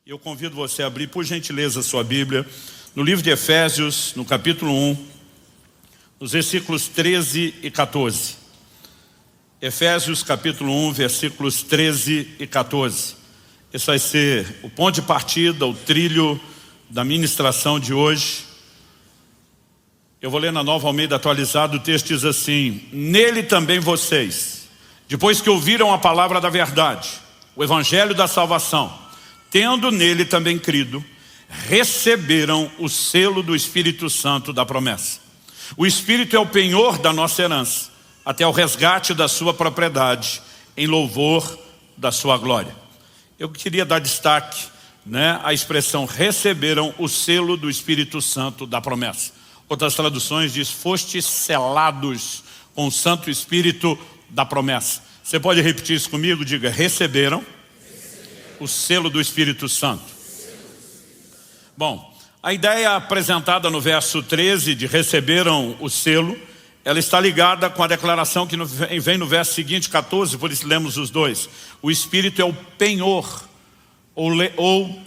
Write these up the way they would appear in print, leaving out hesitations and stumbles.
Eu convido você a abrir, por gentileza, a sua Bíblia, no livro de Efésios, no capítulo 1, nos versículos 13 e 14. Efésios, capítulo 1, versículos 13 e 14. Esse vai ser o ponto de partida, o trilho da ministração de hoje. Eu vou ler na Nova Almeida Atualizada, o texto diz assim: nele também vocês, depois que ouviram a palavra da verdade, o evangelho da salvação, tendo nele também crido, receberam o selo do Espírito Santo da promessa. O Espírito é o penhor da nossa herança, até o resgate da sua propriedade, em louvor da sua glória. Eu queria dar destaque, à expressão receberam o selo do Espírito Santo da promessa. Outras traduções diz, fostes selados com o Santo Espírito da promessa. Você pode repetir isso comigo? Diga, receberam o selo do Espírito Santo. Bom, a ideia apresentada no verso 13 de receberam o selo, ela está ligada com a declaração que vem no verso seguinte, 14, por isso lemos os dois. O Espírito é o penhor, ou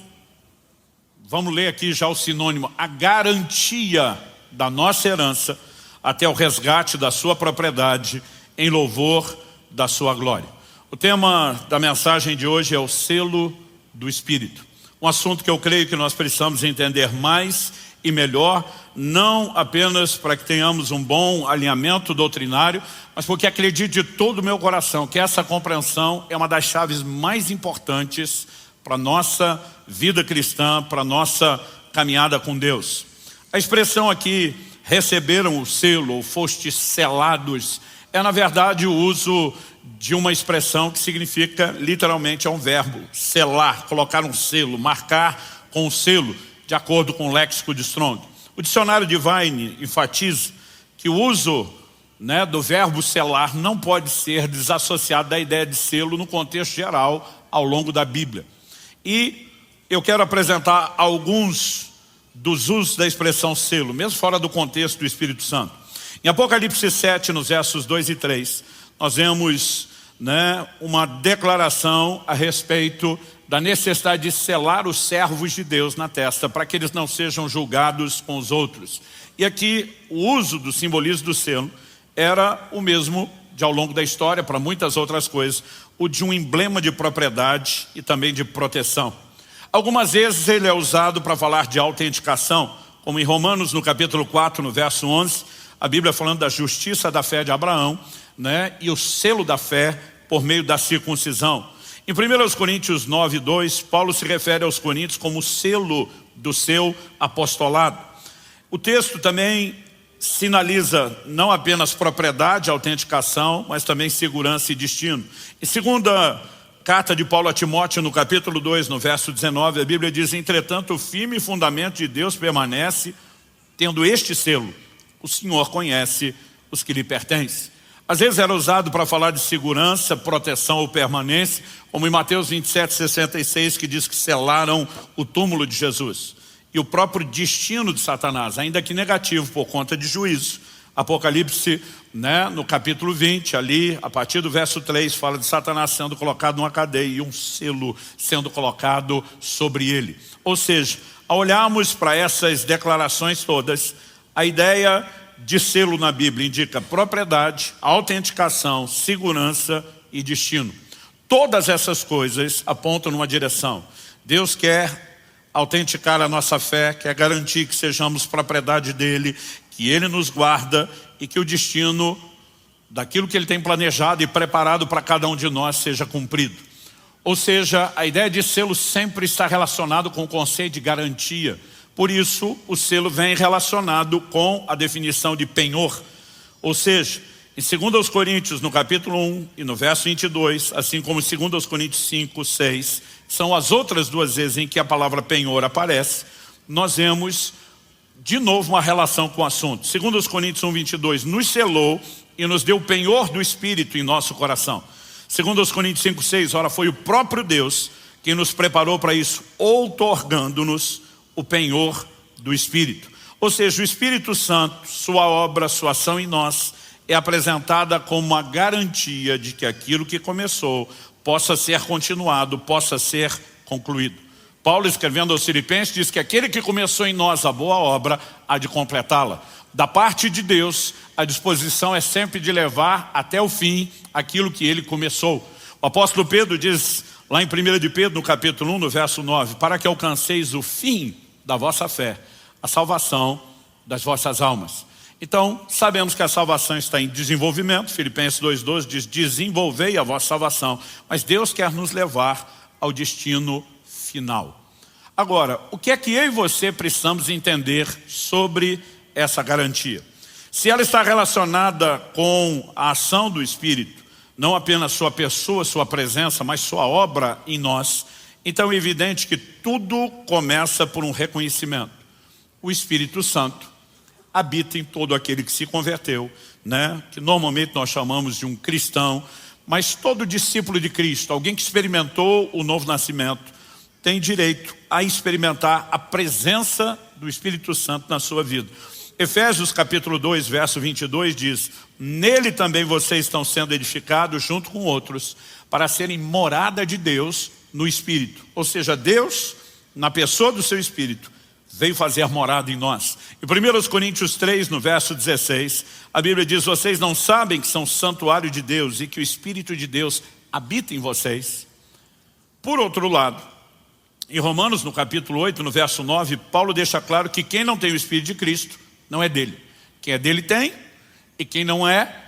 vamos ler aqui já o sinônimo, a garantia da nossa herança até o resgate da sua propriedade em louvor da sua glória. O tema da mensagem de hoje é o selo do Espírito. Um assunto que eu creio que nós precisamos entender mais e melhor, não apenas para que tenhamos um bom alinhamento doutrinário, mas porque acredito de todo o meu coração que essa compreensão é uma das chaves mais importantes para a nossa vida cristã, para a nossa caminhada com Deus. A expressão aqui, receberam o selo ou fostes selados, é na verdade o uso de uma expressão que significa, literalmente, é um verbo, selar, colocar um selo, marcar com um selo, de acordo com o léxico de Strong. O dicionário Divine enfatiza que o uso do verbo selar não pode ser desassociado da ideia de selo no contexto geral ao longo da Bíblia. E eu quero apresentar alguns dos usos da expressão selo, mesmo fora do contexto do Espírito Santo. Em Apocalipse 7, nos versos 2 e 3, nós vemos uma declaração a respeito da necessidade de selar os servos de Deus na testa, para que eles não sejam julgados com os outros. E aqui o uso do simbolismo do selo era o mesmo de ao longo da história, para muitas outras coisas, o de um emblema de propriedade e também de proteção. Algumas vezes ele é usado para falar de autenticação, como em Romanos no capítulo 4, no verso 11, a Bíblia falando da justiça da fé de Abraão, e o selo da fé por meio da circuncisão. Em 1 Coríntios 9, 2, Paulo se refere aos coríntios como selo do seu apostolado. O texto também sinaliza não apenas propriedade, autenticação, mas também segurança e destino. Em segunda carta de Paulo a Timóteo, no capítulo 2, no verso 19, a Bíblia diz, entretanto, o firme fundamento de Deus permanece, tendo este selo, o Senhor conhece os que lhe pertencem. Às vezes era usado para falar de segurança, proteção ou permanência, como em Mateus 27, 66, que diz que selaram o túmulo de Jesus. E o próprio destino de Satanás, ainda que negativo por conta de juízo. Apocalipse, no capítulo 20, ali, a partir do verso 3, fala de Satanás sendo colocado numa cadeia e um selo sendo colocado sobre ele. Ou seja, ao olharmos para essas declarações todas, a ideia de selo na Bíblia indica propriedade, autenticação, segurança e destino. Todas essas coisas apontam numa direção. Deus quer autenticar a nossa fé, quer garantir que sejamos propriedade dele, que ele nos guarda e que o destino daquilo que ele tem planejado e preparado para cada um de nós seja cumprido. Ou seja, a ideia de selo sempre está relacionado com o conceito de garantia. Por isso, o selo vem relacionado com a definição de penhor. Ou seja, em 2 Coríntios, no capítulo 1 e no verso 22, assim como em 2 Coríntios 5, 6, são as outras duas vezes em que a palavra penhor aparece, nós vemos de novo uma relação com o assunto. 2 Coríntios 1, 22, nos selou e nos deu o penhor do Espírito em nosso coração. 2 Coríntios 5, 6, ora, foi o próprio Deus quem nos preparou para isso, outorgando-nos o penhor do Espírito. Ou seja, o Espírito Santo, sua obra, sua ação em nós, é apresentada como uma garantia de que aquilo que começou possa ser continuado, possa ser concluído. Paulo, escrevendo aos Filipenses, diz que aquele que começou em nós a boa obra há de completá-la. Da parte de Deus, a disposição é sempre de levar até o fim aquilo que ele começou. O apóstolo Pedro diz, lá em 1 de Pedro, no capítulo 1, no verso 9, para que alcanceis o fim da vossa fé, a salvação das vossas almas. Então, sabemos que a salvação está em desenvolvimento. Filipenses 2,12 diz, desenvolvei a vossa salvação. Mas Deus quer nos levar ao destino final. Agora, o que é que eu e você precisamos entender sobre essa garantia? Se ela está relacionada com a ação do Espírito, não apenas sua pessoa, sua presença, mas sua obra em nós, então é evidente que tudo começa por um reconhecimento. O Espírito Santo habita em todo aquele que se converteu, né? Que normalmente nós chamamos de um cristão, mas todo discípulo de Cristo, alguém que experimentou o novo nascimento, tem direito a experimentar a presença do Espírito Santo na sua vida. Efésios capítulo 2, verso 22 diz, nele também vocês estão sendo edificados junto com outros, para serem morada de Deus no Espírito. Ou seja, Deus, na pessoa do seu Espírito, veio fazer morada em nós. Em 1 Coríntios 3, no verso 16, a Bíblia diz, vocês não sabem que são santuário de Deus e que o Espírito de Deus habita em vocês? Por outro lado, em Romanos, no capítulo 8, no verso 9, Paulo deixa claro que quem não tem o Espírito de Cristo não é dele. Quem é dele tem, e quem não é,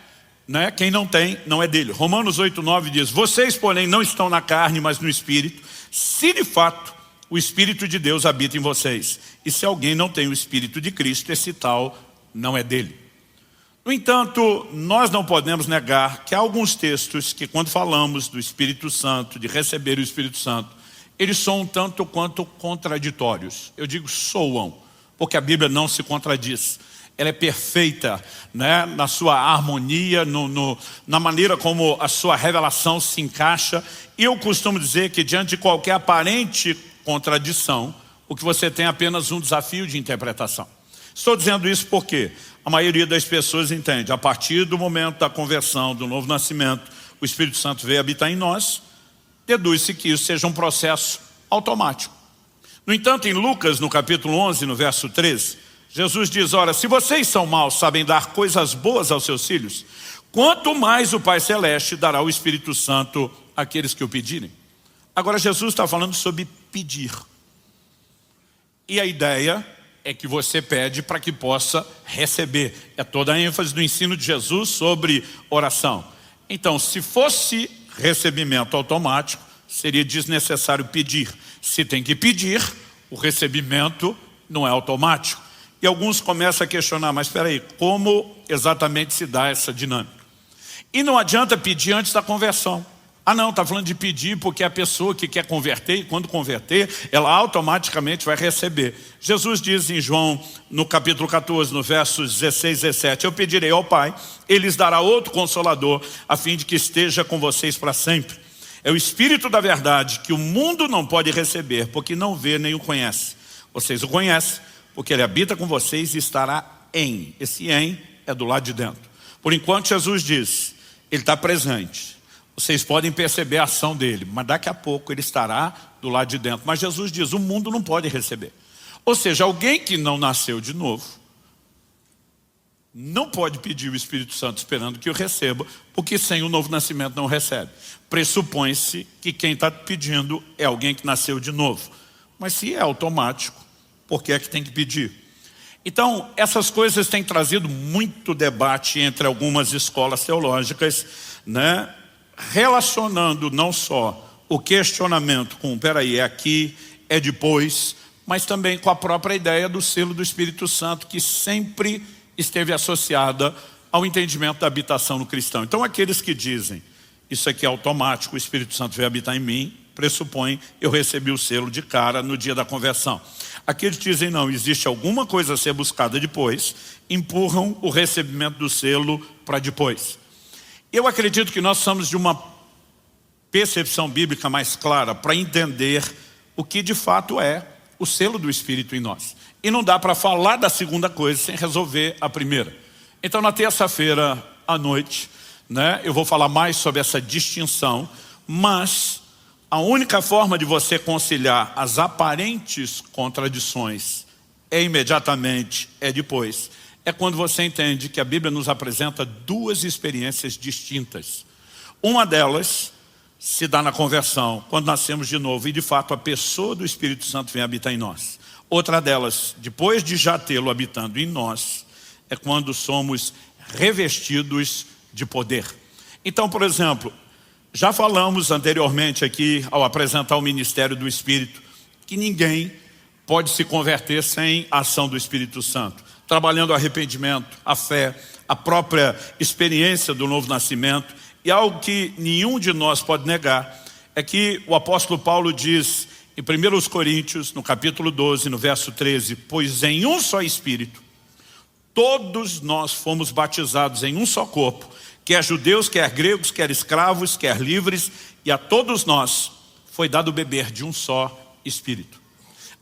né? Quem não tem, não é dele. Romanos 8, 9 diz, vocês, porém, não estão na carne, mas no Espírito, se de fato o Espírito de Deus habita em vocês. E se alguém não tem o Espírito de Cristo, esse tal não é dele. No entanto, nós não podemos negar que há alguns textos que, quando falamos do Espírito Santo, de receber o Espírito Santo, eles são um tanto quanto contraditórios. Eu digo soam, porque a Bíblia não se contradiz. Ela é perfeita, né, na sua harmonia, na maneira como a sua revelação se encaixa. E eu costumo dizer que diante de qualquer aparente contradição, o que você tem é apenas um desafio de interpretação. Estou dizendo isso porque a maioria das pessoas entende, a partir do momento da conversão, do novo nascimento, o Espírito Santo veio habitar em nós, deduz-se que isso seja um processo automático. No entanto, em Lucas, no capítulo 11, no verso 13, Jesus diz, ora, se vocês são maus, sabem dar coisas boas aos seus filhos, quanto mais o Pai Celeste dará o Espírito Santo àqueles que o pedirem. Agora, Jesus está falando sobre pedir. E a ideia é que você pede para que possa receber. É toda a ênfase do ensino de Jesus sobre oração. Então, se fosse recebimento automático, seria desnecessário pedir. Se tem que pedir, o recebimento não é automático. E alguns começam a questionar, mas espera aí, como exatamente se dá essa dinâmica? E não adianta pedir antes da conversão. Ah não, está falando de pedir porque a pessoa que quer converter, e quando converter, ela automaticamente vai receber. Jesus diz em João, no capítulo 14, no versos 16 e 17, eu pedirei ao Pai, Ele lhes dará outro Consolador, a fim de que esteja com vocês para sempre. É o Espírito da verdade que o mundo não pode receber, porque não vê nem o conhece. Vocês o conhecem, porque Ele habita com vocês e estará em. Esse em é do lado de dentro. Por enquanto Jesus diz, Ele está presente. Vocês podem perceber a ação dele, mas daqui a pouco ele estará do lado de dentro. Mas Jesus diz, o mundo não pode receber. Ou seja, alguém que não nasceu de novo, não pode pedir o Espírito Santo esperando que o receba, porque sem o novo nascimento não recebe. Pressupõe-se que quem está pedindo é alguém que nasceu de novo. Mas se é automático, por que é que tem que pedir? Então, essas coisas têm trazido muito debate entre algumas escolas teológicas, né? Relacionando não só o questionamento com, peraí, é aqui, é depois, mas também com a própria ideia do selo do Espírito Santo, que sempre esteve associada ao entendimento da habitação no cristão. Então aqueles que dizem, isso aqui é automático, o Espírito Santo veio habitar em mim, pressupõe, eu recebi o selo de cara no dia da conversão. Aqueles que dizem, não, existe alguma coisa a ser buscada depois, empurram o recebimento do selo para depois. Eu acredito que nós somos de uma percepção bíblica mais clara para entender o que de fato é o selo do Espírito em nós. E não dá para falar da segunda coisa sem resolver a primeira. Então na terça-feira à noite, né, eu vou falar mais sobre essa distinção, mas A única forma de você conciliar as aparentes contradições é depois. É quando você entende que a Bíblia nos apresenta duas experiências distintas. Uma delas se dá na conversão, quando nascemos de novo e de fato a pessoa do Espírito Santo vem habitar em nós. Outra delas, depois de já tê-lo habitando em nós, é quando somos revestidos de poder. Então, por exemplo, já falamos anteriormente aqui, ao apresentar o ministério do Espírito, que ninguém pode se converter sem a ação do Espírito Santo. Trabalhando o arrependimento, a fé, a própria experiência do novo nascimento. E algo que nenhum de nós pode negar é que o apóstolo Paulo diz em 1 Coríntios, no capítulo 12, no verso 13, pois em um só Espírito, todos nós fomos batizados em um só corpo, quer judeus, quer gregos, quer escravos, quer livres, e a todos nós foi dado beber de um só Espírito.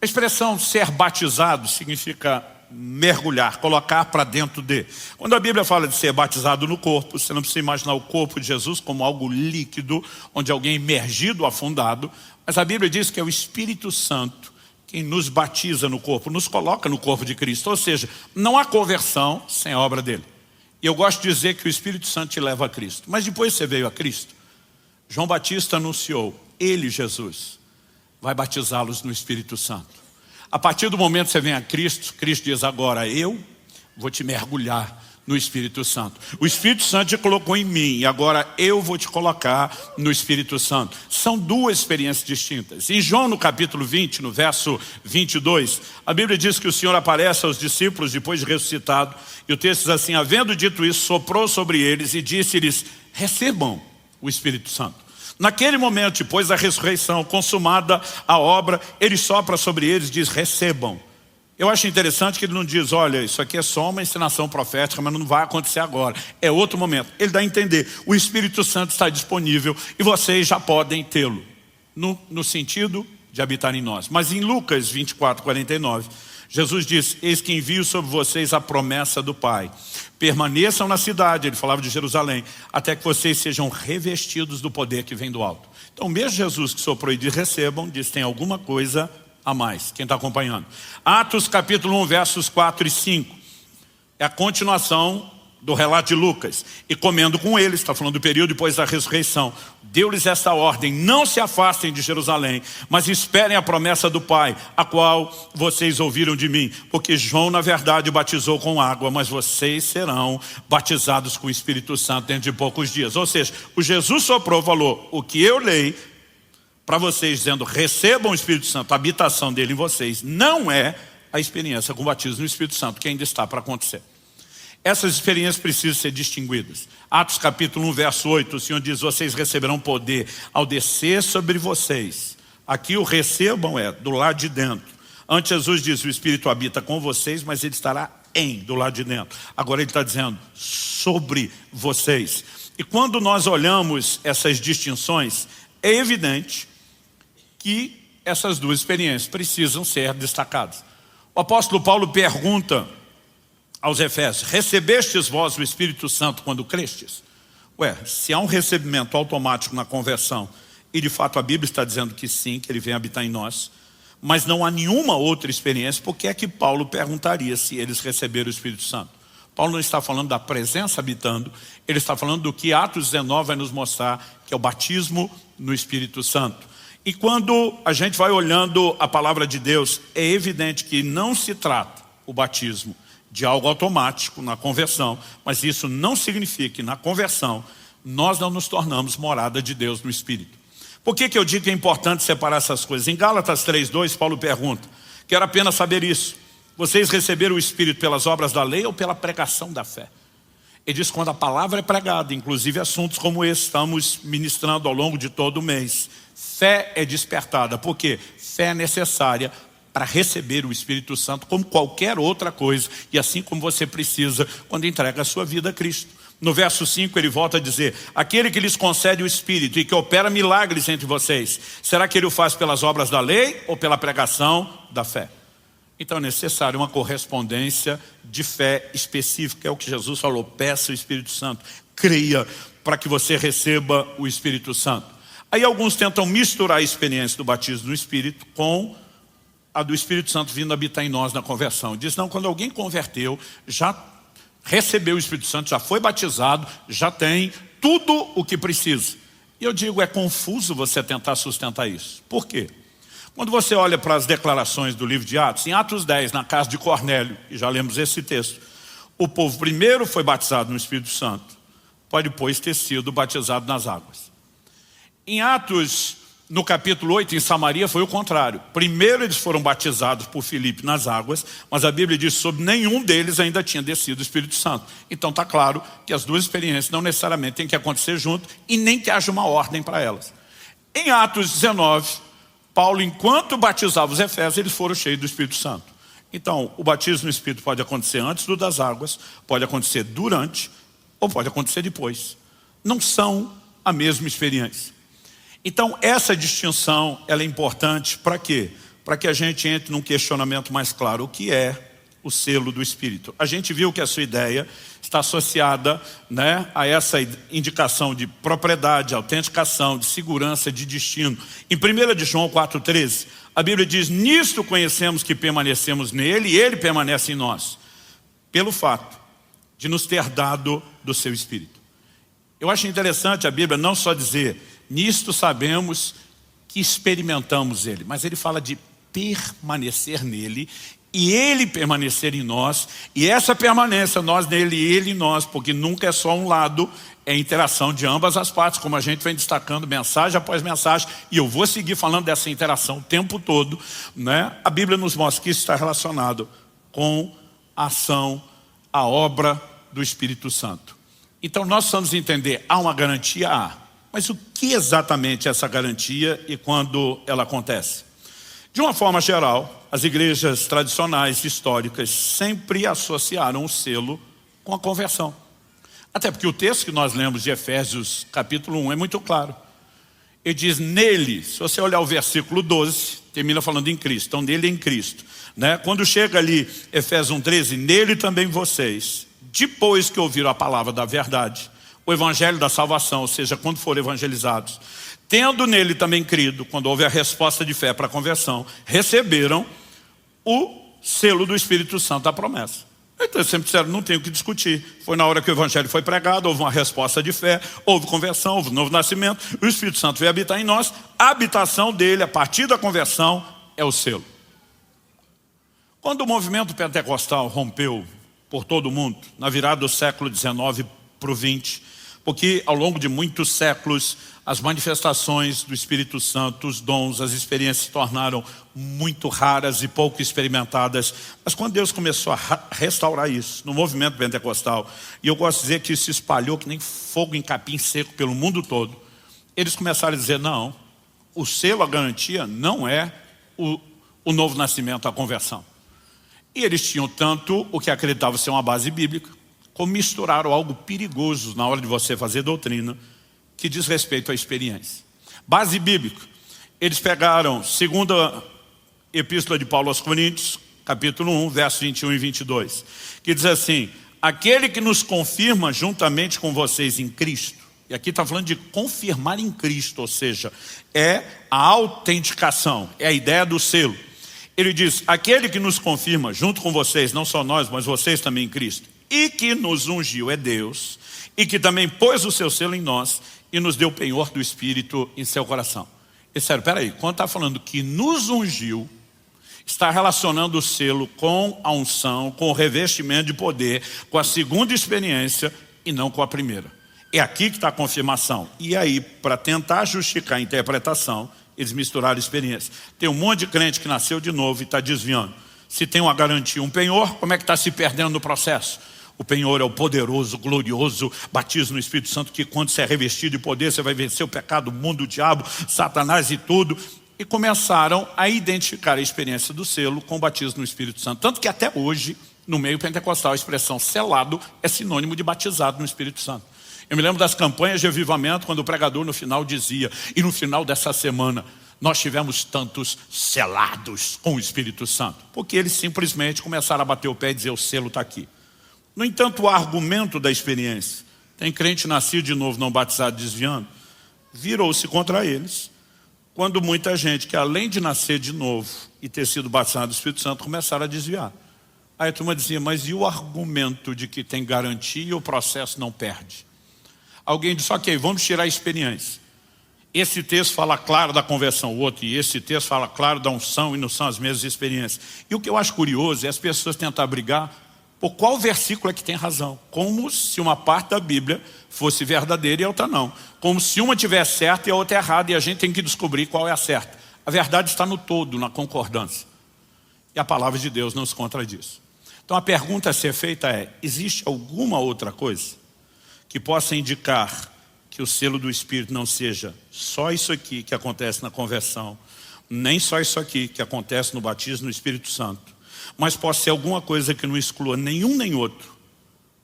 A expressão ser batizado significa mergulhar, colocar para dentro de. Quando a Bíblia fala de ser batizado no corpo, você não precisa imaginar o corpo de Jesus como algo líquido, onde alguém é imergido, afundado, mas a Bíblia diz que é o Espírito Santo quem nos batiza no corpo, nos coloca no corpo de Cristo. Ou seja, não há conversão sem a obra dele. E eu gosto de dizer que o Espírito Santo te leva a Cristo. Mas depois você veio a Cristo, João Batista anunciou, ele, Jesus, vai batizá-los no Espírito Santo. A partir do momento que você vem a Cristo, Cristo diz agora, eu vou te mergulhar no Espírito Santo. O Espírito Santo te colocou em mim e agora eu vou te colocar no Espírito Santo. São duas experiências distintas. Em João, no capítulo 20, no verso 22, a Bíblia diz que o Senhor aparece aos discípulos depois de ressuscitado. E o texto diz assim, havendo dito isso, soprou sobre eles e disse-lhes, recebam o Espírito Santo. Naquele momento, depois da ressurreição, consumada a obra, ele sopra sobre eles e diz, recebam. Eu acho interessante que ele não diz, olha, isso aqui é só uma ensinação profética, mas não vai acontecer agora. É outro momento. Ele dá a entender, o Espírito Santo está disponível e vocês já podem tê-lo. No sentido de habitar em nós. Mas em Lucas 24, 49, Jesus diz, eis que envio sobre vocês a promessa do Pai. Permaneçam na cidade, ele falava de Jerusalém, até que vocês sejam revestidos do poder que vem do alto. Então, mesmo Jesus que soprou e diz, recebam, diz, tem alguma coisa a mais, quem está acompanhando. Atos capítulo 1, versos 4 e 5. É a continuação do relato de Lucas. E comendo com eles, está falando do período depois da ressurreição, deu-lhes essa ordem, não se afastem de Jerusalém, mas esperem a promessa do Pai, a qual vocês ouviram de mim. Porque João, na verdade, batizou com água, mas vocês serão batizados com o Espírito Santo dentro de poucos dias. Ou seja, o Jesus soprou, falou, o que eu leio, para vocês dizendo, recebam o Espírito Santo, a habitação dele em vocês, não é a experiência com o batismo no Espírito Santo, que ainda está para acontecer. Essas experiências precisam ser distinguidas. Atos capítulo 1, verso 8, o Senhor diz, vocês receberão poder ao descer sobre vocês. Aqui o recebam é do lado de dentro. Antes Jesus diz, o Espírito habita com vocês, mas ele estará do lado de dentro. Agora ele está dizendo, sobre vocês. E quando nós olhamos essas distinções, é evidente que essas duas experiências precisam ser destacadas. O apóstolo Paulo pergunta aos Efésios, recebestes vós o Espírito Santo quando crestes? Se há um recebimento automático na conversão, e de fato a Bíblia está dizendo que sim, que ele vem habitar em nós, mas não há nenhuma outra experiência, por que é que Paulo perguntaria se eles receberam o Espírito Santo? Paulo não está falando da presença habitando, ele está falando do que Atos 19 vai nos mostrar, que é o batismo no Espírito Santo. E quando a gente vai olhando a palavra de Deus, é evidente que não se trata o batismo de algo automático na conversão, mas isso não significa que na conversão nós não nos tornamos morada de Deus no Espírito. Por que eu digo que é importante separar essas coisas? Em Gálatas 3:2, Paulo pergunta, quero apenas saber isso, vocês receberam o Espírito pelas obras da lei ou pela pregação da fé? Ele diz, quando a palavra é pregada, inclusive assuntos como esse estamos ministrando ao longo de todo o mês, fé é despertada. Por quê? Fé é necessária para receber o Espírito Santo como qualquer outra coisa, e assim como você precisa quando entrega a sua vida a Cristo. No verso 5 ele volta a dizer, aquele que lhes concede o Espírito e que opera milagres entre vocês, será que ele o faz pelas obras da lei ou pela pregação da fé? Então é necessário uma correspondência de fé específica, é o que Jesus falou, peça o Espírito Santo, creia para que você receba o Espírito Santo. Aí alguns tentam misturar a experiência do batismo no Espírito com a do Espírito Santo vindo habitar em nós na conversão. Diz, não, quando alguém converteu, já recebeu o Espírito Santo, já foi batizado, já tem tudo o que precisa. E eu digo, é confuso você tentar sustentar isso. Por quê? Quando você olha para as declarações do livro de Atos, em Atos 10, na casa de Cornélio, e já lemos esse texto, o povo primeiro foi batizado no Espírito Santo, pode depois ter sido batizado nas águas. Em Atos, no capítulo 8, em Samaria, foi o contrário. Primeiro eles foram batizados por Filipe nas águas, mas a Bíblia diz que sobre nenhum deles ainda tinha descido o Espírito Santo. Então está claro que as duas experiências não necessariamente têm que acontecer junto e nem que haja uma ordem para elas. Em Atos 19, Paulo, enquanto batizava os efésios, eles foram cheios do Espírito Santo. Então, o batismo no Espírito pode acontecer antes do das águas, pode acontecer durante ou pode acontecer depois. Não são a mesma experiência. Então, essa distinção, ela é importante para quê? Para que a gente entre num questionamento mais claro. O que é o selo do Espírito? A gente viu que a sua ideia está associada, né, a essa indicação de propriedade, autenticação, de segurança, de destino. Em 1 de João 4,13, a Bíblia diz, nisto conhecemos que permanecemos nele e ele permanece em nós, pelo fato de nos ter dado do seu Espírito. Eu acho interessante a Bíblia não só dizer, nisto sabemos que experimentamos ele, mas ele fala de permanecer nele e ele permanecer em nós, e essa permanência, nós nele e ele em nós, porque nunca é só um lado, é interação de ambas as partes, como a gente vem destacando mensagem após mensagem, e eu vou seguir falando dessa interação o tempo todo, né? A Bíblia nos mostra que isso está relacionado com a ação, a obra do Espírito Santo. Então nós precisamos entender, há uma garantia? Há. Mas o que exatamente é essa garantia e quando ela acontece? De uma forma geral, as igrejas tradicionais, históricas, sempre associaram o selo com a conversão. Até porque o texto que nós lemos de Efésios capítulo 1 é muito claro. Ele diz, nele, se você olhar o versículo 12, termina falando em Cristo. Então, nele em Cristo, né? Quando chega ali, Efésios 1,13, nele também vocês, depois que ouviram a palavra da verdade, o evangelho da salvação, ou seja, quando forem evangelizados, tendo nele também crido, quando houve a resposta de fé para a conversão, receberam o selo do Espírito Santo da promessa. Então eles sempre disseram, não tem o que discutir. Foi na hora que o evangelho foi pregado, houve uma resposta de fé, houve conversão, houve novo nascimento, o Espírito Santo veio habitar em nós, a habitação dele, a partir da conversão, é o selo. Quando o movimento pentecostal rompeu por todo o mundo, na virada do século XIX para o XX, porque ao longo de muitos séculos, as manifestações do Espírito Santo, os dons, as experiências se tornaram muito raras e pouco experimentadas. Mas quando Deus começou a restaurar isso, no movimento pentecostal, e eu gosto de dizer que isso se espalhou que nem fogo em capim seco pelo mundo todo, eles começaram a dizer, não, o selo, a garantia, não é o novo nascimento, a conversão. E eles tinham tanto o que acreditavam ser uma base bíblica, como misturaram algo perigoso na hora de você fazer doutrina, que diz respeito à experiência. Base bíblica, eles pegaram, segunda epístola de Paulo aos Coríntios, capítulo 1, versos 21 e 22, que diz assim, aquele que nos confirma juntamente com vocês em Cristo, e aqui está falando de confirmar em Cristo, ou seja, é a autenticação, é a ideia do selo. Ele diz, aquele que nos confirma junto com vocês, não só nós, mas vocês também em Cristo, e que nos ungiu é Deus, e que também pôs o seu selo em nós, e nos deu o penhor do Espírito em seu coração. E sério, peraí, quando está falando que nos ungiu, está relacionando o selo com a unção, com o revestimento de poder, com a segunda experiência e não com a primeira. É aqui que está a confirmação. E aí, para tentar justificar a interpretação, eles misturaram a experiência. Tem um monte de crente que nasceu de novo e está desviando. Se tem uma garantia, um penhor, como é que está se perdendo no processo? O penhor é o poderoso, glorioso batismo no Espírito Santo, que quando você é revestido de poder, você vai vencer o pecado, o mundo, o diabo, Satanás e tudo. E começaram a identificar a experiência do selo com o batismo no Espírito Santo. Tanto que até hoje, no meio pentecostal, a expressão selado é sinônimo de batizado no Espírito Santo. Eu me lembro das campanhas de avivamento, quando o pregador no final dizia, e no final dessa semana, nós tivemos tantos selados com o Espírito Santo. Porque eles simplesmente começaram a bater o pé e dizer, o selo está aqui. No entanto, o argumento da experiência, tem crente nascido de novo, não batizado, desviando, virou-se contra eles, quando muita gente que além de nascer de novo e ter sido batizado do Espírito Santo, começaram a desviar. Aí a turma dizia, mas e o argumento de que tem garantia e o processo não perde? Alguém disse, ok, vamos tirar a experiência. Esse texto fala claro da conversão, o outro, e esse texto fala claro da unção, e não são as mesmas experiências. E o que eu acho curioso é as pessoas tentar brigar por qual versículo é que tem razão. Como se uma parte da Bíblia fosse verdadeira e a outra não. Como se uma tivesse certa e a outra errada, e a gente tem que descobrir qual é a certa. A verdade está no todo, na concordância. E a palavra de Deus não se contradiz. Então a pergunta a ser feita é, existe alguma outra coisa que possa indicar que o selo do Espírito não seja só isso aqui que acontece na conversão, nem só isso aqui que acontece no batismo no Espírito Santo, mas pode ser alguma coisa que não exclua nenhum nem outro,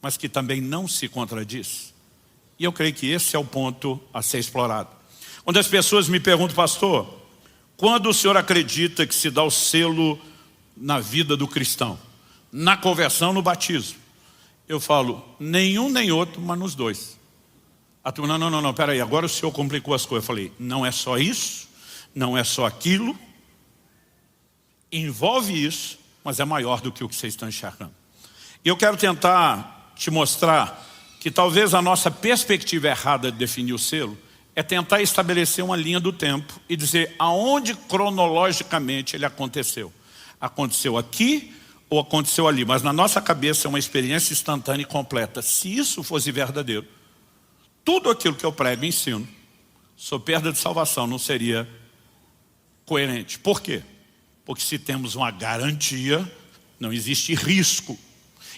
mas que também não se contradiz? E eu creio que esse é o ponto a ser explorado. Quando as pessoas me perguntam, pastor, quando o senhor acredita que se dá o selo na vida do cristão? Na conversão, no batismo? Eu falo, nenhum nem outro, mas nos dois. A turma, não, peraí, agora o senhor complicou as coisas. Eu falei, não é só isso, não é só aquilo, envolve isso, mas é maior do que o que vocês estão enxergando. E eu quero tentar te mostrar que talvez a nossa perspectiva errada de definir o selo é tentar estabelecer uma linha do tempo e dizer aonde cronologicamente ele aconteceu. Aconteceu aqui ou aconteceu ali, mas na nossa cabeça é uma experiência instantânea e completa. Se isso fosse verdadeiro, tudo aquilo que eu prego e ensino sobre perda de salvação não seria coerente. Por quê? Porque se temos uma garantia, não existe risco.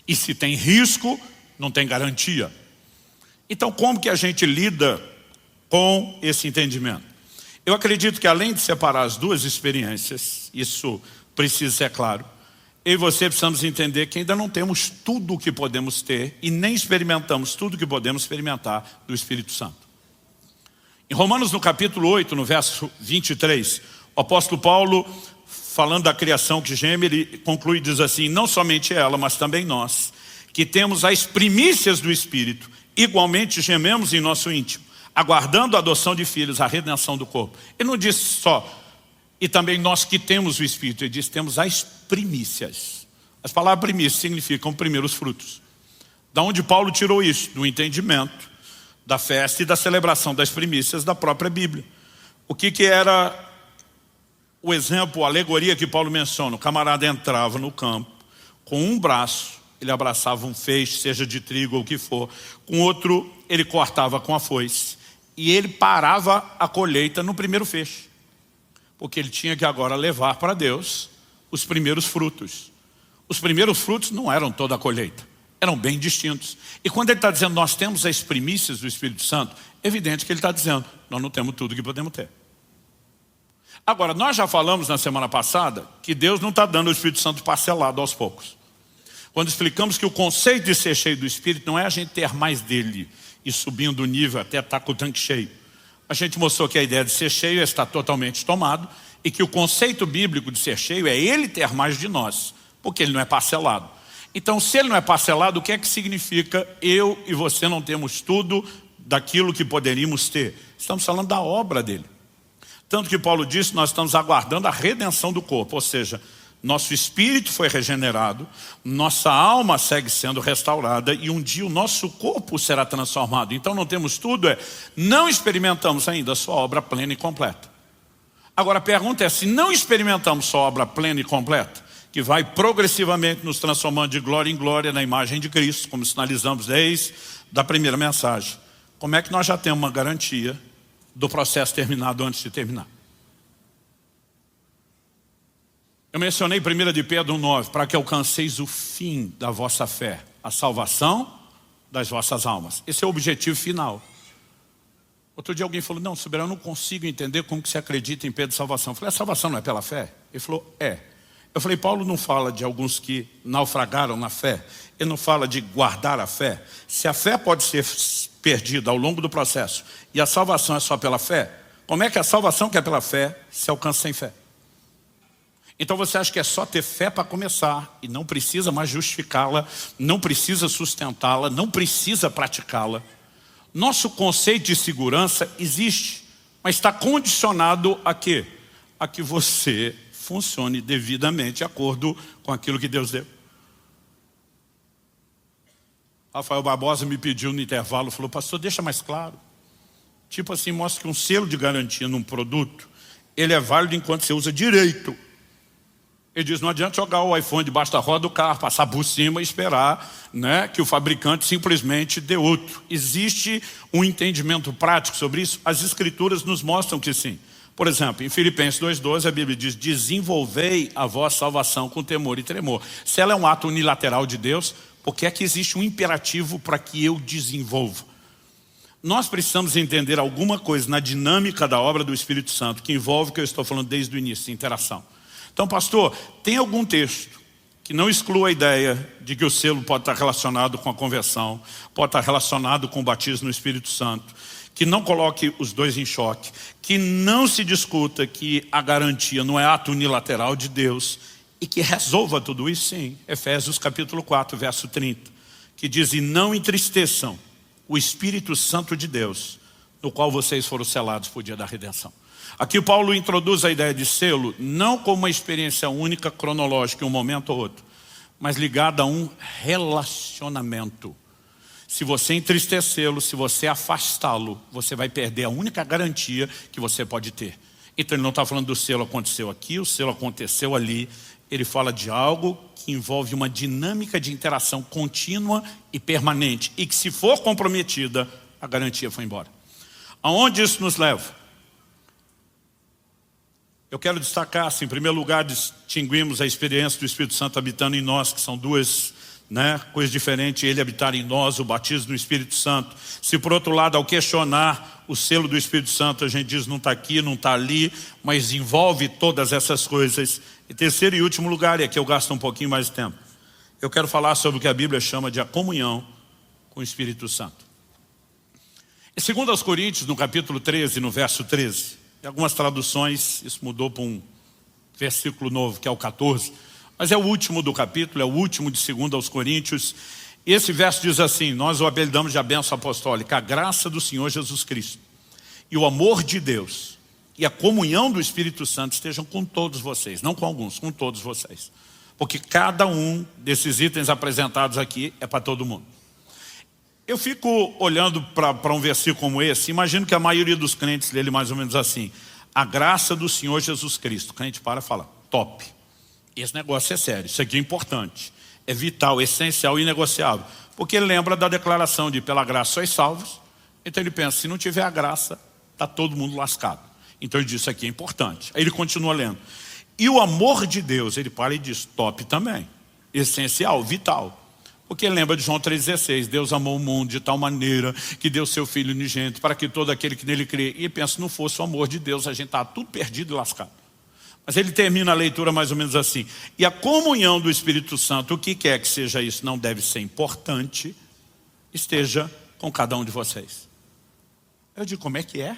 E se tem risco, não tem garantia. Então como que a gente lida com esse entendimento? Eu acredito que além de separar as duas experiências, isso precisa ser claro, eu e você precisamos entender que ainda não temos tudo o que podemos ter e nem experimentamos tudo o que podemos experimentar do Espírito Santo. Em Romanos no capítulo 8, no verso 23, o apóstolo Paulo, falando da criação que geme, ele conclui e diz assim, não somente ela, mas também nós, que temos as primícias do Espírito, igualmente gememos em nosso íntimo, aguardando a adoção de filhos, a redenção do corpo. Ele não disse só, e também nós que temos o Espírito, ele diz, temos as primícias. As palavras primícias significam primeiros frutos. Da onde Paulo tirou isso? Do entendimento da festa e da celebração das primícias da própria Bíblia. O que era o exemplo, a alegoria que Paulo menciona? O camarada entrava no campo, com um braço, ele abraçava um feixe, seja de trigo ou o que for, com outro ele cortava com a foice, e ele parava a colheita no primeiro feixe, porque ele tinha que agora levar para Deus os primeiros frutos. Os primeiros frutos não eram toda a colheita, eram bem distintos. E quando ele está dizendo, nós temos as primícias do Espírito Santo, é evidente que ele está dizendo, nós não temos tudo que podemos ter. Agora, nós já falamos na semana passada que Deus não está dando o Espírito Santo parcelado aos poucos. Quando explicamos que o conceito de ser cheio do Espírito não é a gente ter mais dele e subindo o nível até estar com o tanque cheio. A gente mostrou que a ideia de ser cheio é estar totalmente tomado e que o conceito bíblico de ser cheio é ele ter mais de nós, porque ele não é parcelado. Então, se ele não é parcelado, o que é que significa eu e você não temos tudo daquilo que poderíamos ter? Estamos falando da obra dele. Tanto que Paulo disse, nós estamos aguardando a redenção do corpo, ou seja, nosso espírito foi regenerado, nossa alma segue sendo restaurada e um dia o nosso corpo será transformado. Então não temos tudo, não experimentamos ainda a sua obra plena e completa. Agora a pergunta é, se não experimentamos sua obra plena e completa, que vai progressivamente nos transformando de glória em glória na imagem de Cristo, como sinalizamos desde a primeira mensagem, como é que nós já temos uma garantia do processo terminado antes de terminar? Eu mencionei 1 de Pedro 9, para que alcanceis o fim da vossa fé, a salvação das vossas almas. Esse é o objetivo final. Outro dia alguém falou, não, Soberano, eu não consigo entender como que você acredita em Pedro de salvação. Eu falei, a salvação não é pela fé? Ele falou, é. Eu falei, Paulo não fala de alguns que naufragaram na fé. Ele não fala de guardar a fé. Se a fé pode ser perdida ao longo do processo e a salvação é só pela fé, como é que a salvação que é pela fé se alcança sem fé? Então você acha que é só ter fé para começar e não precisa mais justificá-la, não precisa sustentá-la, não precisa praticá-la. Nosso conceito de segurança existe, Mas está condicionado a quê? A que você funcione devidamente de acordo com aquilo que Deus deu. Rafael Barbosa me pediu no intervalo, falou, pastor, deixa mais claro. Tipo assim, mostra que um selo de garantia num produto, ele é válido enquanto você usa direito. Ele diz, não adianta jogar o iPhone debaixo da roda do carro, passar por cima e esperar, né, que o fabricante simplesmente dê outro. Existe um entendimento prático sobre isso? As escrituras nos mostram que sim. Por exemplo, em Filipenses 2,12 a Bíblia diz, desenvolvei a vossa salvação com temor e tremor. Se ela é um ato unilateral de Deus, por que é que existe um imperativo para que eu desenvolva? Nós precisamos entender alguma coisa na dinâmica da obra do Espírito Santo, que envolve o que eu estou falando desde o início, interação. Então, pastor, tem algum texto que não exclua a ideia de que o selo pode estar relacionado com a conversão, pode estar relacionado com o batismo no Espírito Santo, que não coloque os dois em choque, que não se discuta que a garantia não é ato unilateral de Deus e que resolva tudo isso? Sim, Efésios capítulo 4, verso 30, que diz, e não entristeçam o Espírito Santo de Deus, no qual vocês foram selados por dia da redenção. Aqui o Paulo introduz a ideia de selo, não como uma experiência única, cronológica, em um momento ou outro, mas ligada a um relacionamento. Se você entristecê-lo, se você afastá-lo, você vai perder a única garantia que você pode ter. Então ele não está falando do selo aconteceu aqui, o selo aconteceu ali. Ele fala de algo que envolve uma dinâmica de interação contínua e permanente. E que se for comprometida, a garantia foi embora. Aonde isso nos leva? Eu quero destacar, assim, em primeiro lugar, distinguimos a experiência do Espírito Santo habitando em nós, que são duas, né, coisas diferentes, ele habitar em nós, o batismo do Espírito Santo. Se por outro lado, ao questionar o selo do Espírito Santo, a gente diz não está aqui, não está ali, mas envolve todas essas coisas. Em terceiro e último lugar, e aqui eu gasto um pouquinho mais de tempo, eu quero falar sobre o que a Bíblia chama de a comunhão com o Espírito Santo. Em 2 Coríntios, no capítulo 13, no verso 13, em algumas traduções, isso mudou para um versículo novo, que é o 14, mas é o último do capítulo, é o último de 2 aos Coríntios. E esse verso diz assim, nós o apelidamos de a bênção apostólica, a graça do Senhor Jesus Cristo e o amor de Deus e a comunhão do Espírito Santo estejam com todos vocês, não com alguns, com todos vocês. Porque cada um desses itens apresentados aqui é para todo mundo. Eu fico olhando para um versículo como esse, imagino que a maioria dos crentes lê ele mais ou menos assim, a graça do Senhor Jesus Cristo. O crente para e fala, top. Esse negócio é sério, isso aqui é importante, é vital, essencial e inegociável. Porque ele lembra da declaração de pela graça sois salvos, então ele pensa, se não tiver a graça, está todo mundo lascado. Então ele diz, isso aqui é importante. Aí ele continua lendo. E o amor de Deus, ele para e diz, top também, essencial, vital. Porque ele lembra de João 3,16, Deus amou o mundo de tal maneira que deu seu Filho unigênito para que todo aquele que nele crê. E ele pensa, se não fosse o amor de Deus, a gente estava tudo perdido e lascado. Mas ele termina a leitura mais ou menos assim. E a comunhão do Espírito Santo, o que quer que seja isso, não deve ser importante, esteja com cada um de vocês. Eu digo, como é que é?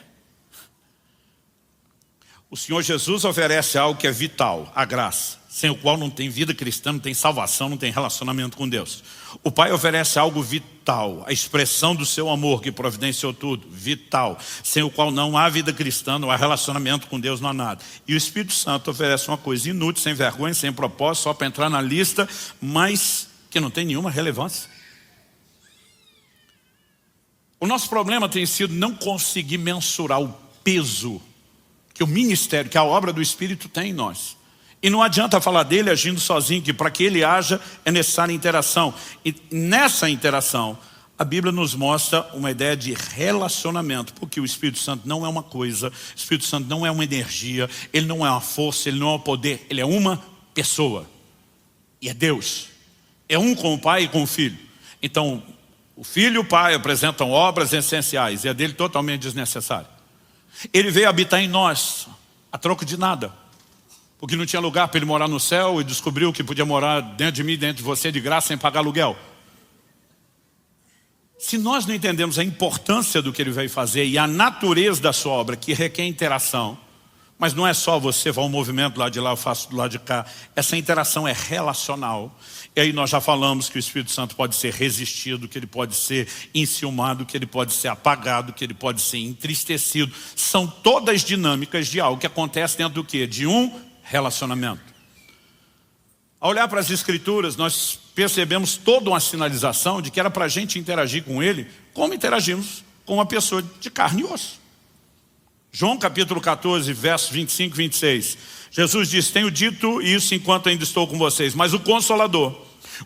O Senhor Jesus oferece algo que é vital, a graça, sem o qual não tem vida cristã, não tem salvação, não tem relacionamento com Deus. O Pai oferece algo vital, a expressão do seu amor que providenciou tudo, vital, sem o qual não há vida cristã, não há relacionamento com Deus, não há nada. E o Espírito Santo oferece uma coisa inútil, sem vergonha, sem propósito, só para entrar na lista, mas que não tem nenhuma relevância. O nosso problema tem sido não conseguir mensurar o peso que o ministério, que a obra do Espírito tem em nós. E não adianta falar dele agindo sozinho, que para que ele haja é necessária interação. E nessa interação, a Bíblia nos mostra uma ideia de relacionamento, porque o Espírito Santo não é uma coisa, o Espírito Santo não é uma energia, ele não é uma força, ele não é um poder, ele é uma pessoa. E é Deus. É um com o Pai e com o Filho. Então, o Filho e o Pai apresentam obras essenciais, e a dele totalmente desnecessária. Ele veio habitar em nós, a troco de nada. Porque não tinha lugar para ele morar no céu e descobriu que podia morar dentro de mim e dentro de você de graça sem pagar aluguel. Se nós não entendemos a importância do que ele veio fazer e a natureza da sua obra, que requer interação, Mas não é só você vai um movimento do lado de lá, eu faço do lado de cá. Essa interação é relacional. E aí nós já falamos que o Espírito Santo pode ser resistido, que ele pode ser enciumado, que ele pode ser apagado, que ele pode ser entristecido. São todas dinâmicas de algo que acontece dentro do quê? De um relacionamento. Ao olhar para as Escrituras, nós percebemos toda uma sinalização de que era para a gente interagir com ele como interagimos com uma pessoa de carne e osso. João capítulo 14, versos 25 e 26. Jesus diz: tenho dito isso enquanto ainda estou com vocês, mas o Consolador,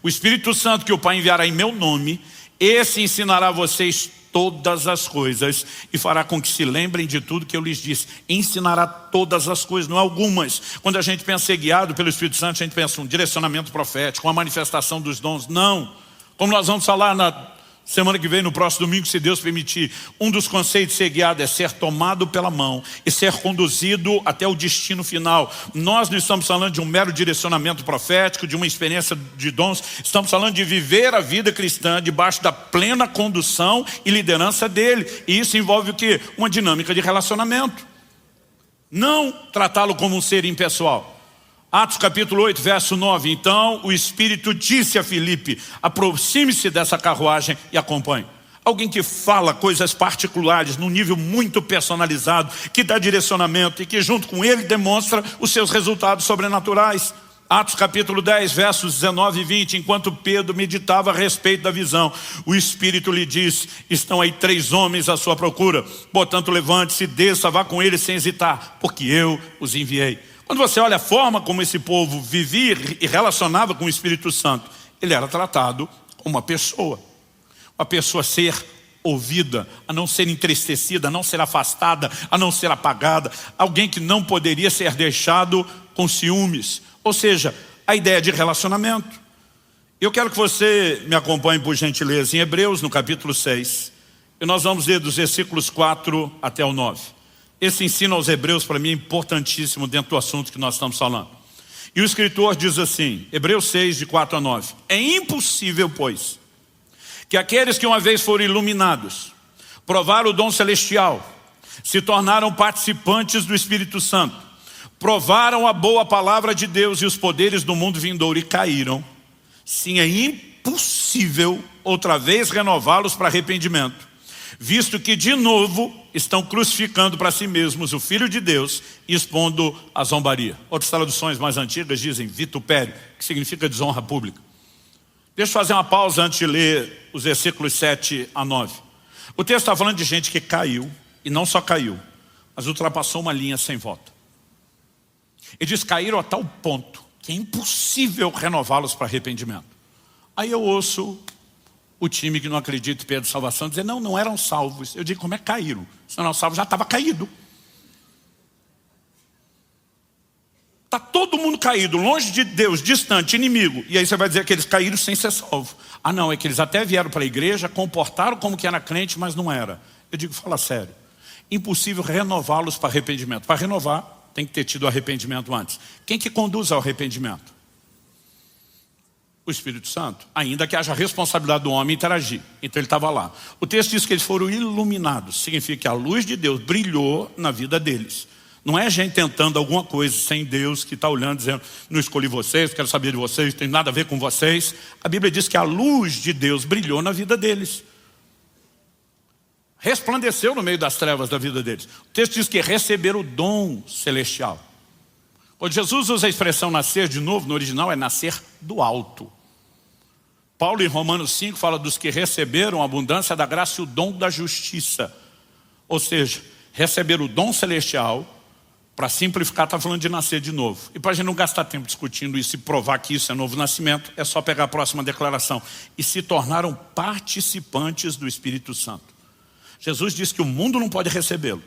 o Espírito Santo que o Pai enviará em meu nome, esse ensinará a vocês todas as coisas e fará com que se lembrem de tudo que eu lhes disse. Ensinará todas as coisas, não algumas. Quando a gente pensa ser guiado pelo Espírito Santo, a gente pensa um direcionamento profético, uma manifestação dos dons. Não. Como nós vamos falar na semana que vem, no próximo domingo, se Deus permitir, um dos conceitos de ser guiado é ser tomado pela mão e ser conduzido até o destino final. Nós não estamos falando de um mero direcionamento profético, de uma experiência de dons. Estamos falando de viver a vida cristã debaixo da plena condução e liderança dele. E isso envolve o quê? Uma dinâmica de relacionamento. Não tratá-lo como um ser impessoal. Atos capítulo 8, verso 9. Então o Espírito disse a Filipe: aproxime-se dessa carruagem e acompanhe. Alguém que fala coisas particulares, num nível muito personalizado, que dá direcionamento e que junto com ele demonstra os seus resultados sobrenaturais. Atos capítulo 10, versos 19 e 20. Enquanto Pedro meditava a respeito da visão, o Espírito lhe disse: estão aí 3 homens à sua procura. Portanto, levante-se, desça, vá com eles sem hesitar, porque eu os enviei. Quando você olha a forma como esse povo vivia e relacionava com o Espírito Santo, ele era tratado como uma pessoa a ser ouvida, a não ser entristecida, a não ser afastada, a não ser apagada, alguém que não poderia ser deixado com ciúmes. Ou seja, a ideia de relacionamento. Eu quero que você me acompanhe, por gentileza, em Hebreus, no capítulo 6, e nós vamos ler dos versículos 4 até o 9. Esse ensino aos Hebreus, para mim, é importantíssimo dentro do assunto que nós estamos falando. E o escritor diz assim, Hebreus 6, de 4 a 9. É impossível, pois, que aqueles que uma vez foram iluminados, provaram o dom celestial, se tornaram participantes do Espírito Santo, provaram a boa palavra de Deus e os poderes do mundo vindouro e caíram. Sim, é impossível outra vez renová-los para arrependimento, visto que de novo estão crucificando para si mesmos o Filho de Deus e expondo a zombaria. Outras traduções mais antigas dizem vitupério, que significa desonra pública. Deixa eu fazer uma pausa antes de ler os versículos 7 a 9. O texto está falando de gente que caiu, e não só caiu, mas ultrapassou uma linha sem volta. Ele diz: caíram a tal ponto que é impossível renová-los para arrependimento. Aí eu ouço o time que não acredita em perda de salvação dizer: não eram salvos. Eu digo: como é que caíram? Se não eram salvos, já estava caído. Está todo mundo caído, longe de Deus, distante, inimigo. E aí você vai dizer que eles caíram sem ser salvos. Ah não, é que eles até vieram para a igreja, comportaram como que era crente, mas não era. Eu digo: fala sério. Impossível renová-los para arrependimento. Para renovar, tem que ter tido arrependimento antes. Quem que conduz ao arrependimento? O Espírito Santo, ainda que haja responsabilidade do homem interagir. Então ele estava lá. O texto diz que eles foram iluminados. Significa que a luz de Deus brilhou na vida deles. Não é a gente tentando alguma coisa sem Deus, que está olhando dizendo: não escolhi vocês, quero saber de vocês, não tem nada a ver com vocês. A Bíblia diz que a luz de Deus brilhou na vida deles. Resplandeceu no meio das trevas da vida deles. O texto diz que receberam o dom celestial. Quando Jesus usa a expressão nascer de novo, no original é nascer do alto. Paulo em Romanos 5 fala dos que receberam a abundância da graça e o dom da justiça. Ou seja, receberam o dom celestial. Para simplificar, está falando de nascer de novo. E para a gente não gastar tempo discutindo isso e provar que isso é novo nascimento, é só pegar a próxima declaração. E se tornaram participantes do Espírito Santo. Jesus disse que o mundo não pode recebê-lo.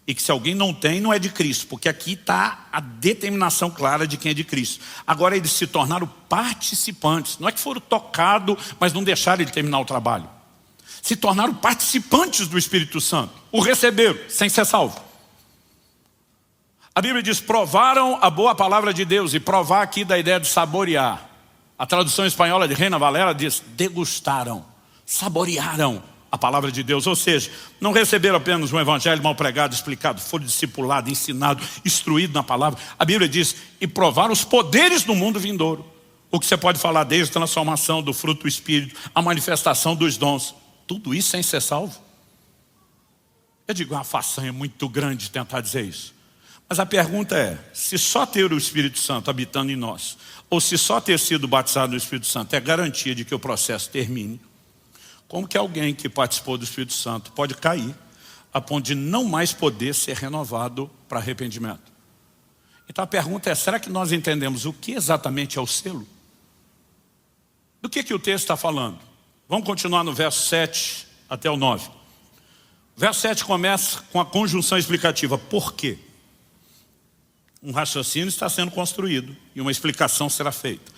E que se alguém não tem, não é de Cristo. Porque aqui está a determinação clara de quem é de Cristo. Agora eles se tornaram participantes. Não é que foram tocados, mas não deixaram ele terminar o trabalho. Se tornaram participantes do Espírito Santo. O receberam, sem ser salvo. A Bíblia diz: provaram a boa palavra de Deus. E provar aqui da ideia de saborear. A tradução espanhola de Reina Valera diz: degustaram, saborearam a palavra de Deus. Ou seja, não receberam apenas um evangelho mal pregado, explicado, foram discipulados, ensinados, instruídos na palavra. A Bíblia diz, e provaram os poderes do mundo vindouro. O que você pode falar desde a transformação do fruto do Espírito, a manifestação dos dons. Tudo isso sem ser salvo. Eu digo, é uma façanha muito grande tentar dizer isso. Mas a pergunta é, se só ter o Espírito Santo habitando em nós, ou se só ter sido batizado no Espírito Santo é garantia de que o processo termine, como que alguém que participou do Espírito Santo pode cair a ponto de não mais poder ser renovado para arrependimento? Então a pergunta é, será que nós entendemos o que exatamente é o selo? Do que o texto está falando? Vamos continuar no verso 7 até o 9. O verso 7 começa com a conjunção explicativa. Por quê? Um raciocínio está sendo construído e uma explicação será feita.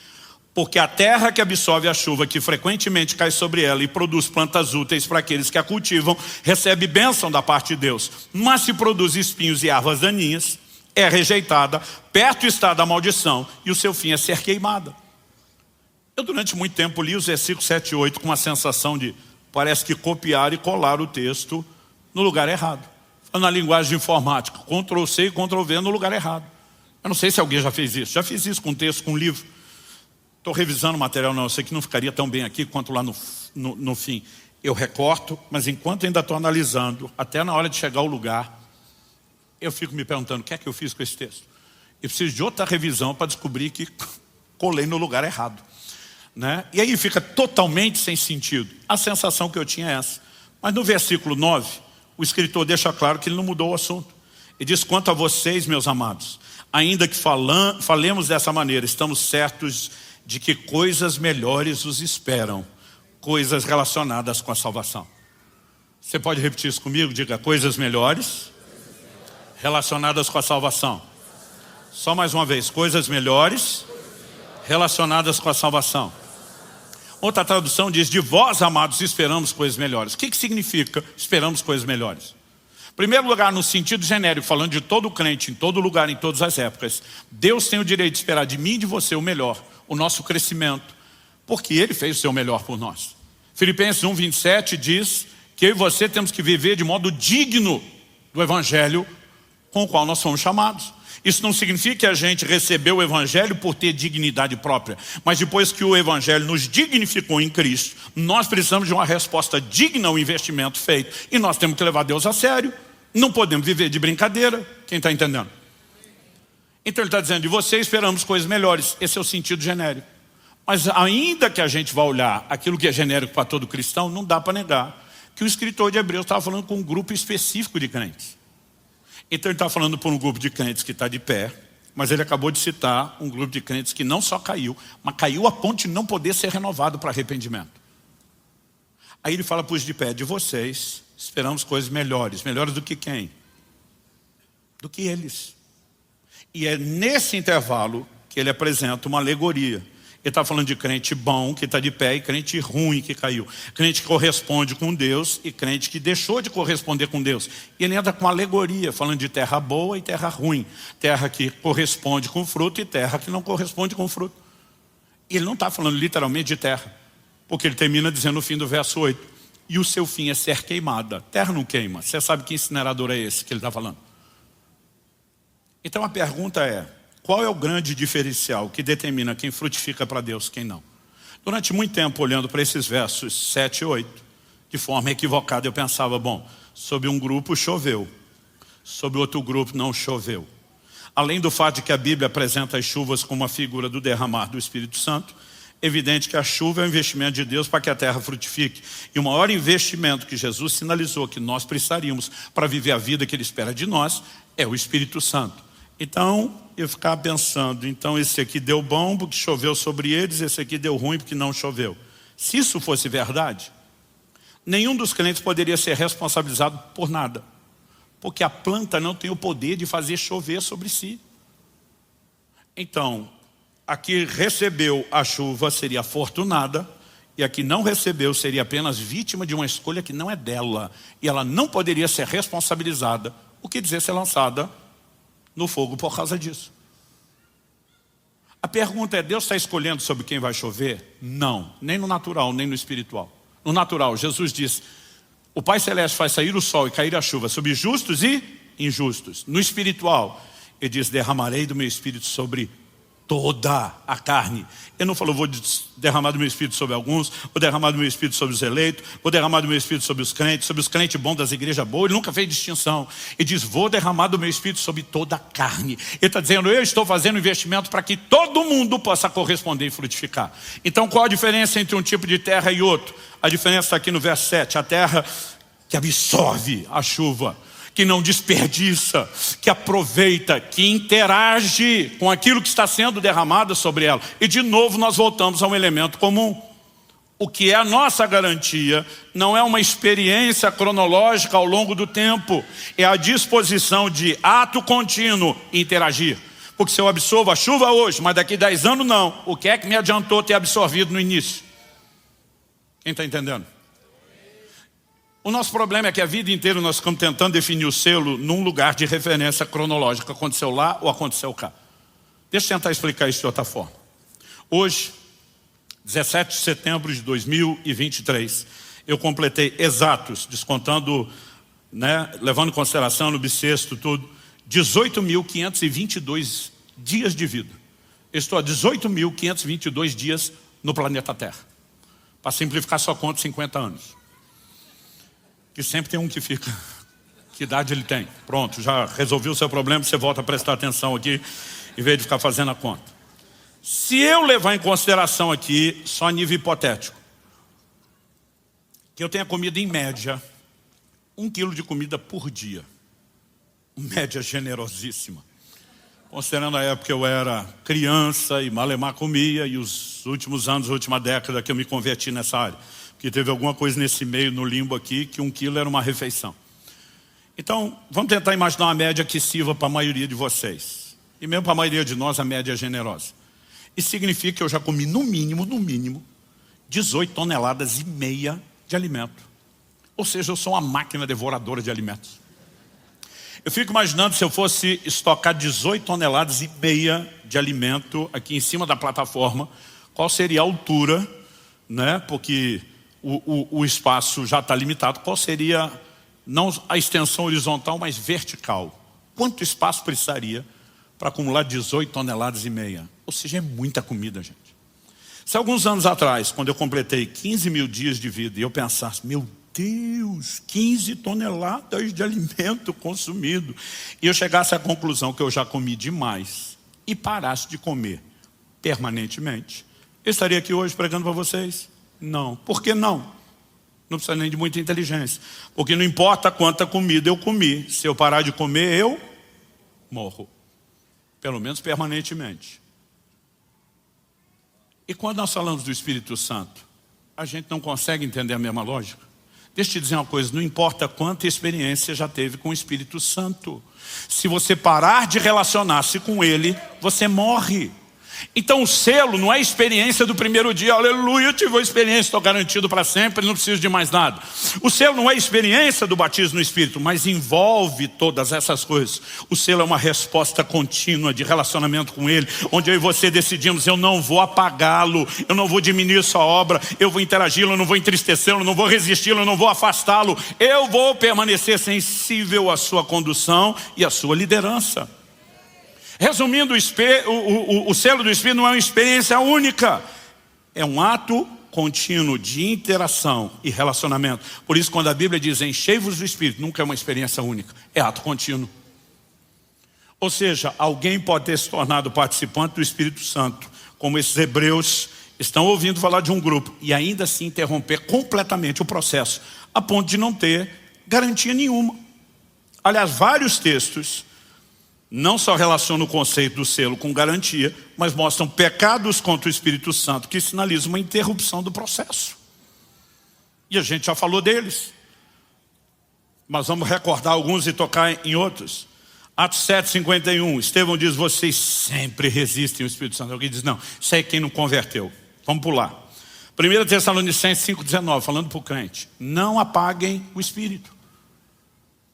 Porque a terra que absorve a chuva que frequentemente cai sobre ela e produz plantas úteis para aqueles que a cultivam, recebe bênção da parte de Deus. Mas se produz espinhos e ervas daninhas, é rejeitada, perto está da maldição e o seu fim é ser queimada. Eu durante muito tempo li os versículos 7 e 8 com uma sensação de, parece que copiar e colar o texto no lugar errado. Na linguagem de informática, Ctrl+C e Ctrl+V no lugar errado. Eu não sei se alguém já fez isso. Já fiz isso com texto, com livro. Estou revisando o material, não. Eu sei que não ficaria tão bem aqui quanto lá no fim. Eu recorto, mas enquanto ainda estou analisando, até na hora de chegar ao lugar, eu fico me perguntando, o que é que eu fiz com esse texto? Eu preciso de outra revisão para descobrir que colei no lugar errado. Né? E aí fica totalmente sem sentido. A sensação que eu tinha é essa. Mas no versículo 9, o escritor deixa claro que ele não mudou o assunto. Ele diz, quanto a vocês, meus amados, ainda que falemos dessa maneira, estamos certos de que coisas melhores os esperam, coisas relacionadas com a salvação. Você pode repetir isso comigo? Diga, coisas melhores relacionadas com a salvação. Só mais uma vez, coisas melhores relacionadas com a salvação. Outra tradução diz, de vós, amados, esperamos coisas melhores. O que significa esperamos coisas melhores? Em primeiro lugar, no sentido genérico, falando de todo crente, em todo lugar, em todas as épocas, Deus tem o direito de esperar de mim e de você o melhor, o nosso crescimento, porque Ele fez o seu melhor por nós. Filipenses 1:27 diz que eu e você temos que viver de modo digno do Evangelho com o qual nós fomos chamados. Isso não significa que a gente recebeu o Evangelho por ter dignidade própria, mas depois que o Evangelho nos dignificou em Cristo, nós precisamos de uma resposta digna ao investimento feito. E nós temos que levar Deus a sério. Não podemos viver de brincadeira. Quem está entendendo? Então ele está dizendo, de você esperamos coisas melhores. Esse é o sentido genérico. Mas ainda que a gente vá olhar aquilo que é genérico para todo cristão, não dá para negar que o escritor de Hebreus estava falando com um grupo específico de crentes. Então ele está falando por um grupo de crentes que está de pé, mas ele acabou de citar um grupo de crentes que não só caiu, mas caiu a ponto de não poder ser renovado para arrependimento. Aí ele fala para os de pé, de vocês, esperamos coisas melhores. Melhores do que quem? Do que eles. E é nesse intervalo que ele apresenta uma alegoria. Ele está falando de crente bom que está de pé e crente ruim que caiu. Crente que corresponde com Deus e crente que deixou de corresponder com Deus. E ele entra com uma alegoria, falando de terra boa e terra ruim. Terra que corresponde com fruto e terra que não corresponde com fruto. E ele não está falando literalmente de terra. Porque ele termina dizendo no fim do verso 8. E o seu fim é ser queimada. Terra não queima. Você sabe que incinerador é esse que ele está falando? Então a pergunta é, qual é o grande diferencial que determina quem frutifica para Deus e quem não? Durante muito tempo, olhando para esses versos 7 e 8, de forma equivocada, eu pensava, bom, sobre um grupo choveu, sobre outro grupo não choveu. Além do fato de que a Bíblia apresenta as chuvas como uma figura do derramar do Espírito Santo, é evidente que a chuva é um investimento de Deus para que a terra frutifique. E o maior investimento que Jesus sinalizou que nós precisaríamos para viver a vida que Ele espera de nós é o Espírito Santo. Então, eu ficava pensando, então esse aqui deu bom porque choveu sobre eles, esse aqui deu ruim porque não choveu. Se isso fosse verdade, nenhum dos crentes poderia ser responsabilizado por nada. Porque a planta não tem o poder de fazer chover sobre si. Então, a que recebeu a chuva seria afortunada, e a que não recebeu seria apenas vítima de uma escolha que não é dela. E ela não poderia ser responsabilizada, o que dizer ser lançada no fogo por causa disso. A pergunta é, Deus está escolhendo sobre quem vai chover? Não, nem no natural, nem no espiritual. No natural, Jesus diz, O Pai Celeste faz sair o sol e cair a chuva sobre justos e injustos. No espiritual, ele diz, derramarei do meu espírito sobre toda a carne. Ele não falou, vou derramar do meu espírito sobre alguns, vou derramar do meu espírito sobre os eleitos, vou derramar do meu espírito sobre os crentes bons das igrejas boas. Ele nunca fez distinção. Ele diz, vou derramar do meu espírito sobre toda a carne. Ele está dizendo, eu estou fazendo investimento para que todo mundo possa corresponder e frutificar. Então qual a diferença entre um tipo de terra e outro? A diferença está aqui no verso 7, a terra que absorve a chuva, que não desperdiça, que aproveita, que interage com aquilo que está sendo derramado sobre ela. E de novo nós voltamos a um elemento comum. O que é a nossa garantia não é uma experiência cronológica ao longo do tempo, é a disposição de ato contínuo interagir. Porque se eu absorvo a chuva hoje, mas daqui 10 anos não, o que é que me adiantou ter absorvido no início? Quem está entendendo? O nosso problema é que a vida inteira nós ficamos tentando definir o selo num lugar de referência cronológica. Aconteceu lá ou aconteceu cá. Deixa eu tentar explicar isso de outra forma. Hoje, 17 de setembro de 2023, eu completei exatos, descontando, levando em consideração no bissexto tudo, 18.522 dias de vida. Eu estou há 18.522 dias no planeta Terra. Para simplificar, só conto 50 anos. Que sempre tem um que fica. Que idade ele tem? Pronto, já resolveu o seu problema, você volta a prestar atenção aqui, em vez de ficar fazendo a conta. Se eu levar em consideração aqui, só a nível hipotético, que eu tenha comido em média 1 quilo de comida por dia. Média generosíssima. Considerando a época que eu era criança e malemar comia, e os últimos anos, a última década que eu me converti nessa área. Que teve alguma coisa nesse meio, no limbo aqui, que 1 quilo era uma refeição. Então, vamos tentar imaginar uma média que sirva para a maioria de vocês. E mesmo para a maioria de nós, a média é generosa. Isso significa que eu já comi, no mínimo, 18 toneladas e meia de alimento. Ou seja, eu sou uma máquina devoradora de alimentos. Eu fico imaginando se eu fosse estocar 18 toneladas e meia de alimento aqui em cima da plataforma, qual seria a altura, porque o espaço já está limitado, qual seria, não a extensão horizontal, mas vertical? Quanto espaço precisaria para acumular 18 toneladas e meia? Ou seja, é muita comida, gente. Se alguns anos atrás, quando eu completei 15 mil dias de vida, e eu pensasse, meu Deus, 15 toneladas de alimento consumido, e eu chegasse à conclusão que eu já comi demais, e parasse de comer permanentemente, eu estaria aqui hoje pregando para vocês? Não. Por que não? Não precisa nem de muita inteligência. Porque não importa quanta comida eu comi, se eu parar de comer, eu morro. Pelo menos permanentemente. E quando nós falamos do Espírito Santo, a gente não consegue entender a mesma lógica? Deixa eu te dizer uma coisa, não importa quanta experiência já teve com o Espírito Santo. Se você parar de relacionar-se com Ele, você morre. Então o selo não é a experiência do primeiro dia, aleluia, eu tive uma experiência, estou garantido para sempre, não preciso de mais nada. O selo não é a experiência do batismo no Espírito, mas envolve todas essas coisas. O selo é uma resposta contínua de relacionamento com Ele, onde eu e você decidimos, eu não vou apagá-lo, eu não vou diminuir sua obra, eu vou interagi-lo, eu não vou entristecê-lo, eu não vou resisti-lo, eu não vou afastá-lo, eu vou permanecer sensível à sua condução e à sua liderança. Resumindo, o selo do Espírito não é uma experiência única. É um ato contínuo de interação e relacionamento. Por isso, quando a Bíblia diz enchei-vos do Espírito, nunca é uma experiência única. É ato contínuo. Ou seja, alguém pode ter se tornado participante do Espírito Santo, como esses hebreus estão ouvindo falar de um grupo, e ainda assim interromper completamente o processo, a ponto de não ter garantia nenhuma. Aliás, vários textos não só relacionam o conceito do selo com garantia, mas mostram pecados contra o Espírito Santo que sinalizam uma interrupção do processo. E a gente já falou deles. Mas vamos recordar alguns e tocar em outros. Atos 7:51, Estevão diz, vocês sempre resistem ao Espírito Santo. Alguém diz, não, isso aí é quem não converteu. Vamos pular. 1 Tessalonicenses 5:19, falando para o crente, não apaguem o Espírito.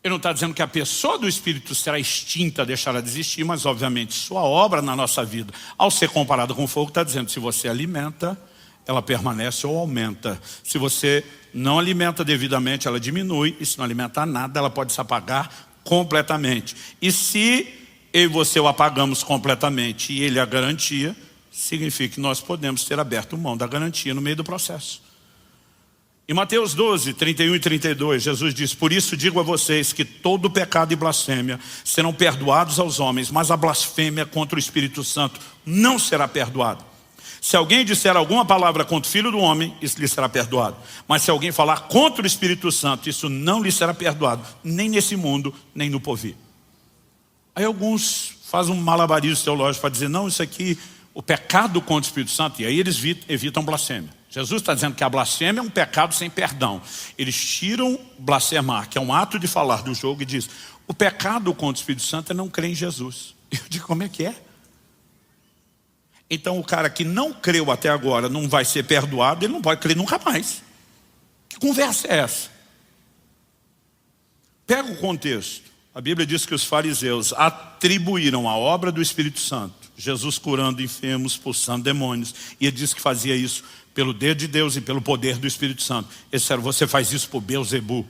Ele não está dizendo que a pessoa do Espírito será extinta, deixará de existir, mas obviamente sua obra na nossa vida, ao ser comparada com o fogo, está dizendo, se você alimenta, ela permanece ou aumenta. Se você não alimenta devidamente, ela diminui, e se não alimentar nada, ela pode se apagar completamente. E se eu e você o apagamos completamente e ele é a garantia, significa que nós podemos ter aberto mão da garantia no meio do processo. Em Mateus 12, 31 e 32, Jesus diz: por isso digo a vocês que todo pecado e blasfêmia serão perdoados aos homens, mas a blasfêmia contra o Espírito Santo não será perdoada. Se alguém disser alguma palavra contra o Filho do Homem, isso lhe será perdoado. Mas se alguém falar contra o Espírito Santo, isso não lhe será perdoado, nem nesse mundo, nem no porvir. Aí alguns fazem um malabarismo teológico para dizer: não, isso aqui, o pecado contra o Espírito Santo, e aí eles evitam blasfêmia. Jesus está dizendo que a blasfêmia é um pecado sem perdão. Eles tiram blasfemar, que é um ato de falar do jogo, e diz: o pecado contra o Espírito Santo é não crer em Jesus. Eu digo: como é que é? Então o cara que não creu até agora não vai ser perdoado, ele não pode crer nunca mais. Que conversa é essa? Pega o contexto. A Bíblia diz que os fariseus atribuíram a obra do Espírito Santo, Jesus curando enfermos, expulsando demônios, e ele disse que fazia isso pelo dedo de Deus e pelo poder do Espírito Santo. Eles disseram: você faz isso por Beelzebu,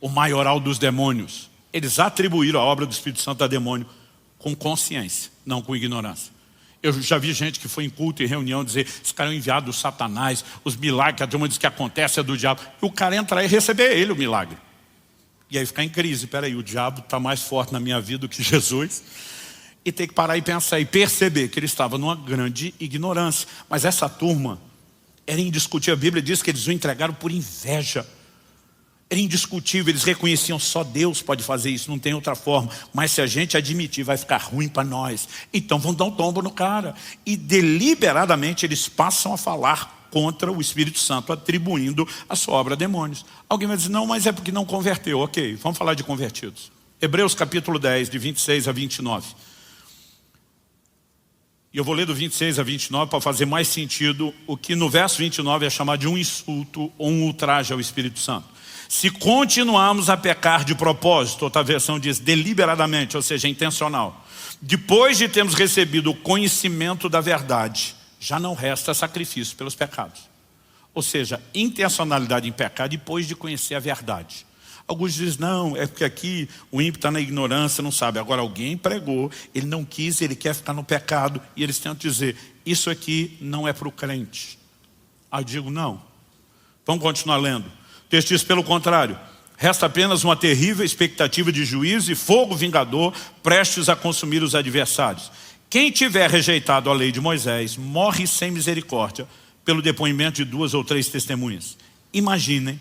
o maioral dos demônios. Eles atribuíram a obra do Espírito Santo a demônio com consciência, não com ignorância. Eu já vi gente que foi em culto e reunião dizer: esse cara é um enviado do Satanás, os milagres que a turma diz que acontece é do diabo. E o cara entra aí e receber ele o milagre. E aí ficar em crise: peraí, o diabo está mais forte na minha vida do que Jesus. E tem que parar e pensar e perceber que ele estava numa grande ignorância. Mas essa turma era indiscutível. A Bíblia diz que eles o entregaram por inveja. Era indiscutível, eles reconheciam: só Deus pode fazer isso, não tem outra forma. Mas se a gente admitir, vai ficar ruim para nós. Então vão dar um tombo no cara. E deliberadamente eles passam a falar contra o Espírito Santo, atribuindo a sua obra a demônios. Alguém vai dizer: não, mas é porque não converteu. Ok, vamos falar de convertidos. Hebreus capítulo 10, de 26 a 29. E eu vou ler do 26 a 29 para fazer mais sentido o que no verso 29 é chamado de um insulto ou um ultraje ao Espírito Santo. Se continuarmos a pecar de propósito, outra versão diz deliberadamente, ou seja, intencional, depois de termos recebido o conhecimento da verdade, já não resta sacrifício pelos pecados. Ou seja, intencionalidade em pecar depois de conhecer a verdade. Alguns dizem: não, é porque aqui o ímpio está na ignorância, não sabe. Agora alguém pregou, ele não quis, ele quer ficar no pecado. E eles tentam dizer: isso aqui não é para o crente. Aí eu digo: não. Vamos continuar lendo. O texto diz: pelo contrário, resta apenas uma terrível expectativa de juízo e fogo vingador, prestes a consumir os adversários. Quem tiver rejeitado a lei de Moisés, morre sem misericórdia, pelo depoimento de 2 ou 3 testemunhas. Imaginem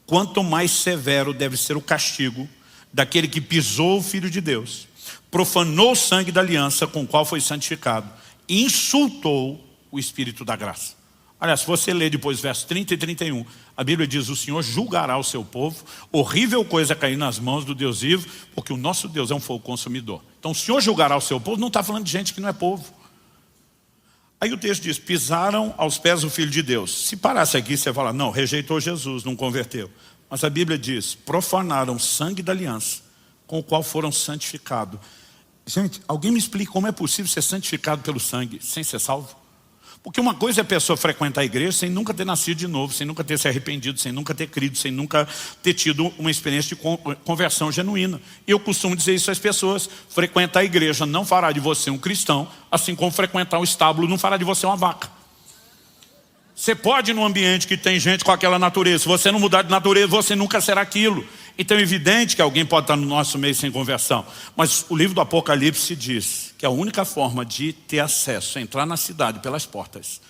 quanto mais severo deve ser o castigo daquele que pisou o Filho de Deus, profanou o sangue da aliança com o qual foi santificado e insultou o Espírito da graça. Aliás, se você ler depois versos 30 e 31, a Bíblia diz: o Senhor julgará o seu povo. Horrível coisa é cair nas mãos do Deus vivo, porque o nosso Deus é um fogo consumidor. Então o Senhor julgará o seu povo, não está falando de gente que não é povo. Aí o texto diz: pisaram aos pés do Filho de Deus. Se parasse aqui, você fala: não, rejeitou Jesus, não converteu. Mas a Bíblia diz: profanaram o sangue da aliança, com o qual foram santificados. Gente, alguém me explica como é possível ser santificado pelo sangue sem ser salvo? Porque uma coisa é a pessoa frequentar a igreja sem nunca ter nascido de novo, sem nunca ter se arrependido, sem nunca ter crido, sem nunca ter tido uma experiência de conversão genuína. E eu costumo dizer isso às pessoas: frequentar a igreja não fará de você um cristão, assim como frequentar o estábulo não fará de você uma vaca. Você pode ir num ambiente que tem gente com aquela natureza. Se você não mudar de natureza, você nunca será aquilo. Então é evidente que alguém pode estar no nosso meio sem conversão. Mas o livro do Apocalipse diz que a única forma de ter acesso, entrar na cidade pelas portas,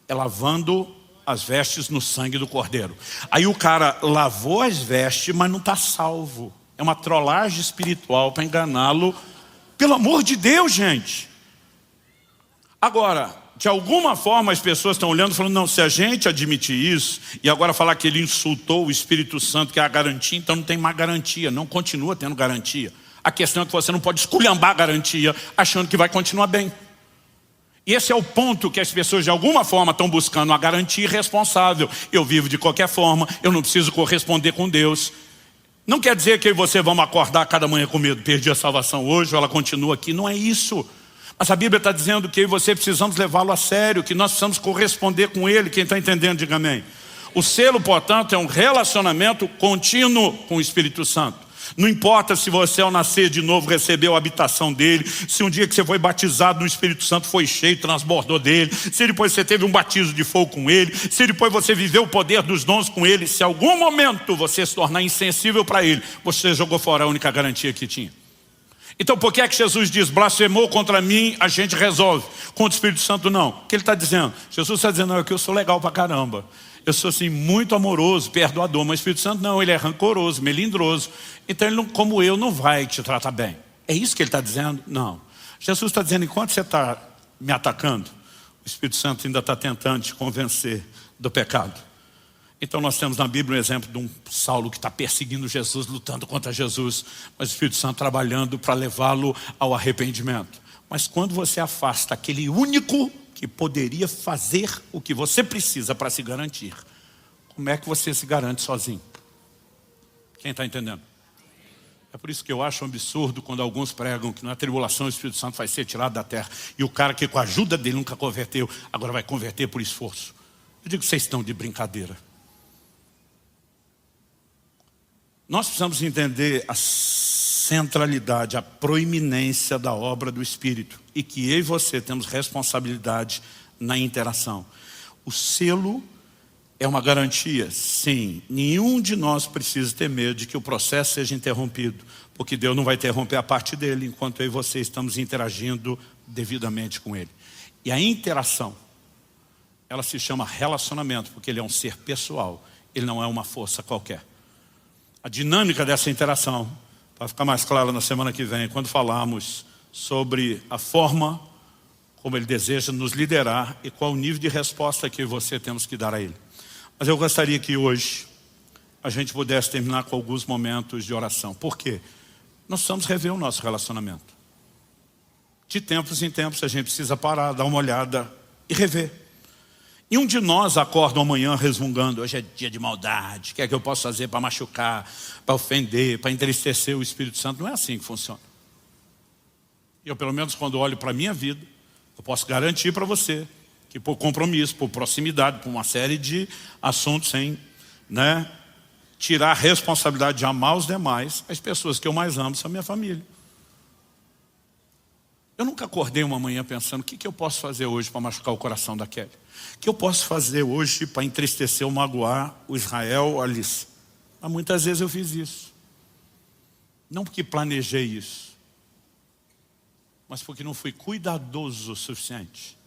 é lavando as vestes no sangue do Cordeiro. Aí o cara lavou as vestes, mas não está salvo. É uma trollagem espiritual para enganá-lo. Pelo amor de Deus, gente. Agora, de alguma forma as pessoas estão olhando e falando: não, se a gente admitir isso e agora falar que ele insultou o Espírito Santo, que é a garantia, então não tem mais garantia. Não continua tendo garantia. A questão é que você não pode esculhambar a garantia achando que vai continuar bem. E esse é o ponto que as pessoas de alguma forma estão buscando, uma garantia irresponsável. Eu vivo de qualquer forma, eu não preciso corresponder com Deus. Não quer dizer que eu e você vamos acordar cada manhã com medo: perdi a salvação hoje, ou ela continua aqui. Não é isso. Mas a Bíblia está dizendo que eu e você precisamos levá-lo a sério, que nós precisamos corresponder com ele. Quem está entendendo, diga amém. O selo, portanto, é um relacionamento contínuo com o Espírito Santo. Não importa se você ao nascer de novo recebeu a habitação dele, se um dia que você foi batizado no Espírito Santo foi cheio, transbordou dele, se depois você teve um batismo de fogo com ele, se depois você viveu o poder dos dons com ele, se em algum momento você se tornar insensível para ele, você jogou fora a única garantia que tinha. Então por que é que Jesus diz, blasfemou contra mim, a gente resolve, contra o Espírito Santo não? O que ele está dizendo? Jesus está dizendo, não, é que eu sou legal pra caramba. Eu sou assim muito amoroso, perdoador, mas o Espírito Santo não, ele é rancoroso, melindroso. Então ele não, como eu, não vai te tratar bem. É isso que ele está dizendo? Não. Jesus está dizendo, enquanto você está me atacando, o Espírito Santo ainda está tentando te convencer do pecado. Então nós temos na Bíblia um exemplo de um Saulo que está perseguindo Jesus, lutando contra Jesus, mas o Espírito Santo trabalhando para levá-lo ao arrependimento. Mas quando você afasta aquele único que poderia fazer o que você precisa para se garantir, como é que você se garante sozinho? Quem está entendendo? É por isso que eu acho um absurdo quando alguns pregam que na tribulação o Espírito Santo vai ser tirado da terra e o cara que com a ajuda dele nunca converteu, agora vai converter por esforço. Eu digo, vocês estão de brincadeira. Nós precisamos entender a centralidade, a proeminência da obra do Espírito e que eu e você temos responsabilidade na interação. O selo é uma garantia, sim. Nenhum de nós precisa ter medo de que o processo seja interrompido, porque Deus não vai interromper a parte dele enquanto eu e você estamos interagindo devidamente com ele. E a interação, ela se chama relacionamento, porque ele é um ser pessoal, ele não é uma força qualquer. A dinâmica dessa interação vai ficar mais clara na semana que vem, quando falarmos sobre a forma como ele deseja nos liderar e qual o nível de resposta que eu e você temos que dar a ele. Mas eu gostaria que hoje a gente pudesse terminar com alguns momentos de oração. Por quê? Nós precisamos rever o nosso relacionamento. De tempos em tempos a gente precisa parar, dar uma olhada e rever. E um de nós acorda amanhã resmungando, hoje é dia de maldade, o que é que eu posso fazer para machucar, para ofender, para entristecer o Espírito Santo? Não é assim que funciona. Eu, pelo menos, quando olho para a minha vida, eu posso garantir para você que por compromisso, por proximidade, por uma série de assuntos sem tirar a responsabilidade de amar os demais, as pessoas que eu mais amo são a minha família. Eu nunca acordei uma manhã pensando, o que eu posso fazer hoje para machucar o coração da Kelly? O que eu posso fazer hoje para entristecer ou magoar o Israel, a Alice? Mas muitas vezes eu fiz isso. Não porque planejei isso, mas porque não fui cuidadoso o suficiente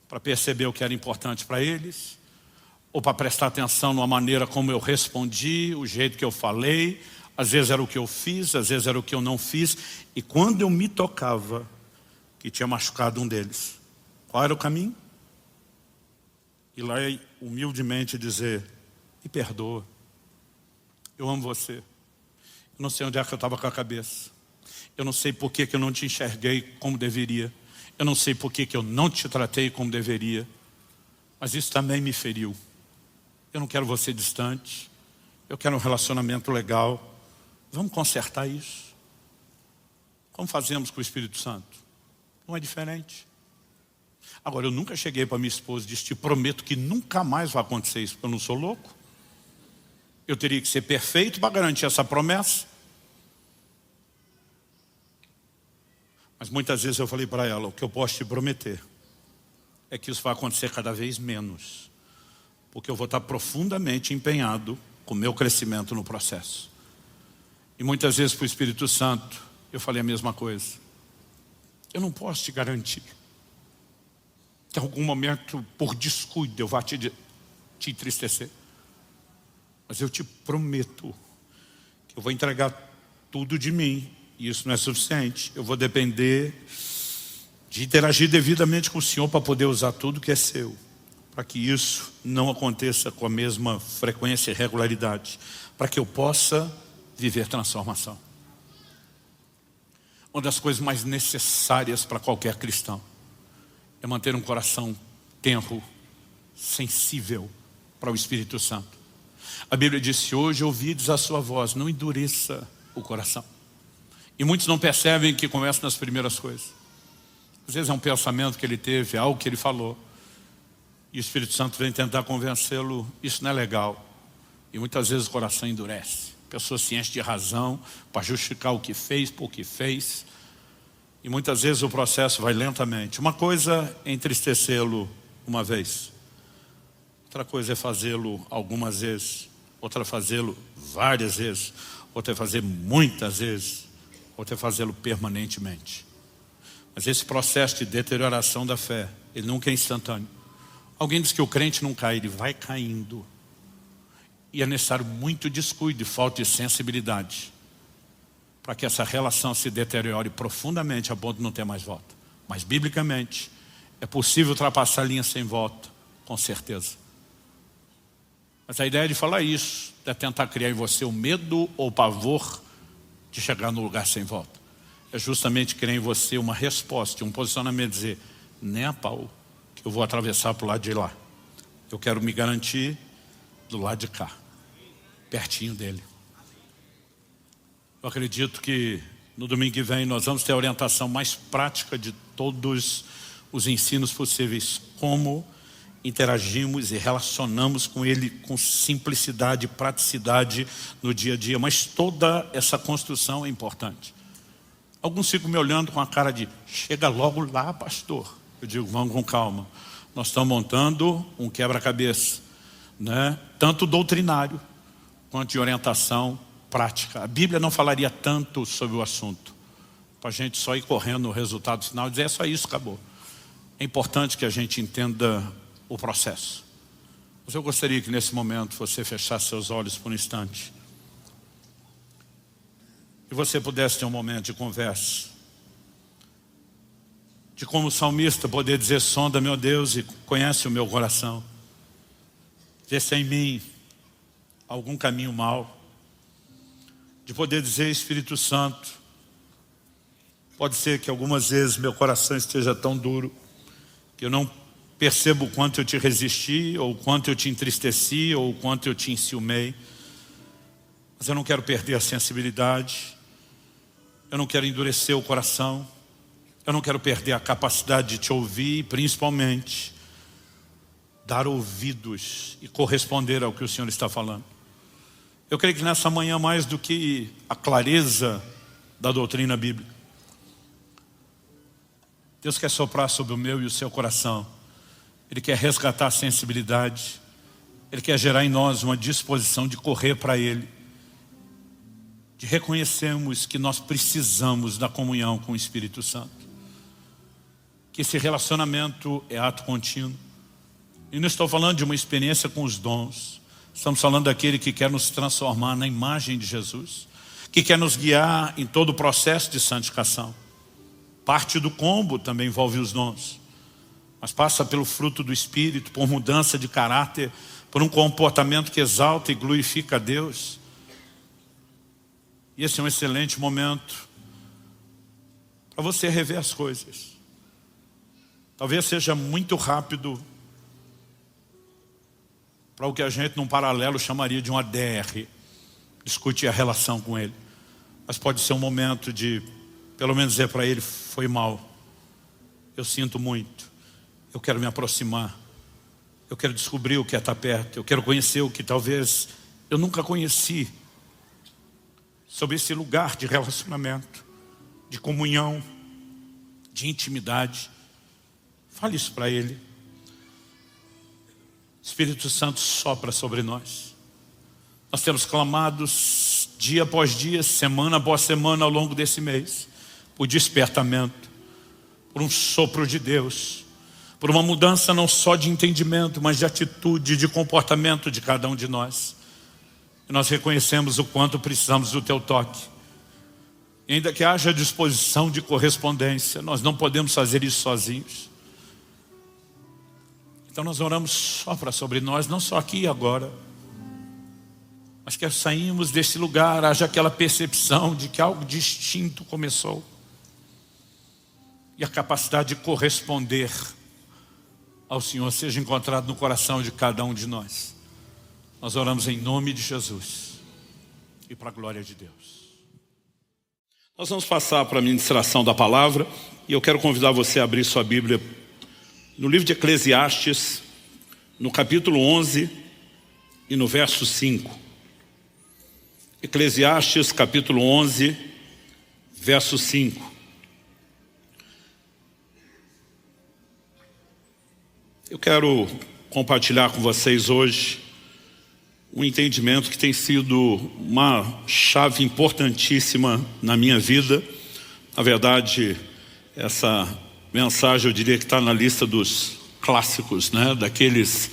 para perceber o que era importante para eles, ou para prestar atenção na maneira como eu respondi, o jeito que eu falei. Às vezes era o que eu fiz, às vezes era o que eu não fiz. E quando eu me tocava que tinha machucado um deles, qual era o caminho? Ir lá e humildemente dizer, me perdoa, eu amo você. Eu não sei onde é que eu estava com a cabeça. Eu não sei por que eu não te enxerguei como deveria. Eu não sei por que eu não te tratei como deveria. Mas isso também me feriu. Eu não quero você distante. Eu quero um relacionamento legal. Vamos consertar isso. Como fazemos com o Espírito Santo? Não é diferente. Agora, eu nunca cheguei para minha esposa e disse, te prometo que nunca mais vai acontecer isso, porque eu não sou louco. Eu teria que ser perfeito para garantir essa promessa. Mas muitas vezes eu falei para ela, o que eu posso te prometer é que isso vai acontecer cada vez menos, porque eu vou estar profundamente empenhado com o meu crescimento no processo. E muitas vezes para o Espírito Santo eu falei a mesma coisa. Eu não posso te garantir que em algum momento, por descuido, eu vá te entristecer. Mas eu te prometo que eu vou entregar tudo de mim. E isso não é suficiente. Eu vou depender de interagir devidamente com o Senhor para poder usar tudo que é seu. Para que isso não aconteça com a mesma frequência e regularidade. Para que eu possa viver transformação. Uma das coisas mais necessárias para qualquer cristão é manter um coração tenro, sensível para o Espírito Santo. A Bíblia diz, se hoje ouvides a sua voz, não endureça o coração. E muitos não percebem que começam nas primeiras coisas. Às vezes é um pensamento que ele teve, algo que ele falou. E o Espírito Santo vem tentar convencê-lo, isso não é legal. E muitas vezes o coração endurece. A pessoa se enche de razão para justificar o que fez, por que fez. E muitas vezes o processo vai lentamente. Uma coisa é entristecê-lo uma vez. Outra coisa é fazê-lo algumas vezes. Outra é fazê-lo várias vezes. Outra é fazer muitas vezes. Outra é fazê-lo permanentemente. Mas esse processo de deterioração da fé, ele nunca é instantâneo. Alguém diz que o crente não cai, ele vai caindo. E é necessário muito descuido e falta de sensibilidade para que essa relação se deteriore profundamente a ponto de não ter mais volta. Mas biblicamente é possível ultrapassar a linha sem volta, com certeza. Mas a ideia de falar isso é tentar criar em você o medo ou o pavor de chegar no lugar sem volta. É justamente criar em você uma resposta, um posicionamento, dizer, nem a pau que eu vou atravessar para o lado de lá. Eu quero me garantir do lado de cá, pertinho dele. Eu acredito que no domingo que vem nós vamos ter a orientação mais prática de todos os ensinos possíveis, como interagimos e relacionamos com ele com simplicidade e praticidade no dia a dia, mas toda essa construção é importante. Alguns ficam me olhando com a cara de, chega logo lá, pastor. Eu digo, vamos com calma. Nós estamos montando um quebra-cabeça, né? Tanto doutrinário, quanto de orientação prática. A Bíblia não falaria tanto sobre o assunto, para a gente só ir correndo no resultado final e dizer, é só isso, acabou. É importante que a gente entenda o processo. Mas eu gostaria que nesse momento você fechasse seus olhos por um instante e você pudesse ter um momento de conversa, de como o salmista poder dizer, sonda meu Deus e conhece o meu coração, vê se é em mim algum caminho mau, de poder dizer, Espírito Santo, pode ser que algumas vezes meu coração esteja tão duro que eu não percebo o quanto eu te resisti, ou o quanto eu te entristeci, ou o quanto eu te enciumei. Mas eu não quero perder a sensibilidade, eu não quero endurecer o coração, eu não quero perder a capacidade de te ouvir e principalmente dar ouvidos e corresponder ao que o Senhor está falando. Eu creio que nessa manhã, mais do que a clareza da doutrina bíblica, Deus quer soprar sobre o meu e o seu coração. Ele quer resgatar a sensibilidade. Ele quer gerar em nós uma disposição de correr para Ele, de reconhecermos que nós precisamos da comunhão com o Espírito Santo, que esse relacionamento é ato contínuo. E não estou falando de uma experiência com os dons, estamos falando daquele que quer nos transformar na imagem de Jesus, que quer nos guiar em todo o processo de santificação. Parte do combo também envolve os dons, mas passa pelo fruto do Espírito, por mudança de caráter, por um comportamento que exalta e glorifica a Deus. E esse é um excelente momento para você rever as coisas. Talvez seja muito rápido para o que a gente num paralelo chamaria de um ADR, discutir a relação com Ele. Mas pode ser um momento de, pelo menos dizer para Ele, foi mal, eu sinto muito, eu quero me aproximar, eu quero descobrir o que é estar perto, eu quero conhecer o que talvez eu nunca conheci, sobre esse lugar de relacionamento, de comunhão, de intimidade. Fale isso para Ele. Espírito Santo sopra sobre nós. Nós temos clamado dia após dia, semana após semana ao longo desse mês, por despertamento, por um sopro de Deus, por uma mudança não só de entendimento, mas de atitude, de comportamento de cada um de nós. E nós reconhecemos o quanto precisamos do Teu toque. E ainda que haja disposição de correspondência, nós não podemos fazer isso sozinhos. Então nós oramos, sopra sobre nós, não só aqui e agora, mas que saímos desse lugar, haja aquela percepção de que algo distinto começou. E a capacidade de corresponder ao Senhor seja encontrado no coração de cada um de nós. Nós oramos em nome de Jesus e para a glória de Deus. Nós vamos passar para a ministração da palavra e eu quero convidar você a abrir sua Bíblia no livro de Eclesiastes, no capítulo 11 e no verso 5. Eclesiastes, capítulo 11, verso 5. Eu quero compartilhar com vocês hoje um entendimento que tem sido uma chave importantíssima na minha vida. Na verdade, essa mensagem eu diria que está na lista dos clássicos, né? Daqueles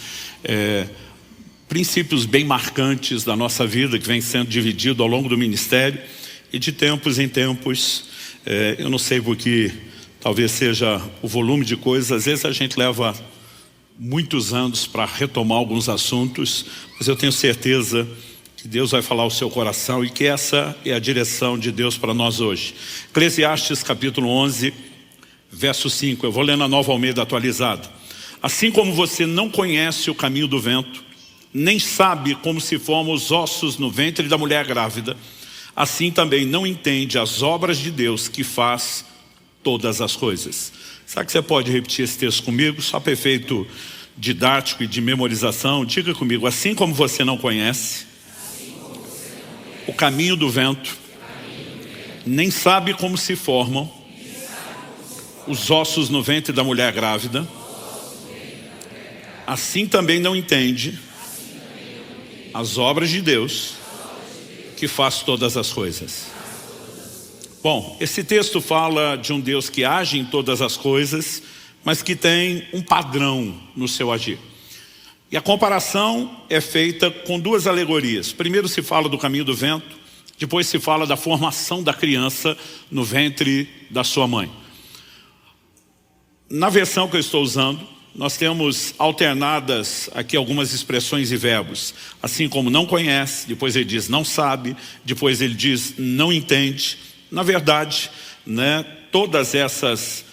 princípios bem marcantes da nossa vida, que vem sendo dividido ao longo do ministério, e de tempos em tempos, eu não sei porque, talvez seja o volume de coisas, às vezes a gente leva muitos anos para retomar alguns assuntos, mas eu tenho certeza que Deus vai falar ao seu coração e que essa é a direção de Deus para nós hoje. Eclesiastes capítulo 11, verso 5, eu vou ler na Nova Almeida atualizada. Assim como você não conhece o caminho do vento, nem sabe como se formam os ossos no ventre da mulher grávida, assim também não entende as obras de Deus que faz todas as coisas. Será que você pode repetir esse texto comigo? Só para efeito didático e de memorização. Diga comigo: assim como você não conhece o caminho do vento, nem sabe como se formam os ossos no ventre da mulher grávida, assim também não entende as obras de Deus que faz todas as coisas. Bom, esse texto fala de um Deus que age em todas as coisas, mas que tem um padrão no seu agir. E a comparação é feita com duas alegorias. Primeiro se fala do caminho do vento, depois se fala da formação da criança no ventre da sua mãe. Na versão que eu estou usando, nós temos alternadas aqui algumas expressões e verbos. Assim como não conhece, depois ele diz não sabe, depois ele diz não entende. Na verdade, né, todas essas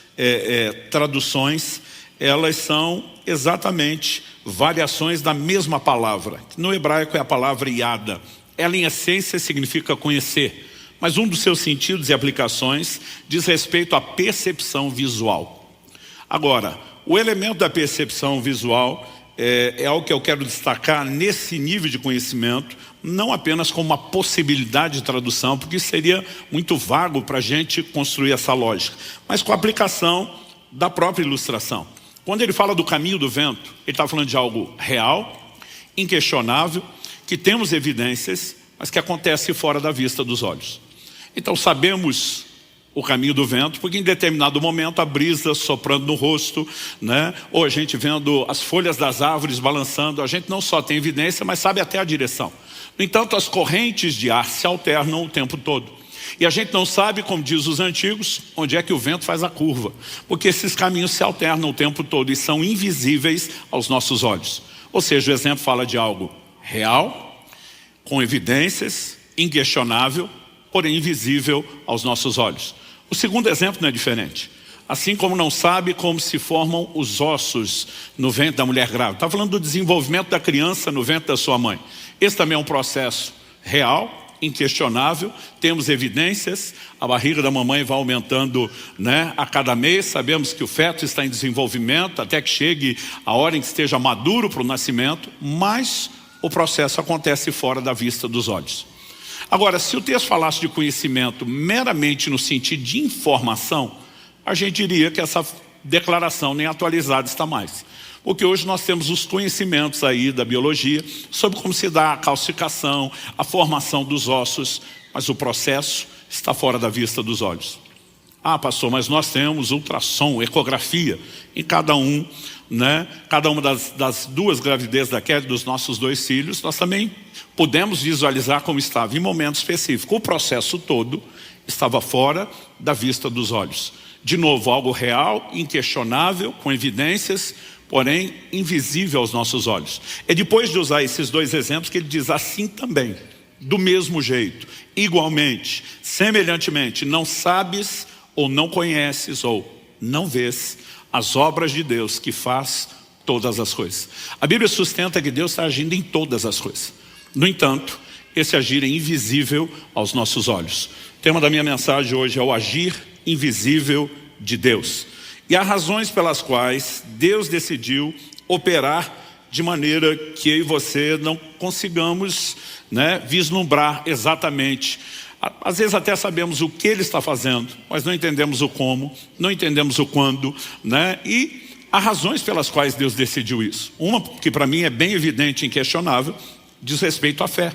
traduções, elas são exatamente variações da mesma palavra. No hebraico é a palavra iada. Ela em essência significa conhecer, mas um dos seus sentidos e aplicações diz respeito à percepção visual. Agora, o elemento da percepção visual é algo que eu quero destacar nesse nível de conhecimento, não apenas como uma possibilidade de tradução, porque isso seria muito vago para a gente construir essa lógica, mas com a aplicação da própria ilustração. Quando ele fala do caminho do vento, ele está falando de algo real, inquestionável, que temos evidências, mas que acontece fora da vista dos olhos. Então sabemos o caminho do vento, porque em determinado momento a brisa soprando no rosto, né? Ou a gente vendo as folhas das árvores balançando, a gente não só tem evidência, mas sabe até a direção. No entanto, as correntes de ar se alternam o tempo todo. E a gente não sabe, como diz os antigos, onde é que o vento faz a curva, porque esses caminhos se alternam o tempo todo e são invisíveis aos nossos olhos. Ou seja, o exemplo fala de algo real, com evidências, inquestionável, porém invisível aos nossos olhos. O segundo exemplo não é diferente. Assim como não sabe como se formam os ossos no ventre da mulher grávida. Está falando do desenvolvimento da criança no ventre da sua mãe. Esse também é um processo real, inquestionável. Temos evidências. A barriga da mamãe vai aumentando, né, a cada mês. Sabemos que o feto está em desenvolvimento até que chegue a hora em que esteja maduro para o nascimento. Mas o processo acontece fora da vista dos olhos. Agora, se o texto falasse de conhecimento meramente no sentido de informação, a gente diria que essa declaração nem atualizada está mais. Porque hoje nós temos os conhecimentos aí da biologia sobre como se dá a calcificação, a formação dos ossos, mas o processo está fora da vista dos olhos. Ah, pastor, mas nós temos ultrassom, ecografia em cada um, né? Cada uma das duas gravidezes da Kelly, dos nossos dois filhos, nós também pudemos visualizar como estava em momento específico. O processo todo estava fora da vista dos olhos. De novo, algo real, inquestionável, com evidências, porém invisível aos nossos olhos. É depois de usar esses dois exemplos que ele diz assim também, do mesmo jeito, igualmente, semelhantemente, não sabes ou não conheces ou não vês as obras de Deus que faz todas as coisas. A Bíblia sustenta que Deus está agindo em todas as coisas. No entanto, esse agir é invisível aos nossos olhos. tema da minha mensagem hoje é o agir invisível de Deus. E há razões pelas quais Deus decidiu operar de maneira que eu e você não consigamos, vislumbrar exatamente. Às vezes até sabemos o que Ele está fazendo, mas não entendemos o como, não entendemos o quando, E há razões pelas quais Deus decidiu isso. Uma que para mim é bem evidente e inquestionável, diz respeito à fé.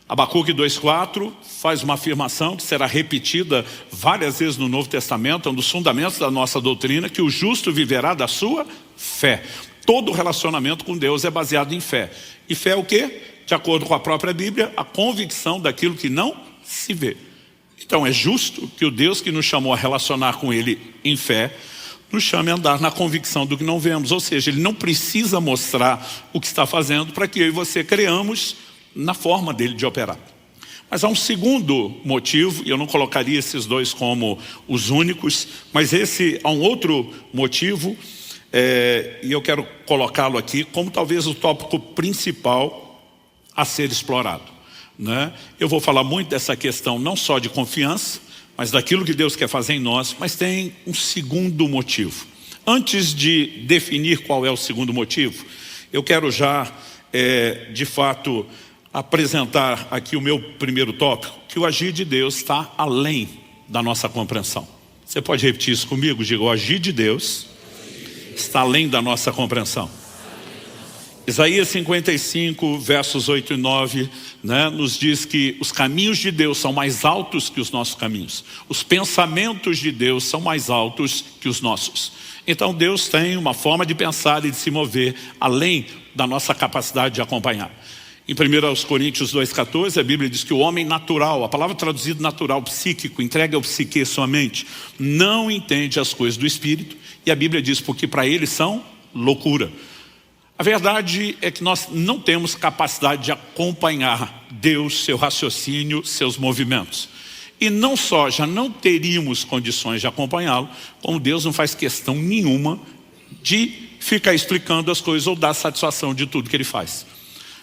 Abacuque 2,4 faz uma afirmação que será repetida várias vezes no Novo Testamento, é um dos fundamentos da nossa doutrina, que o justo viverá da sua fé. Todo relacionamento com Deus é baseado em fé. E fé é o quê? De acordo com a própria Bíblia, a convicção daquilo que não se vê. Então é justo que o Deus que nos chamou a relacionar com Ele em fé, nos chame a andar na convicção do que não vemos. Ou seja, Ele não precisa mostrar o que está fazendo para que eu e você creamos na forma dele de operar. Mas há um segundo motivo, e eu não colocaria esses dois como os únicos, mas há um outro motivo, e eu quero colocá-lo aqui como talvez o tópico principal a ser explorado. Eu vou falar muito dessa questão não só de confiança, mas daquilo que Deus quer fazer em nós, mas tem um segundo motivo. Antes de definir qual é o segundo motivo, eu quero já, de fato, apresentar aqui o meu primeiro tópico, que o agir de Deus está além da nossa compreensão. Você pode repetir isso comigo? Diga, o agir de Deus está além da nossa compreensão. Isaías 55, versos 8 e 9, nos diz que os caminhos de Deus são mais altos que os nossos caminhos. Os pensamentos de Deus são mais altos que os nossos. Então Deus tem uma forma de pensar e de se mover além da nossa capacidade de acompanhar. Em 1 Coríntios 2,14, a Bíblia diz que o homem natural, a palavra traduzida natural, psíquico, entregue ao psique sua mente, não entende as coisas do Espírito, e a Bíblia diz porque para ele são loucura. A verdade é que nós não temos capacidade de acompanhar Deus, seu raciocínio, seus movimentos. E não só já não teríamos condições de acompanhá-lo, como Deus não faz questão nenhuma de ficar explicando as coisas ou dar satisfação de tudo que Ele faz.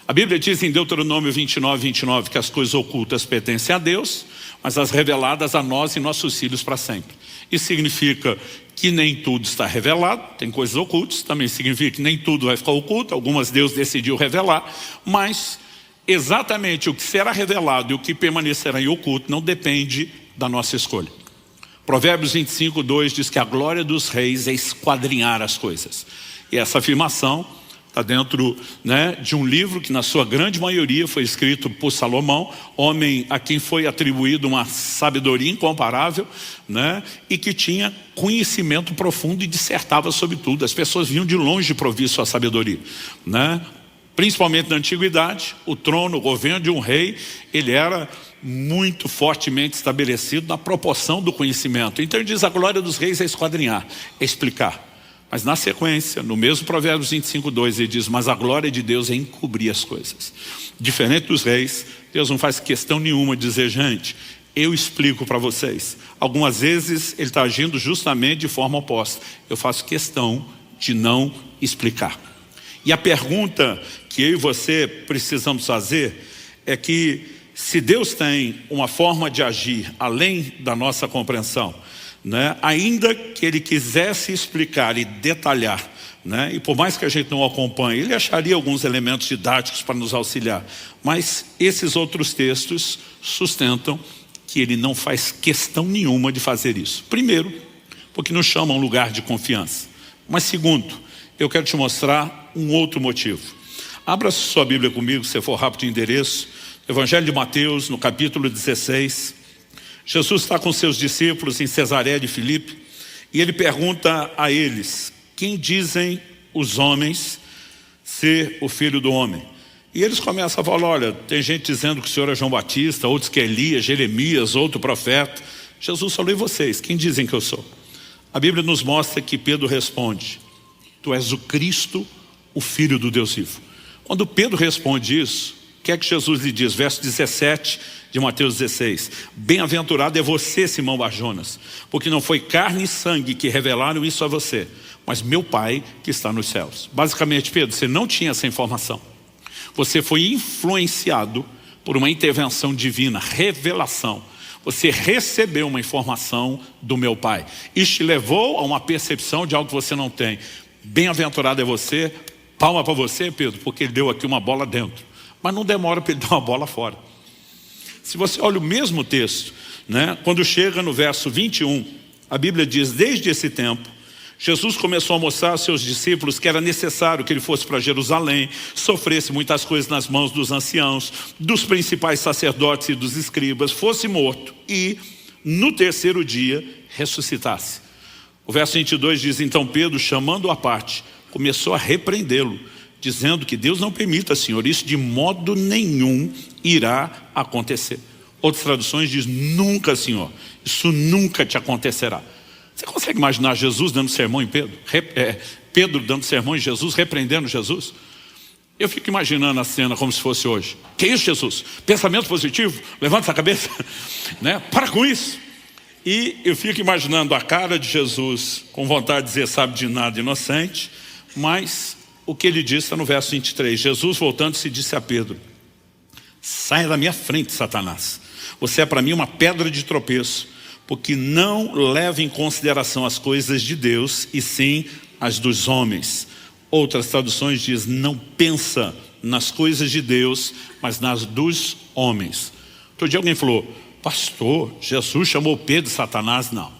A Bíblia diz em Deuteronômio 29 que as coisas ocultas pertencem a Deus, mas as reveladas a nós e nossos filhos para sempre. Isso significa que nem tudo está revelado, tem coisas ocultas, também significa que nem tudo vai ficar oculto, algumas Deus decidiu revelar, mas exatamente o que será revelado e o que permanecerá em oculto não depende da nossa escolha. Provérbios 25:2 diz que a glória dos reis é esquadrinhar as coisas. E essa afirmação está dentro de um livro que na sua grande maioria foi escrito por Salomão, homem a quem foi atribuído uma sabedoria incomparável, e que tinha conhecimento profundo e dissertava sobre tudo. As pessoas vinham de longe para ouvir sua sabedoria. Principalmente na antiguidade, o trono, o governo de um rei, ele era muito fortemente estabelecido na proporção do conhecimento. Então ele diz, a glória dos reis é esquadrinhar, é explicar. Mas na sequência, no mesmo Provérbios 25:2, ele diz, mas a glória de Deus é encobrir as coisas. Diferente dos reis, Deus não faz questão nenhuma de dizer, gente, eu explico para vocês. Algumas vezes ele está agindo justamente de forma oposta. Eu faço questão de não explicar. E a pergunta que eu e você precisamos fazer é que se Deus tem uma forma de agir além da nossa compreensão, ainda que Ele quisesse explicar e detalhar, e por mais que a gente não acompanhe, Ele acharia alguns elementos didáticos para nos auxiliar, mas esses outros textos sustentam que Ele não faz questão nenhuma de fazer isso. Primeiro, porque nos chama a um lugar de confiança. Mas segundo, eu quero te mostrar um outro motivo. Abra sua Bíblia comigo, se for rápido de endereço, Evangelho de Mateus, no capítulo 16. Jesus está com seus discípulos em Cesareia de Filipe e ele pergunta a eles, quem dizem os homens ser o Filho do Homem? E eles começam a falar, olha, tem gente dizendo que o Senhor é João Batista, outros que é Elias, Jeremias, outro profeta. Jesus falou, e vocês, quem dizem que eu sou? A Bíblia nos mostra que Pedro responde, tu és o Cristo, o Filho do Deus vivo. Quando Pedro responde isso, o que é que Jesus lhe diz? Verso 17 de Mateus 16. Bem-aventurado é você, Simão Barjonas, porque não foi carne e sangue que revelaram isso a você, mas meu Pai que está nos céus. Basicamente, Pedro, você não tinha essa informação. Você foi influenciado por uma intervenção divina, revelação. Você recebeu uma informação do meu Pai. Isso te levou a uma percepção de algo que você não tem. Bem-aventurado é você, palma para você, Pedro, porque ele deu aqui uma bola dentro. Mas não demora para ele dar uma bola fora. Se você olha o mesmo texto, né, quando chega no verso 21, a Bíblia diz, desde esse tempo, Jesus começou a mostrar aos seus discípulos que era necessário que ele fosse para Jerusalém, sofresse muitas coisas nas mãos dos anciãos, dos principais sacerdotes e dos escribas, fosse morto e, no terceiro dia, ressuscitasse. O verso 22 diz, então Pedro, chamando-o à parte, começou a repreendê-lo, dizendo que Deus não permita, Senhor, isso de modo nenhum irá acontecer. Outras traduções dizem, nunca, Senhor, isso nunca te acontecerá. Você consegue imaginar Jesus dando sermão em Pedro? Pedro dando sermão em Jesus, repreendendo Jesus? Eu fico imaginando a cena como se fosse hoje. Que isso, Jesus? Pensamento positivo? Levanta essa cabeça. Né? Para com isso. E eu fico imaginando a cara de Jesus com vontade de dizer, sabe de nada, inocente. Mas o que ele disse está no verso 23. Jesus, voltando-se, disse a Pedro, saia da minha frente, Satanás. Você é para mim uma pedra de tropeço, porque não leva em consideração as coisas de Deus, e sim as dos homens. Outras traduções dizem, não pensa nas coisas de Deus, mas nas dos homens. Outro dia alguém falou, pastor, Jesus chamou Pedro de Satanás? Não.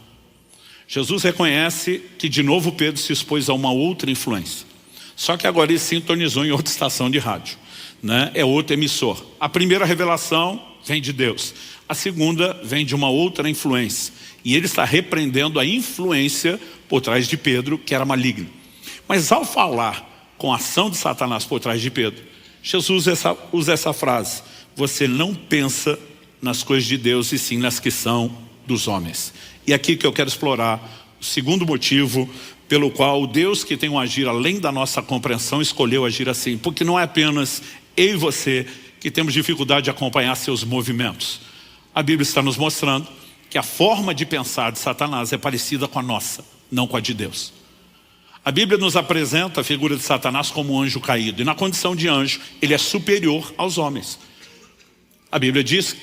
Jesus reconhece que de novo Pedro se expôs a uma outra influência. Só que agora ele sintonizou em outra estação de rádio, né? É outro emissor. A primeira revelação vem de Deus. A segunda vem de uma outra influência. E ele está repreendendo a influência por trás de Pedro, que era maligna. Mas ao falar com a ação de Satanás por trás de Pedro, Jesus usa essa frase, você não pensa nas coisas de Deus e sim nas que são dos homens. E aqui que eu quero explorar o segundo motivo pelo qual o Deus que tem um agir além da nossa compreensão escolheu agir assim. Porque não é apenas eu e você que temos dificuldade de acompanhar seus movimentos. A Bíblia está nos mostrando que a forma de pensar de Satanás é parecida com a nossa, não com a de Deus. A Bíblia nos apresenta a figura de Satanás como um anjo caído. E na condição de anjo, ele é superior aos homens. A Bíblia diz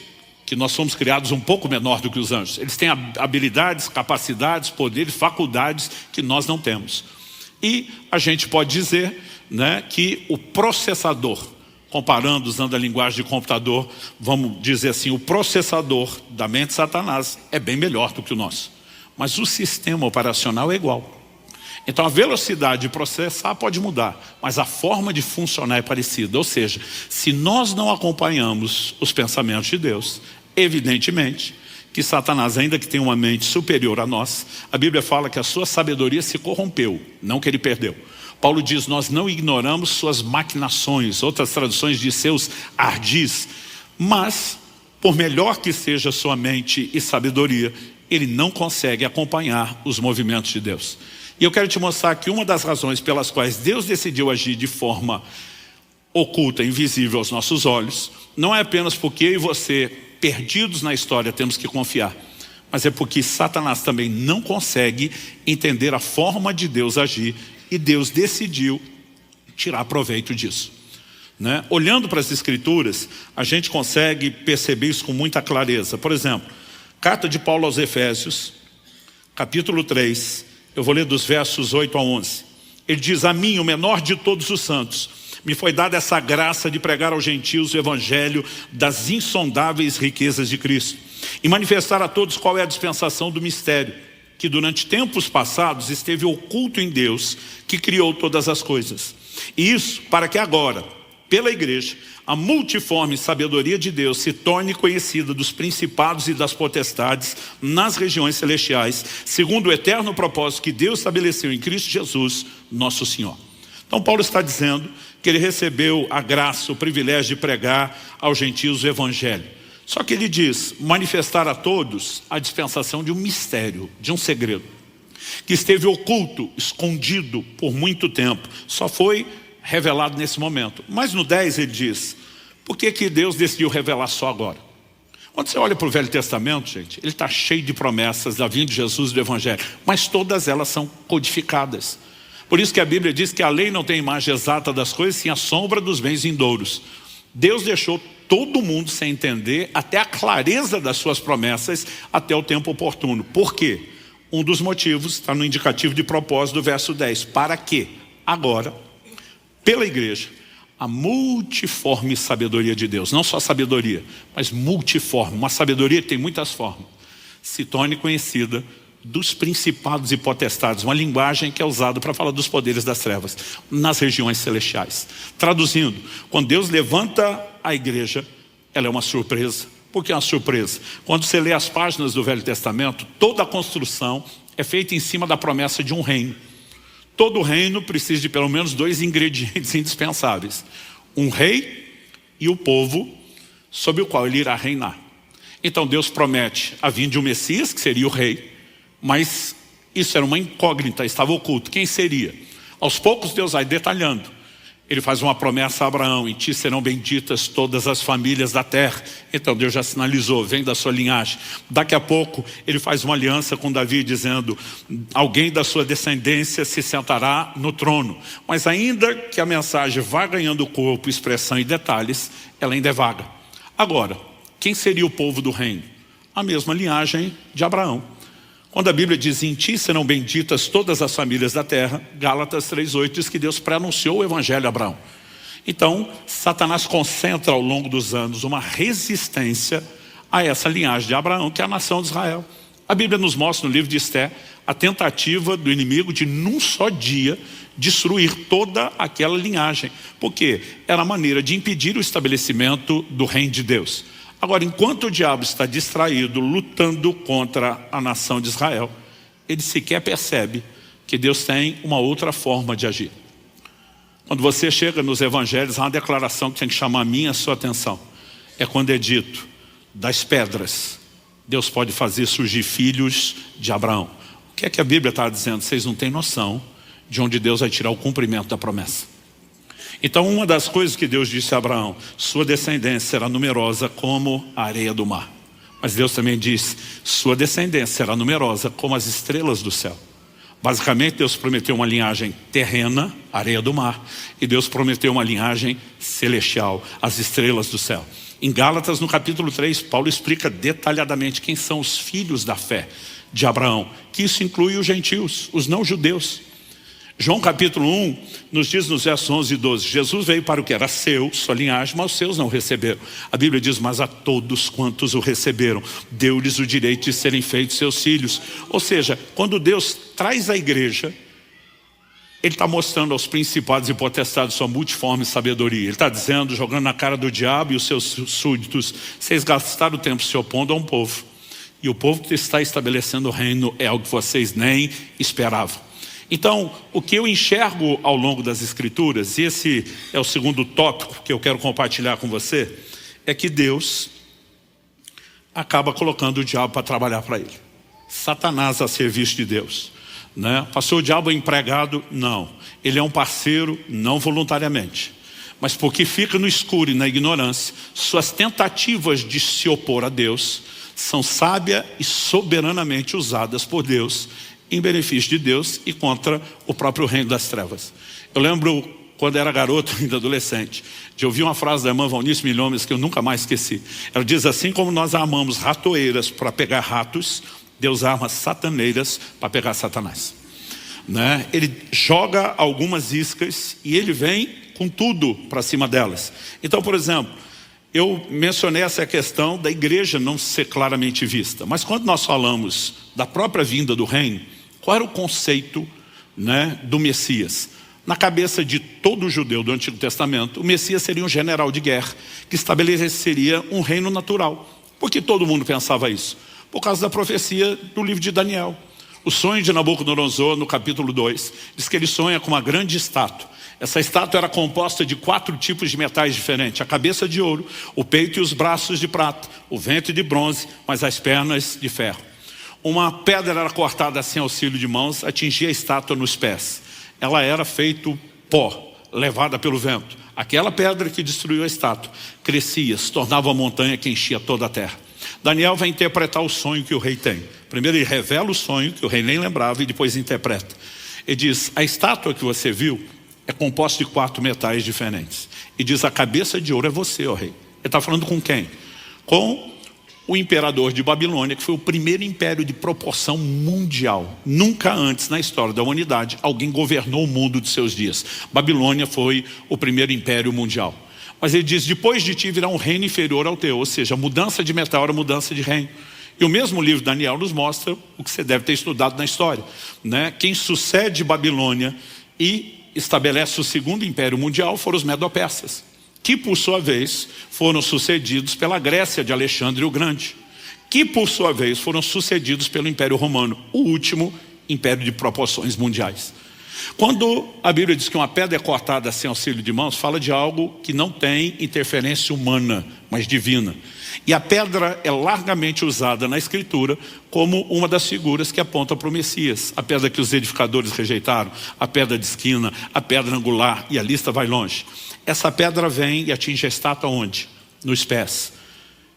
que nós somos criados um pouco menor do que os anjos. Eles têm habilidades, capacidades, poderes, faculdades que nós não temos. E a gente pode dizer, né, que o processador, comparando, usando a linguagem de computador, vamos dizer assim, o processador da mente de Satanás é bem melhor do que o nosso. Mas o sistema operacional é igual. Então a velocidade de processar pode mudar, mas a forma de funcionar é parecida. Ou seja, se nós não acompanhamos os pensamentos de Deus, evidentemente que Satanás, ainda que tenha uma mente superior a nós, a Bíblia fala que a sua sabedoria se corrompeu, não que ele perdeu. Paulo diz, nós não ignoramos suas maquinações, outras traduções de seus ardis, mas, por melhor que seja sua mente e sabedoria, ele não consegue acompanhar os movimentos de Deus. E eu quero te mostrar que uma das razões pelas quais Deus decidiu agir de forma oculta, invisível aos nossos olhos, não é apenas porque eu e você, perdidos na história, temos que confiar, mas é porque Satanás também não consegue entender a forma de Deus agir, e Deus decidiu tirar proveito disso, né? Olhando para as Escrituras, a gente consegue perceber isso com muita clareza. Por exemplo, carta de Paulo aos Efésios, capítulo 3, eu vou ler dos versos 8 a 11. Ele diz, a mim, o menor de todos os santos, me foi dada essa graça de pregar aos gentios o evangelho das insondáveis riquezas de Cristo e manifestar a todos qual é a dispensação do mistério, que durante tempos passados esteve oculto em Deus, que criou todas as coisas. E isso para que agora, pela igreja, a multiforme sabedoria de Deus se torne conhecida dos principados e das potestades nas regiões celestiais, segundo o eterno propósito que Deus estabeleceu em Cristo Jesus, nosso Senhor. Então Paulo está dizendo que ele recebeu a graça, o privilégio de pregar aos gentios o evangelho. Só que ele diz, manifestar a todos a dispensação de um mistério, de um segredo, que esteve oculto, escondido por muito tempo, só foi revelado nesse momento. Mas no 10 ele diz, por que que Deus decidiu revelar só agora? Quando você olha para o Velho Testamento, gente, ele está cheio de promessas da vinda de Jesus e do evangelho, mas todas elas são codificadas. Por isso que a Bíblia diz que a lei não tem imagem exata das coisas, sim a sombra dos bens vindouros. Deus deixou todo mundo sem entender até a clareza das suas promessas até o tempo oportuno. Por quê? Um dos motivos está no indicativo de propósito do verso 10. Para que agora, pela igreja, a multiforme sabedoria de Deus, não só sabedoria, mas multiforme, uma sabedoria que tem muitas formas, se torne conhecida dos principados e potestades, uma linguagem que é usada para falar dos poderes das trevas, nas regiões celestiais. Traduzindo, quando Deus levanta a igreja, ela é uma surpresa. Por que é uma surpresa? Quando você lê as páginas do Velho Testamento, toda a construção é feita em cima da promessa de um reino. Todo reino precisa de pelo menos 2 ingredientes indispensáveis: um rei e o povo sobre o qual ele irá reinar. Então Deus promete a vinda de um Messias, que seria o rei, mas isso era uma incógnita, estava oculto. Quem seria? Aos poucos Deus vai detalhando. Ele faz uma promessa a Abraão: em ti serão benditas todas as famílias da terra. Então Deus já sinalizou, vem da sua linhagem. Daqui a pouco ele faz uma aliança com Davi, dizendo: alguém da sua descendência se sentará no trono. Mas ainda que a mensagem vá ganhando corpo, expressão e detalhes, ela ainda é vaga. Agora, quem seria o povo do reino? A mesma linhagem de Abraão. Quando a Bíblia diz: em ti serão benditas todas as famílias da terra, Gálatas 3,8 diz que Deus pré-anunciou o evangelho a Abraão. Então, Satanás concentra ao longo dos anos uma resistência a essa linhagem de Abraão, que é a nação de Israel. A Bíblia nos mostra no livro de Esté a tentativa do inimigo de, num só dia, destruir toda aquela linhagem, porque era a maneira de impedir o estabelecimento do reino de Deus. Agora, enquanto o diabo está distraído, lutando contra a nação de Israel, ele sequer percebe que Deus tem uma outra forma de agir. Quando você chega nos evangelhos, há uma declaração que tem que chamar a minha e a sua atenção. É quando é dito: das pedras, Deus pode fazer surgir filhos de Abraão. O que é que a Bíblia está dizendo? Vocês não têm noção de onde Deus vai tirar o cumprimento da promessa. Então, uma das coisas que Deus disse a Abraão: sua descendência será numerosa como a areia do mar. Mas Deus também disse: sua descendência será numerosa como as estrelas do céu. Basicamente, Deus prometeu uma linhagem terrena, areia do mar, e Deus prometeu uma linhagem celestial, as estrelas do céu. Em Gálatas, no capítulo 3, Paulo explica detalhadamente quem são os filhos da fé de Abraão, que isso inclui os gentios, os não-judeus. João capítulo 1 nos diz nos versos 11 e 12, Jesus veio para o que era seu, sua linhagem, mas os seus não receberam. A Bíblia diz: mas a todos quantos o receberam, deu-lhes o direito de serem feitos seus filhos. Ou seja, quando Deus traz a igreja, Ele está mostrando aos principados e potestades sua multiforme sabedoria. Ele está dizendo, jogando na cara do diabo e os seus súditos: vocês gastaram o tempo se opondo a um povo, e o povo que está estabelecendo o reino é algo que vocês nem esperavam. Então, o que eu enxergo ao longo das Escrituras, e esse é o segundo tópico que eu quero compartilhar com você, é que Deus acaba colocando o diabo para trabalhar para ele. Satanás a serviço de Deus, né? Pastor, o diabo é empregado? Não. Ele é um parceiro, não voluntariamente, mas porque fica no escuro e na ignorância, suas tentativas de se opor a Deus são sábia e soberanamente usadas por Deus em benefício de Deus e contra o próprio reino das trevas. Eu lembro, quando era garoto, ainda adolescente, de ouvir uma frase da irmã Valnice Milhomes que eu nunca mais esqueci. Ela diz: assim como nós armamos ratoeiras para pegar ratos, Deus arma sataneiras para pegar Satanás, né? Ele joga algumas iscas e ele vem com tudo para cima delas. Então, por exemplo, eu mencionei essa questão da igreja não ser claramente vista, mas quando nós falamos da própria vinda do reino, qual era o conceito, né, do Messias? Na cabeça de todo judeu do Antigo Testamento, o Messias seria um general de guerra que estabeleceria um reino natural. Por que todo mundo pensava isso? Por causa da profecia do livro de Daniel. O sonho de Nabucodonosor, no capítulo 2, diz que ele sonha com uma grande estátua. Essa estátua era composta de 4 tipos de metais diferentes: a cabeça de ouro, o peito e os braços de prata, o ventre de bronze, mas as pernas de ferro. Uma pedra era cortada sem auxílio de mãos, atingia a estátua nos pés. Ela era feito pó, levada pelo vento. Aquela pedra que destruiu a estátua crescia, se tornava uma montanha que enchia toda a terra. Daniel vai interpretar o sonho que o rei tem. Primeiro ele revela o sonho, que o rei nem lembrava, e depois interpreta. Ele diz: a estátua que você viu é composta de 4 metais diferentes. e diz: a cabeça de ouro é você, ó rei. Ele está falando com quem? Com o imperador de Babilônia, que foi o primeiro império de proporção mundial. Nunca antes na história da humanidade alguém governou o mundo de seus dias. Babilônia foi o primeiro império mundial. Mas ele diz: depois de ti virá um reino inferior ao teu, ou seja, mudança de meteoro, mudança de reino. E o mesmo livro de Daniel nos mostra o que você deve ter estudado na história, né? Quem sucede Babilônia e estabelece o segundo império mundial foram os medo-persas, que por sua vez foram sucedidos pela Grécia de Alexandre o Grande, que por sua vez foram sucedidos pelo Império Romano, o último império de proporções mundiais. Quando a Bíblia diz que uma pedra é cortada sem auxílio de mãos, fala de algo que não tem interferência humana, mas divina. E a pedra é largamente usada na Escritura como uma das figuras que aponta para o Messias. A pedra que os edificadores rejeitaram, a pedra de esquina, a pedra angular, e a lista vai longe. Essa pedra vem e atinge a estátua onde? Nos pés,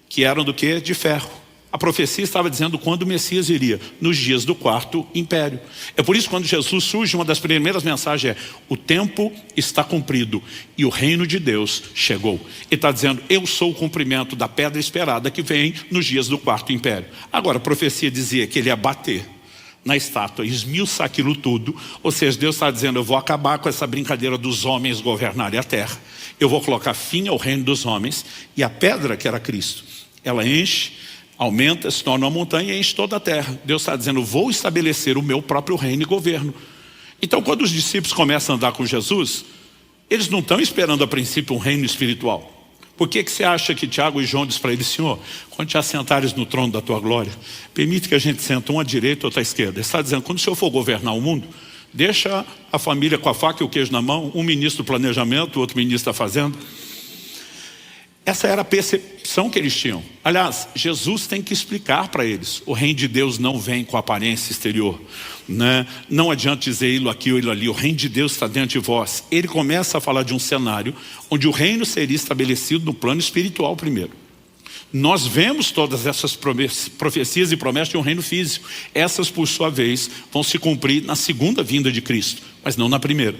que eram do quê? De ferro. A profecia estava dizendo quando o Messias iria, nos dias do quarto império. É por isso que quando Jesus surge, uma das primeiras mensagens é: o tempo está cumprido e o reino de Deus chegou. Ele está dizendo: eu sou o cumprimento da pedra esperada que vem nos dias do quarto império. Agora, a profecia dizia que ele ia bater na estátua, esmiuçar aquilo tudo. Ou seja, Deus está dizendo: eu vou acabar com essa brincadeira dos homens governarem a terra. Eu vou colocar fim ao reino dos homens. E a pedra, que era Cristo, ela enche, aumenta, se torna uma montanha e enche toda a terra. Deus está dizendo: vou estabelecer o meu próprio reino e governo. Então, quando os discípulos começam a andar com Jesus, eles não estão esperando a princípio um reino espiritual. Por que você acha que Tiago e João diz para ele: Senhor, quando te assentares no trono da tua glória, permite que a gente sente um à direita e outro à esquerda? Ele está dizendo: quando o Senhor for governar o mundo, deixa a família com a faca e o queijo na mão, um ministro do planejamento, o outro ministro da fazenda. Essa era a percepção que eles tinham. Aliás, Jesus tem que explicar para eles: o reino de Deus não vem com aparência exterior, né? Não adianta dizer ele aqui ou ele ali. O reino de Deus está dentro de vós. Ele começa a falar de um cenário onde o reino seria estabelecido no plano espiritual primeiro. Nós vemos todas essas profecias e promessas de um reino físico. Essas, por sua vez, vão se cumprir na segunda vinda de Cristo, mas não na primeira.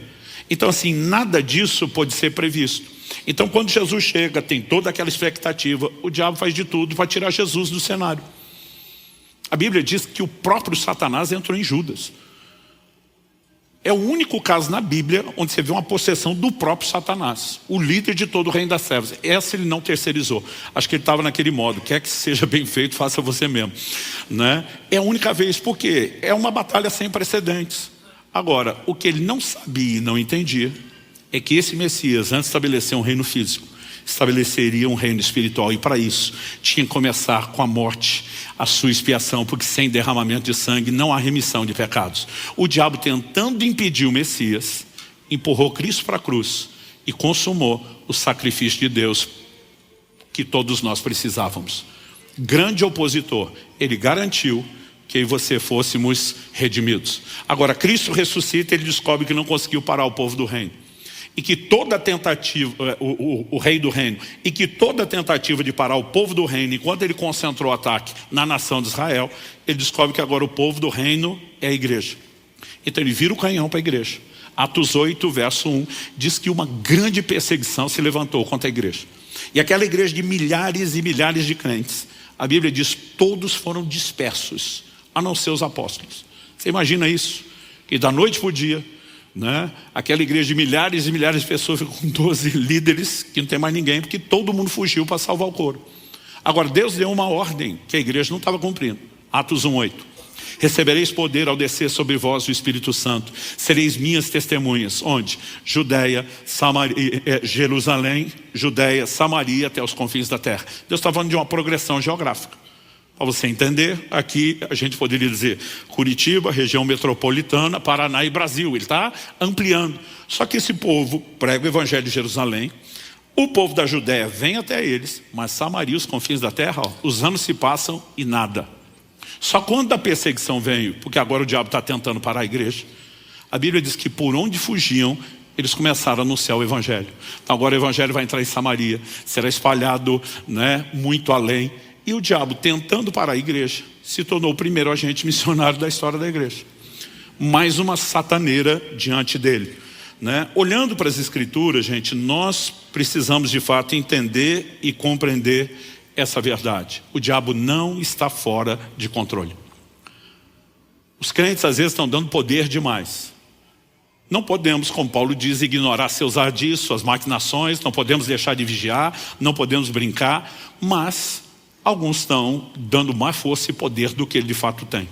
Então, assim, nada disso pode ser previsto. Então, quando Jesus chega, tem toda aquela expectativa, o diabo faz de tudo para tirar Jesus do cenário. A Bíblia diz que o próprio Satanás entrou em Judas. É o único caso na Bíblia onde você vê uma possessão do próprio Satanás, o líder de todo o reino das trevas. Essa ele não terceirizou. Acho que ele estava naquele modo: quer que seja bem feito, faça você mesmo, né? É a única vez, porque é uma batalha sem precedentes. Agora, o que ele não sabia e não entendia é que esse Messias, antes de estabelecer um reino físico, estabeleceria um reino espiritual. E para isso, tinha que começar com a morte, a sua expiação, porque sem derramamento de sangue não há remissão de pecados. O diabo, tentando impedir o Messias, empurrou Cristo para a cruz e consumou o sacrifício de Deus que todos nós precisávamos. Grande opositor, ele garantiu que eu e você fôssemos redimidos. Agora, Cristo ressuscita, ele descobre que não conseguiu parar o povo do reino. E que toda tentativa, o rei do reino, e que toda tentativa de parar o povo do reino, enquanto ele concentrou o ataque na nação de Israel, ele descobre que agora o povo do reino é a igreja. Então ele vira o canhão para a igreja. Atos 8, verso 1, diz que uma grande perseguição se levantou contra a igreja. E aquela igreja de milhares e milhares de crentes, a Bíblia diz, todos foram dispersos, a não ser os apóstolos. Você imagina isso? Que da noite para o dia, né? Aquela igreja de milhares e milhares de pessoas ficou com 12 líderes, que não tem mais ninguém, porque todo mundo fugiu para salvar o couro. Agora Deus deu uma ordem que a igreja não estava cumprindo. Atos 1:8. Recebereis poder ao descer sobre vós o Espírito Santo. Sereis minhas testemunhas. Onde? Judeia, Samaria, Jerusalém, Judeia, Samaria, até os confins da terra. Deus está falando de uma progressão geográfica. Para você entender, aqui a gente poderia dizer Curitiba, região metropolitana, Paraná e Brasil. Ele está ampliando. Só que esse povo prega o evangelho de Jerusalém. O povo da Judéia vem até eles, mas Samaria, os confins da terra, ó, os anos se passam e nada. Só quando a perseguição veio, porque agora o diabo está tentando parar a igreja, a Bíblia diz que por onde fugiam, eles começaram a anunciar o evangelho. Então agora o evangelho vai entrar em Samaria, será espalhado, né, muito além. E o diabo, tentando parar a igreja, se tornou o primeiro agente missionário da história da igreja. Mais uma sataneira diante dele, né? Olhando para as Escrituras, gente, nós precisamos de fato entender e compreender essa verdade. O diabo não está fora de controle. Os crentes às vezes estão dando poder demais. Não podemos, como Paulo diz, ignorar seus ardis, suas maquinações, não podemos deixar de vigiar, não podemos brincar, mas alguns estão dando mais força e poder do que ele de fato tem.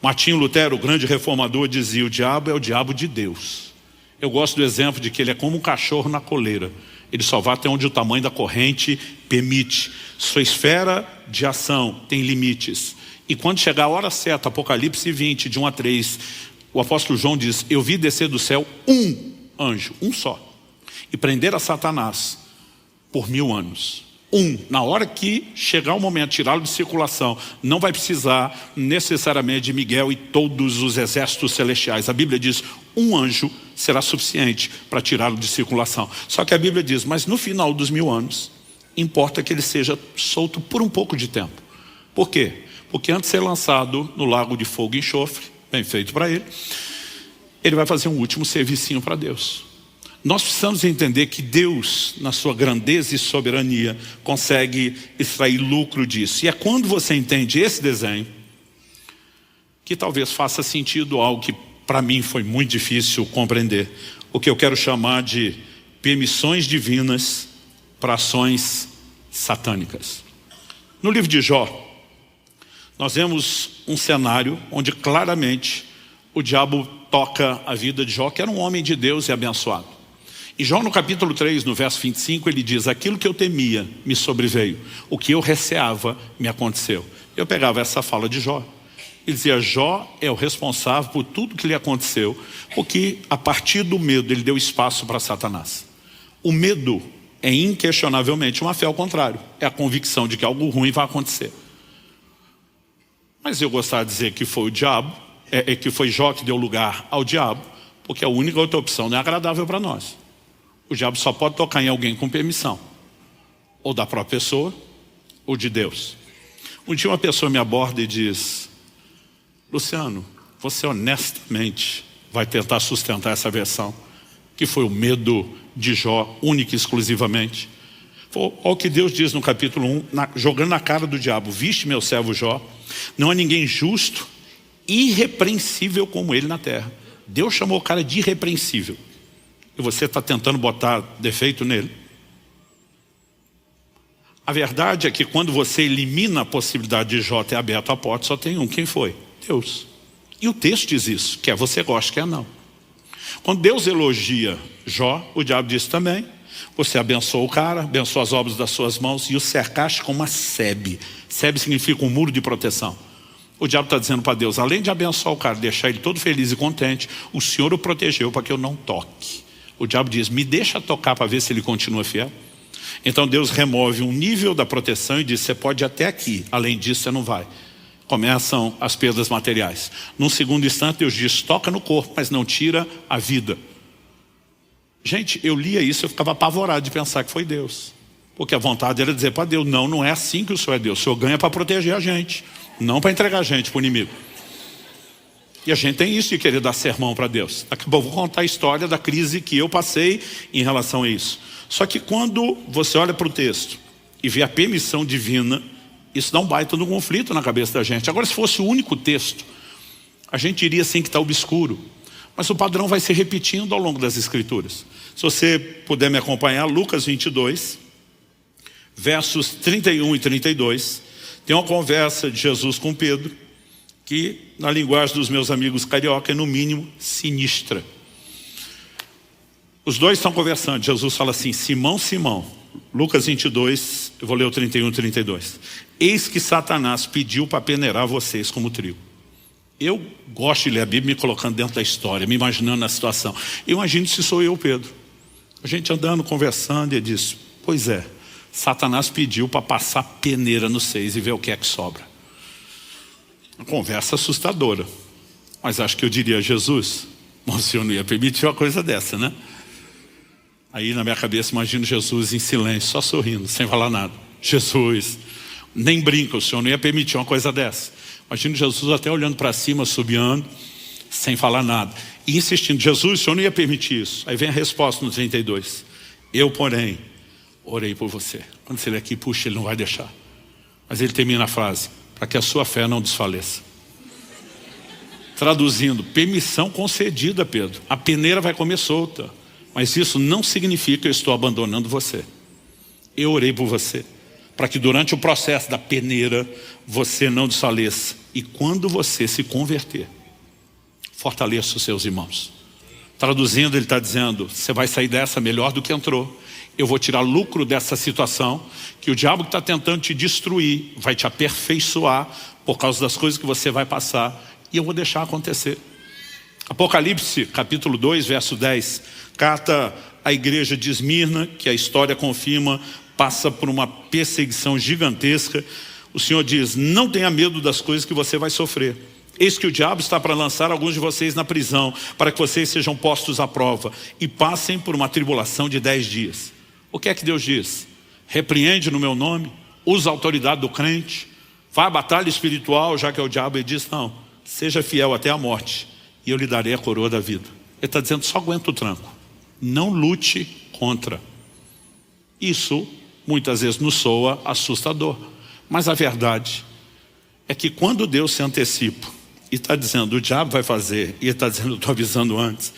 Martinho Lutero, o grande reformador, dizia: o diabo é o diabo de Deus. Eu gosto do exemplo de que ele é como um cachorro na coleira. Ele só vai até onde o tamanho da corrente permite. Sua esfera de ação tem limites. E quando chegar a hora certa, Apocalipse 20, de 1 a 3, o apóstolo João diz: eu vi descer do céu um anjo, um só, e prender a Satanás por 1000 anos. Na hora que chegar o momento de tirá-lo de circulação, não vai precisar necessariamente de Miguel e todos os exércitos celestiais. A Bíblia diz: um anjo será suficiente para tirá-lo de circulação. Só que a Bíblia diz: mas no final dos 1000 anos, importa que ele seja solto por um pouco de tempo. Por quê? Porque antes de ser lançado no lago de fogo e enxofre, bem feito para ele, ele vai fazer um último servicinho para Deus. Nós precisamos entender que Deus, na sua grandeza e soberania, consegue extrair lucro disso. E é quando você entende esse desenho que talvez faça sentido algo que para mim foi muito difícil compreender. O que eu quero chamar de permissões divinas para ações satânicas. No livro de Jó, nós vemos um cenário onde claramente o diabo toca a vida de Jó, que era um homem de Deus e abençoado. E Jó, no capítulo 3, no verso 25, ele diz: aquilo que eu temia me sobreveio, o que eu receava me aconteceu. Eu pegava essa fala de Jó e dizia: Jó é o responsável por tudo que lhe aconteceu, porque a partir do medo ele deu espaço para Satanás. O medo é inquestionavelmente uma fé ao contrário, é a convicção de que algo ruim vai acontecer. Mas eu gostaria de dizer que foi o diabo, que foi Jó que deu lugar ao diabo, porque a única outra opção não é agradável para nós. O diabo só pode tocar em alguém com permissão, ou da própria pessoa, ou de Deus. Um dia uma pessoa me aborda e diz: Luciano, você honestamente vai tentar sustentar essa versão, que foi o medo de Jó, única e exclusivamente? Olha o que Deus diz no capítulo 1, jogando na cara do diabo: viste meu servo Jó, não há ninguém justo, irrepreensível como ele na terra. Deus chamou o cara de irrepreensível, e você está tentando botar defeito nele. A verdade é que quando você elimina a possibilidade de Jó ter aberto a porta, só tem um. Quem foi? Deus. E o texto diz isso: quer você goste, quer não. Quando Deus elogia Jó, o diabo diz também: você abençoou o cara, abençoou as obras das suas mãos e o cercaste com uma sebe. Sebe significa um muro de proteção. O diabo está dizendo para Deus: além de abençoar o cara, deixar ele todo feliz e contente, o Senhor o protegeu para que eu não toque. O diabo diz: me deixa tocar para ver se ele continua fiel. Então Deus remove um nível da proteção e diz: você pode ir até aqui, além disso você não vai. Começam as perdas materiais. Num segundo instante Deus diz: toca no corpo, mas não tira a vida. Gente, eu lia isso, eu ficava apavorado de pensar que foi Deus, porque a vontade era dizer para Deus: não, não é assim que o Senhor é Deus. O Senhor ganha para proteger a gente, não para entregar a gente para o inimigo. E a gente tem isso de querer dar sermão para Deus. Daqui a pouco eu vou contar a história da crise que eu passei em relação a isso. Só que quando você olha para o texto e vê a permissão divina, isso dá um baita no conflito na cabeça da gente. Agora, se fosse o único texto, a gente diria assim que está obscuro. Mas o padrão vai se repetindo ao longo das Escrituras. Se você puder me acompanhar, Lucas 22, versos 31 e 32, tem uma conversa de Jesus com Pedro, que na linguagem dos meus amigos carioca é no mínimo sinistra. Os dois estão conversando. Jesus fala assim: Simão, Simão, Lucas 22, eu vou ler o 31 e 32. Eis que Satanás pediu para peneirar vocês como trigo. Eu gosto de ler a Bíblia me colocando dentro da história, me imaginando na situação. Eu imagino se sou eu, Pedro. A gente andando, conversando, e ele diz: pois é, Satanás pediu para passar peneira nos seis e ver o que é que sobra. Uma conversa assustadora. Mas acho que eu diria: Jesus, o Senhor não ia permitir uma coisa dessa, né? Aí na minha cabeça imagino Jesus em silêncio, só sorrindo, sem falar nada. Jesus, nem brinca, o Senhor não ia permitir uma coisa dessa. Imagino Jesus até olhando para cima, subiando, sem falar nada. E insistindo, Jesus, o Senhor não ia permitir isso. Aí vem a resposta no 32. Eu, porém, orei por você. Quando você lê aqui, puxa, ele não vai deixar. Mas ele termina a frase, para que a sua fé não desfaleça. Traduzindo, permissão concedida, Pedro. A peneira vai comer solta. Mas isso não significa que eu estou abandonando você. Eu orei por você, para que durante o processo da peneira, você não desfaleça. E quando você se converter, fortaleça os seus irmãos. Traduzindo, ele está dizendo, você vai sair dessa melhor do que entrou. Eu vou tirar lucro dessa situação, que o diabo que está tentando te destruir, vai te aperfeiçoar, por causa das coisas que você vai passar, e eu vou deixar acontecer. Apocalipse, capítulo 2, verso 10, carta à igreja de Esmirna, que a história confirma, passa por uma perseguição gigantesca. O Senhor diz, não tenha medo das coisas que você vai sofrer. Eis que o diabo está para lançar alguns de vocês na prisão, para que vocês sejam postos à prova e passem por uma tribulação de 10 dias. O que é que Deus diz? Repreende no meu nome, usa a autoridade do crente, vai à batalha espiritual, já que é o diabo. Ele diz, não, seja fiel até a morte e eu lhe darei a coroa da vida. Ele está dizendo, só aguenta o tranco, não lute contra. Isso muitas vezes nos soa assustador, mas a verdade é que quando Deus se antecipa e está dizendo, o diabo vai fazer, e ele está dizendo, eu estou avisando antes,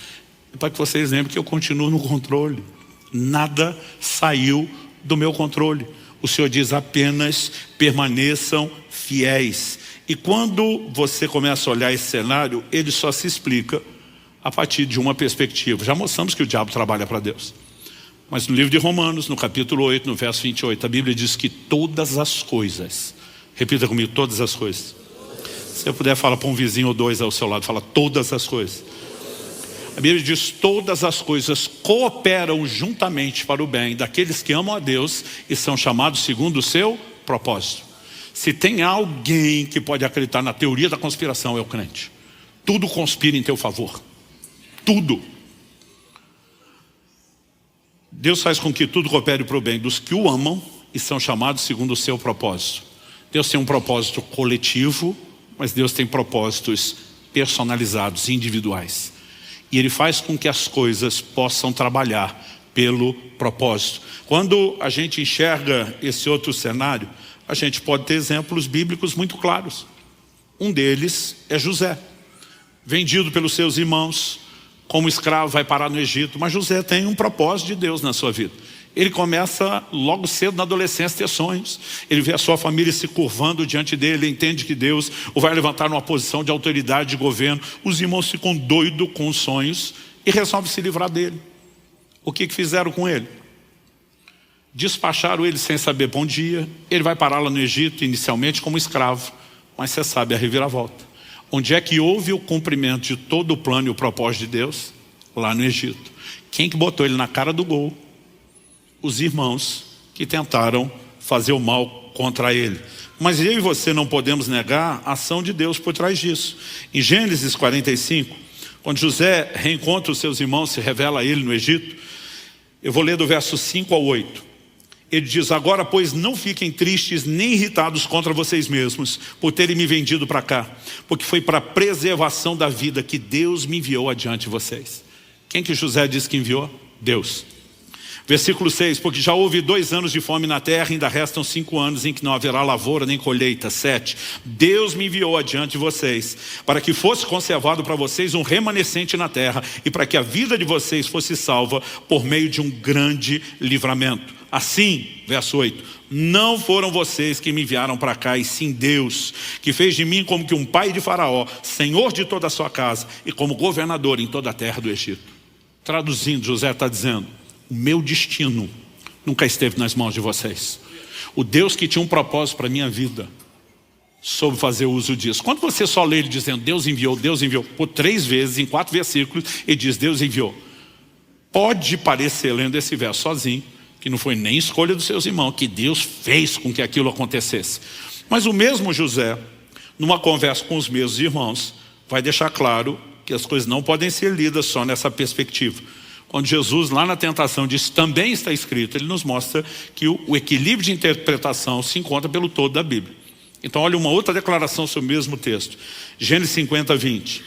é para que vocês lembrem que eu continuo no controle. Nada saiu do meu controle. O Senhor diz, apenas permaneçam fiéis. E quando você começa a olhar esse cenário, ele só se explica a partir de uma perspectiva. Já mostramos que o diabo trabalha para Deus. Mas no livro de Romanos, no capítulo 8, no verso 28, a Bíblia diz que todas as coisas, repita comigo, todas as coisas. Se eu puder falar para um vizinho ou dois ao seu lado, fala todas as coisas. A Bíblia diz, todas as coisas cooperam juntamente para o bem daqueles que amam a Deus e são chamados segundo o seu propósito. Se tem alguém que pode acreditar na teoria da conspiração, é o crente. Tudo conspira em teu favor. Tudo. Deus faz com que tudo coopere para o bem dos que o amam e são chamados segundo o seu propósito. Deus tem um propósito coletivo, mas Deus tem propósitos personalizados, individuais. E Ele faz com que as coisas possam trabalhar pelo propósito. Quando a gente enxerga esse outro cenário, a gente pode ter exemplos bíblicos muito claros. Um deles é José, vendido pelos seus irmãos, como escravo, vai parar no Egito. Mas José tem um propósito de Deus na sua vida. Ele começa logo cedo na adolescência a ter sonhos. Ele vê a sua família se curvando diante dele, ele entende que Deus o vai levantar numa posição de autoridade, de governo. Os irmãos ficam doidos com os sonhos e resolvem se livrar dele. O que fizeram com ele? Despacharam ele sem saber bom dia. Ele vai parar lá no Egito, inicialmente como escravo. Mas você sabe a reviravolta. Onde é que houve o cumprimento de todo o plano e o propósito de Deus? Lá no Egito. Quem que botou ele na cara do gol? Os irmãos que tentaram fazer o mal contra ele. Mas eu e você não podemos negar a ação de Deus por trás disso. Em Gênesis 45, quando José reencontra os seus irmãos, se revela a ele no Egito, eu vou ler do verso 5 ao 8. Ele diz, agora pois não fiquem tristes nem irritados contra vocês mesmos por terem me vendido para cá, porque foi para a preservação da vida que Deus me enviou adiante de vocês. Quem que José diz que enviou? Deus. Versículo 6, porque já houve 2 anos de fome na terra, ainda restam 5 anos em que não haverá lavoura nem colheita. 7, Deus me enviou adiante de vocês, para que fosse conservado para vocês um remanescente na terra, e para que a vida de vocês fosse salva por meio de um grande livramento. Assim, verso 8, não foram vocês que me enviaram para cá, e sim Deus, que fez de mim como que um pai de Faraó, senhor de toda a sua casa, e como governador em toda a terra do Egito. Traduzindo, José está dizendo, o meu destino nunca esteve nas mãos de vocês. O Deus que tinha um propósito para a minha vida soube fazer uso disso. Quando você só lê ele dizendo Deus enviou, por 3 vezes, em 4 versículos, ele diz Deus enviou. Pode parecer, lendo esse verso sozinho, que não foi nem escolha dos seus irmãos, que Deus fez com que aquilo acontecesse. Mas o mesmo José, numa conversa com os meus irmãos, vai deixar claro que as coisas não podem ser lidas só nessa perspectiva. Quando Jesus, lá na tentação, diz, também está escrito, ele nos mostra que o equilíbrio de interpretação se encontra pelo todo da Bíblia. Então olha uma outra declaração sobre o mesmo texto. Gênesis 50, 20.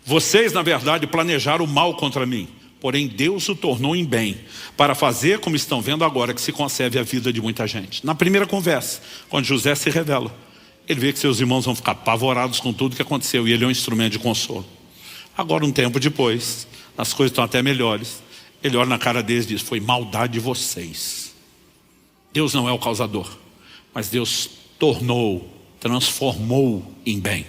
Vocês, na verdade, planejaram o mal contra mim. Porém, Deus o tornou em bem, para fazer, como estão vendo agora, que se conserve a vida de muita gente. Na primeira conversa, quando José se revela, ele vê que seus irmãos vão ficar apavorados com tudo que aconteceu, e ele é um instrumento de consolo. Agora, um tempo depois, as coisas estão até melhores, ele olha na cara deles e diz: foi maldade de vocês. Deus não é o causador, mas Deus tornou, transformou em bem.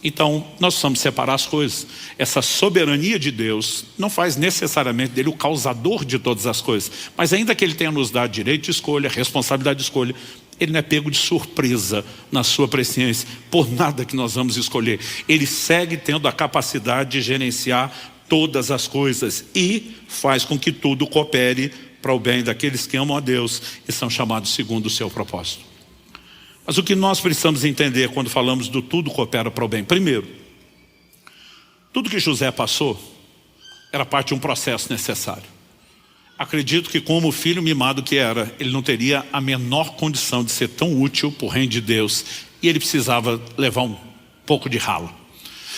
Então, nós precisamos separar as coisas. Essa soberania de Deus não faz necessariamente dele o causador de todas as coisas. Mas ainda que ele tenha nos dado direito de escolha, responsabilidade de escolha, ele não é pego de surpresa na sua presciência por nada que nós vamos escolher. Ele segue tendo a capacidade de gerenciar todas as coisas e faz com que tudo coopere para o bem daqueles que amam a Deus e são chamados segundo o seu propósito. Mas o que nós precisamos entender quando falamos do tudo coopera para o bem? Primeiro, tudo que José passou era parte de um processo necessário. Acredito que, como filho mimado que era, ele não teria a menor condição de ser tão útil para o reino de Deus, e ele precisava levar um pouco de ralo.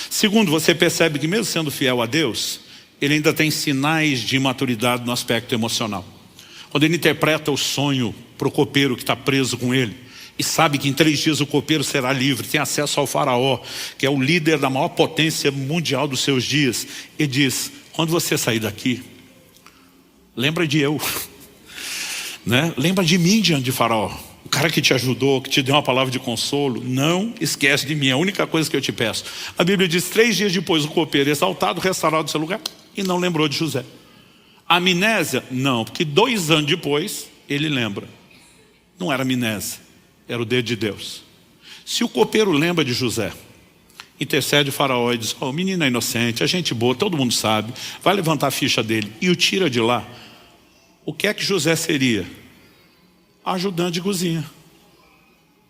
Segundo, você percebe que mesmo sendo fiel a Deus, ele ainda tem sinais de imaturidade no aspecto emocional. Quando ele interpreta o sonho para o copeiro que está preso com ele, e sabe que em 3 dias o copeiro será livre, tem acesso ao faraó, que é o líder da maior potência mundial dos seus dias, e diz: quando você sair daqui, lembra de eu, né? Lembra de mim diante de faraó, o cara que te ajudou, que te deu uma palavra de consolo. Não esquece de mim, é a única coisa que eu te peço. A Bíblia diz: 3 dias depois o copeiro, exaltado, restaurado do seu lugar, e não lembrou de José. Amnésia? Não, porque 2 anos depois ele lembra. Não era amnésia, era o dedo de Deus. Se o copeiro lembra de José, intercede o faraó e diz: o menino é inocente, é gente boa, todo mundo sabe, vai levantar a ficha dele, e o tira de lá, o que é que José seria? Ajudante de cozinha.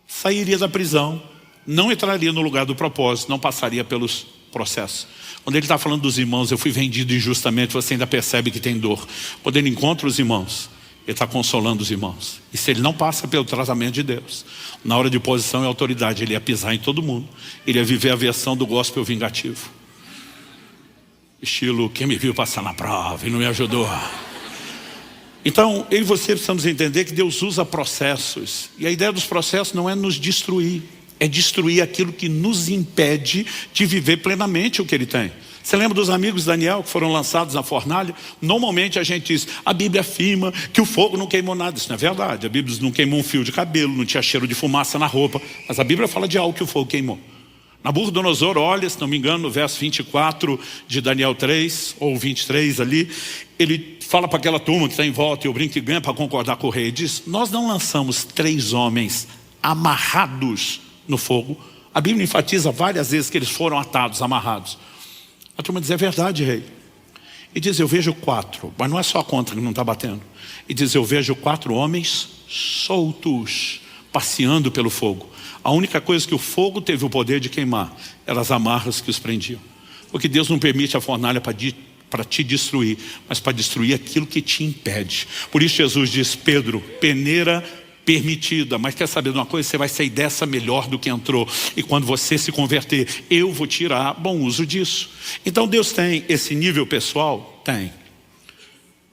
Sairia da prisão, não entraria no lugar do propósito, não passaria pelos processos. Quando ele está falando dos irmãos: eu fui vendido injustamente, você ainda percebe que tem dor. Quando ele encontra os irmãos, ele está consolando os irmãos. E se ele não passa pelo tratamento de Deus, na hora de posição e autoridade, ele ia pisar em todo mundo. Ele ia viver a versão do gospel vingativo. Estilo: quem me viu passar na prova e não me ajudou. Então, eu e você precisamos entender que Deus usa processos. E a ideia dos processos não é nos destruir, é destruir aquilo que nos impede de viver plenamente o que Ele tem. Você lembra dos amigos de Daniel que foram lançados na fornalha? Normalmente a gente diz: a Bíblia afirma que o fogo não queimou nada. Isso não é verdade. A Bíblia não queimou um fio de cabelo, não tinha cheiro de fumaça na roupa. Mas a Bíblia fala de algo que o fogo queimou. Nabucodonosor olha, se não me engano, no verso 24 de Daniel 3, ou 23 ali, ele fala para aquela turma que está em volta, e o brinco e ganha para concordar com o rei, diz: nós não lançamos 3 homens amarrados no fogo. A Bíblia enfatiza várias vezes que eles foram atados, amarrados. A turma diz: é verdade, rei. E diz: eu vejo 4, mas não é só a conta que não está batendo. E diz: eu vejo 4 homens soltos, passeando pelo fogo. A única coisa que o fogo teve o poder de queimar eram as amarras que os prendiam. Porque Deus não permite a fornalha para te destruir, mas para destruir aquilo que te impede. Por isso Jesus diz: Pedro, peneira permitida, mas quer saber de uma coisa? Você vai sair dessa melhor do que entrou. E quando você se converter, eu vou tirar bom uso disso. Então Deus tem esse nível pessoal? Tem.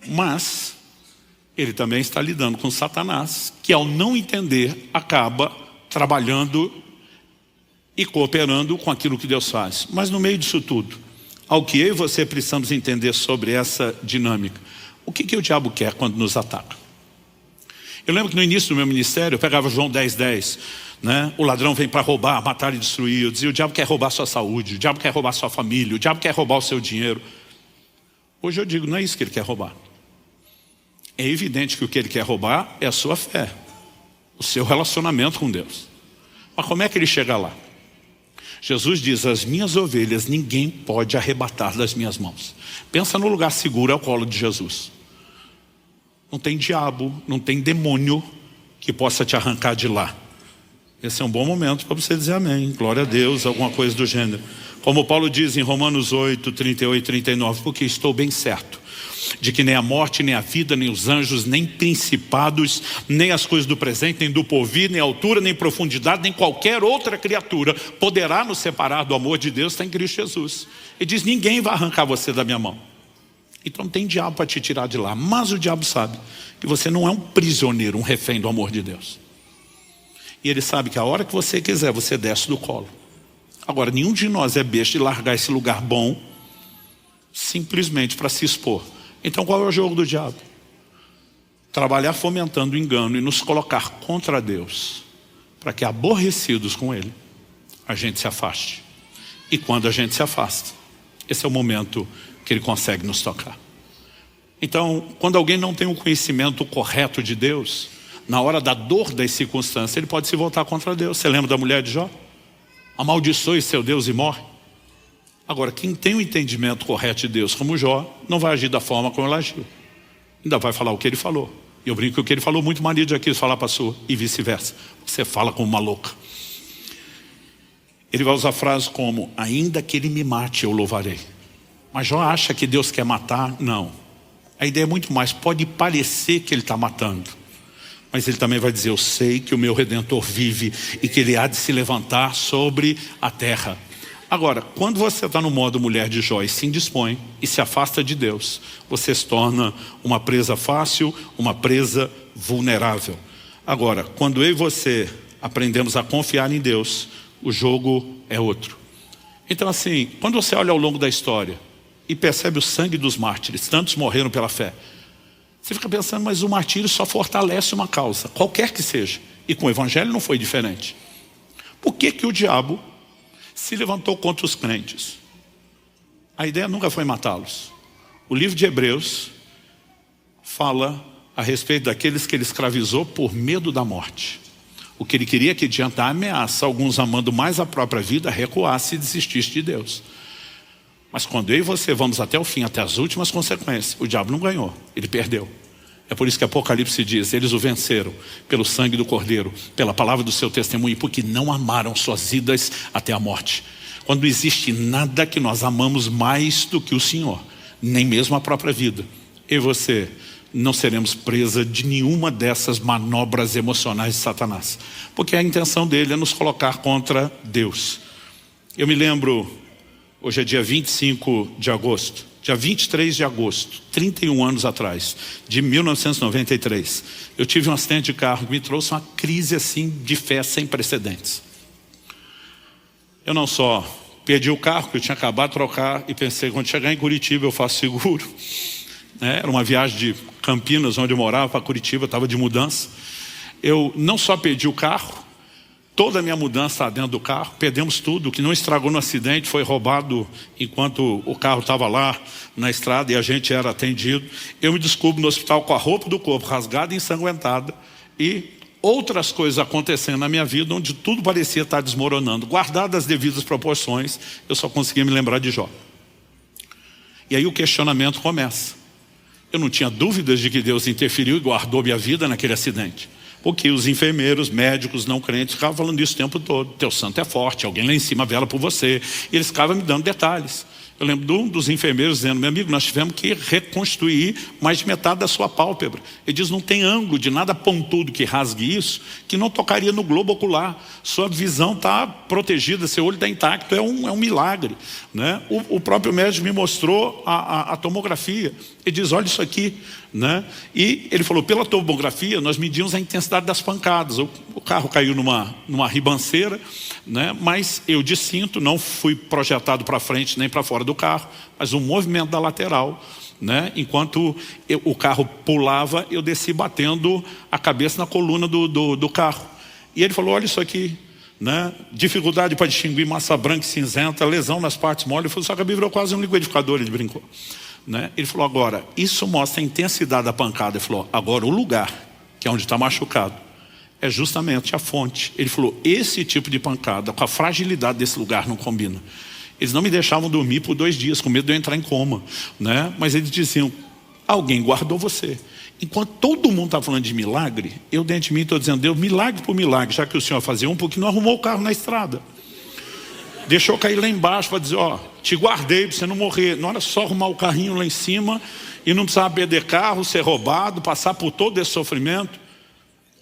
Mas Ele também está lidando com Satanás, que ao não entender, acaba trabalhando e cooperando com aquilo que Deus faz. Mas no meio disso tudo, ao que eu e você precisamos entender sobre essa dinâmica. O que o diabo quer quando nos ataca? Eu lembro que no início do meu ministério, eu pegava João 10:10, né? O ladrão vem para roubar, matar e destruir. Eu dizia: o diabo quer roubar a sua saúde, o diabo quer roubar a sua família, o diabo quer roubar o seu dinheiro. Hoje eu digo: não é isso que ele quer roubar. É evidente que o que ele quer roubar é a sua fé, o seu relacionamento com Deus. Mas como é que ele chega lá? Jesus diz: as minhas ovelhas ninguém pode arrebatar das minhas mãos. Pensa no lugar seguro ao colo de Jesus. Não tem diabo, não tem demônio que possa te arrancar de lá. Esse é um bom momento para você dizer amém, glória a Deus, alguma coisa do gênero. Como Paulo diz em Romanos 8, 38 e 39, porque estou bem certo de que nem a morte, nem a vida, nem os anjos, nem principados, nem as coisas do presente, nem do porvir, nem altura, nem profundidade, nem qualquer outra criatura poderá nos separar do amor de Deus, está em Cristo Jesus. Ele diz, ninguém vai arrancar você da minha mão. Então não tem diabo para te tirar de lá, mas o diabo sabe que você não é um prisioneiro, um refém do amor de Deus. E ele sabe que a hora que você quiser, você desce do colo. Agora, nenhum de nós é besta de largar esse lugar bom simplesmente para se expor. Então qual é o jogo do diabo? Trabalhar fomentando o engano e nos colocar contra Deus, para que, aborrecidos com Ele, a gente se afaste. E quando a gente se afasta, esse é o momento que Ele consegue nos tocar. Então, quando alguém não tem o conhecimento correto de Deus, na hora da dor das circunstâncias, ele pode se voltar contra Deus. Você lembra da mulher de Jó? Amaldiçoe seu Deus e morre. Agora, quem tem o entendimento correto de Deus, como Jó, não vai agir da forma como ela agiu. Ainda vai falar o que ele falou. E eu brinco que o que ele falou, muito marido já quis falar para a sua, e vice-versa. Você fala como uma louca. Ele vai usar frases como, ainda que ele me mate, eu louvarei. Mas Jó acha que Deus quer matar? Não. A ideia é muito mais, pode parecer que ele está matando. Mas ele também vai dizer, eu sei que o meu Redentor vive e que ele há de se levantar sobre a terra. Agora, quando você está no modo mulher de Jó e se indispõe e se afasta de Deus, você se torna uma presa fácil, uma presa vulnerável. Agora, quando eu e você aprendemos a confiar em Deus, o jogo é outro. Então assim, quando você olha ao longo da história e percebe o sangue dos mártires, tantos morreram pela fé, você fica pensando, mas o martírio só fortalece uma causa, qualquer que seja. E com o evangelho não foi diferente. Por que que o diabo se levantou contra os crentes? A ideia nunca foi matá-los. O livro de Hebreus fala a respeito daqueles que ele escravizou por medo da morte. O que ele queria que, diante da ameaça, alguns amando mais a própria vida, recuasse e desistisse de Deus. Mas quando eu e você vamos até o fim, até as últimas consequências, o diabo não ganhou, ele perdeu. É por isso que Apocalipse diz, eles o venceram pelo sangue do Cordeiro, pela palavra do seu testemunho, porque não amaram suas vidas até a morte. Quando não existe nada que nós amamos mais do que o Senhor, nem mesmo a própria vida, eu e você não seremos presa de nenhuma dessas manobras emocionais de Satanás. Porque a intenção dele é nos colocar contra Deus. Eu me lembro... Hoje é dia 25 de agosto, dia 23 de agosto, 31 anos atrás, de 1993, eu tive um acidente de carro que me trouxe uma crise assim de fé sem precedentes. Eu não só perdi o carro que eu tinha acabado de trocar e pensei, quando chegar em Curitiba eu faço seguro. Era uma viagem de Campinas, onde eu morava, para Curitiba, estava de mudança. Eu não só perdi o carro, toda a minha mudança está dentro do carro, perdemos tudo. O que não estragou no acidente foi roubado enquanto o carro estava lá na estrada e a gente era atendido. Eu me descubro no hospital com a roupa do corpo rasgada e ensanguentada e outras coisas acontecendo na minha vida onde tudo parecia estar desmoronando. Guardadas as devidas proporções, eu só conseguia me lembrar de Jó. E aí o questionamento começa. Eu não tinha dúvidas de que Deus interferiu e guardou minha vida naquele acidente. Porque os enfermeiros, médicos, não crentes ficavam falando isso o tempo todo. Teu santo é forte, alguém lá em cima vela por você. E eles ficavam me dando detalhes. Eu lembro de um dos enfermeiros dizendo, meu amigo, nós tivemos que reconstruir mais de metade da sua pálpebra. Ele diz, não tem ângulo de nada pontudo que rasgue isso, que não tocaria no globo ocular. Sua visão está protegida, seu olho está intacto, é um milagre. Né? O próprio médico me mostrou a tomografia. Ele diz, olha isso aqui. Né? E ele falou, pela tomografia nós medimos a intensidade das pancadas. O carro caiu numa ribanceira, né? Mas eu de cinto, não fui projetado para frente nem para fora do carro, mas o movimento da lateral, né? Enquanto o carro pulava, eu desci batendo a cabeça na coluna do carro. E ele falou, olha isso aqui, né? Dificuldade para distinguir massa branca e cinzenta, lesão nas partes moles. Eu falei, só que a Bíblia virou quase um liquidificador, ele brincou. Né? Ele falou, agora, isso mostra a intensidade da pancada. Ele falou, agora o lugar, que é onde está machucado, é justamente a fonte. Ele falou, esse tipo de pancada, com a fragilidade desse lugar, não combina. Eles não me deixavam dormir por 2 dias, com medo de eu entrar em coma. Né? Mas eles diziam, alguém guardou você. Enquanto todo mundo está falando de milagre, eu dentro de mim estou dizendo, Deus, milagre por milagre, já que o Senhor fazia porque não arrumou o carro na estrada. Deixou cair lá embaixo para dizer, ó, te guardei para você não morrer. Não era só arrumar o carrinho lá em cima E não precisava perder carro, ser roubado, passar por todo esse sofrimento?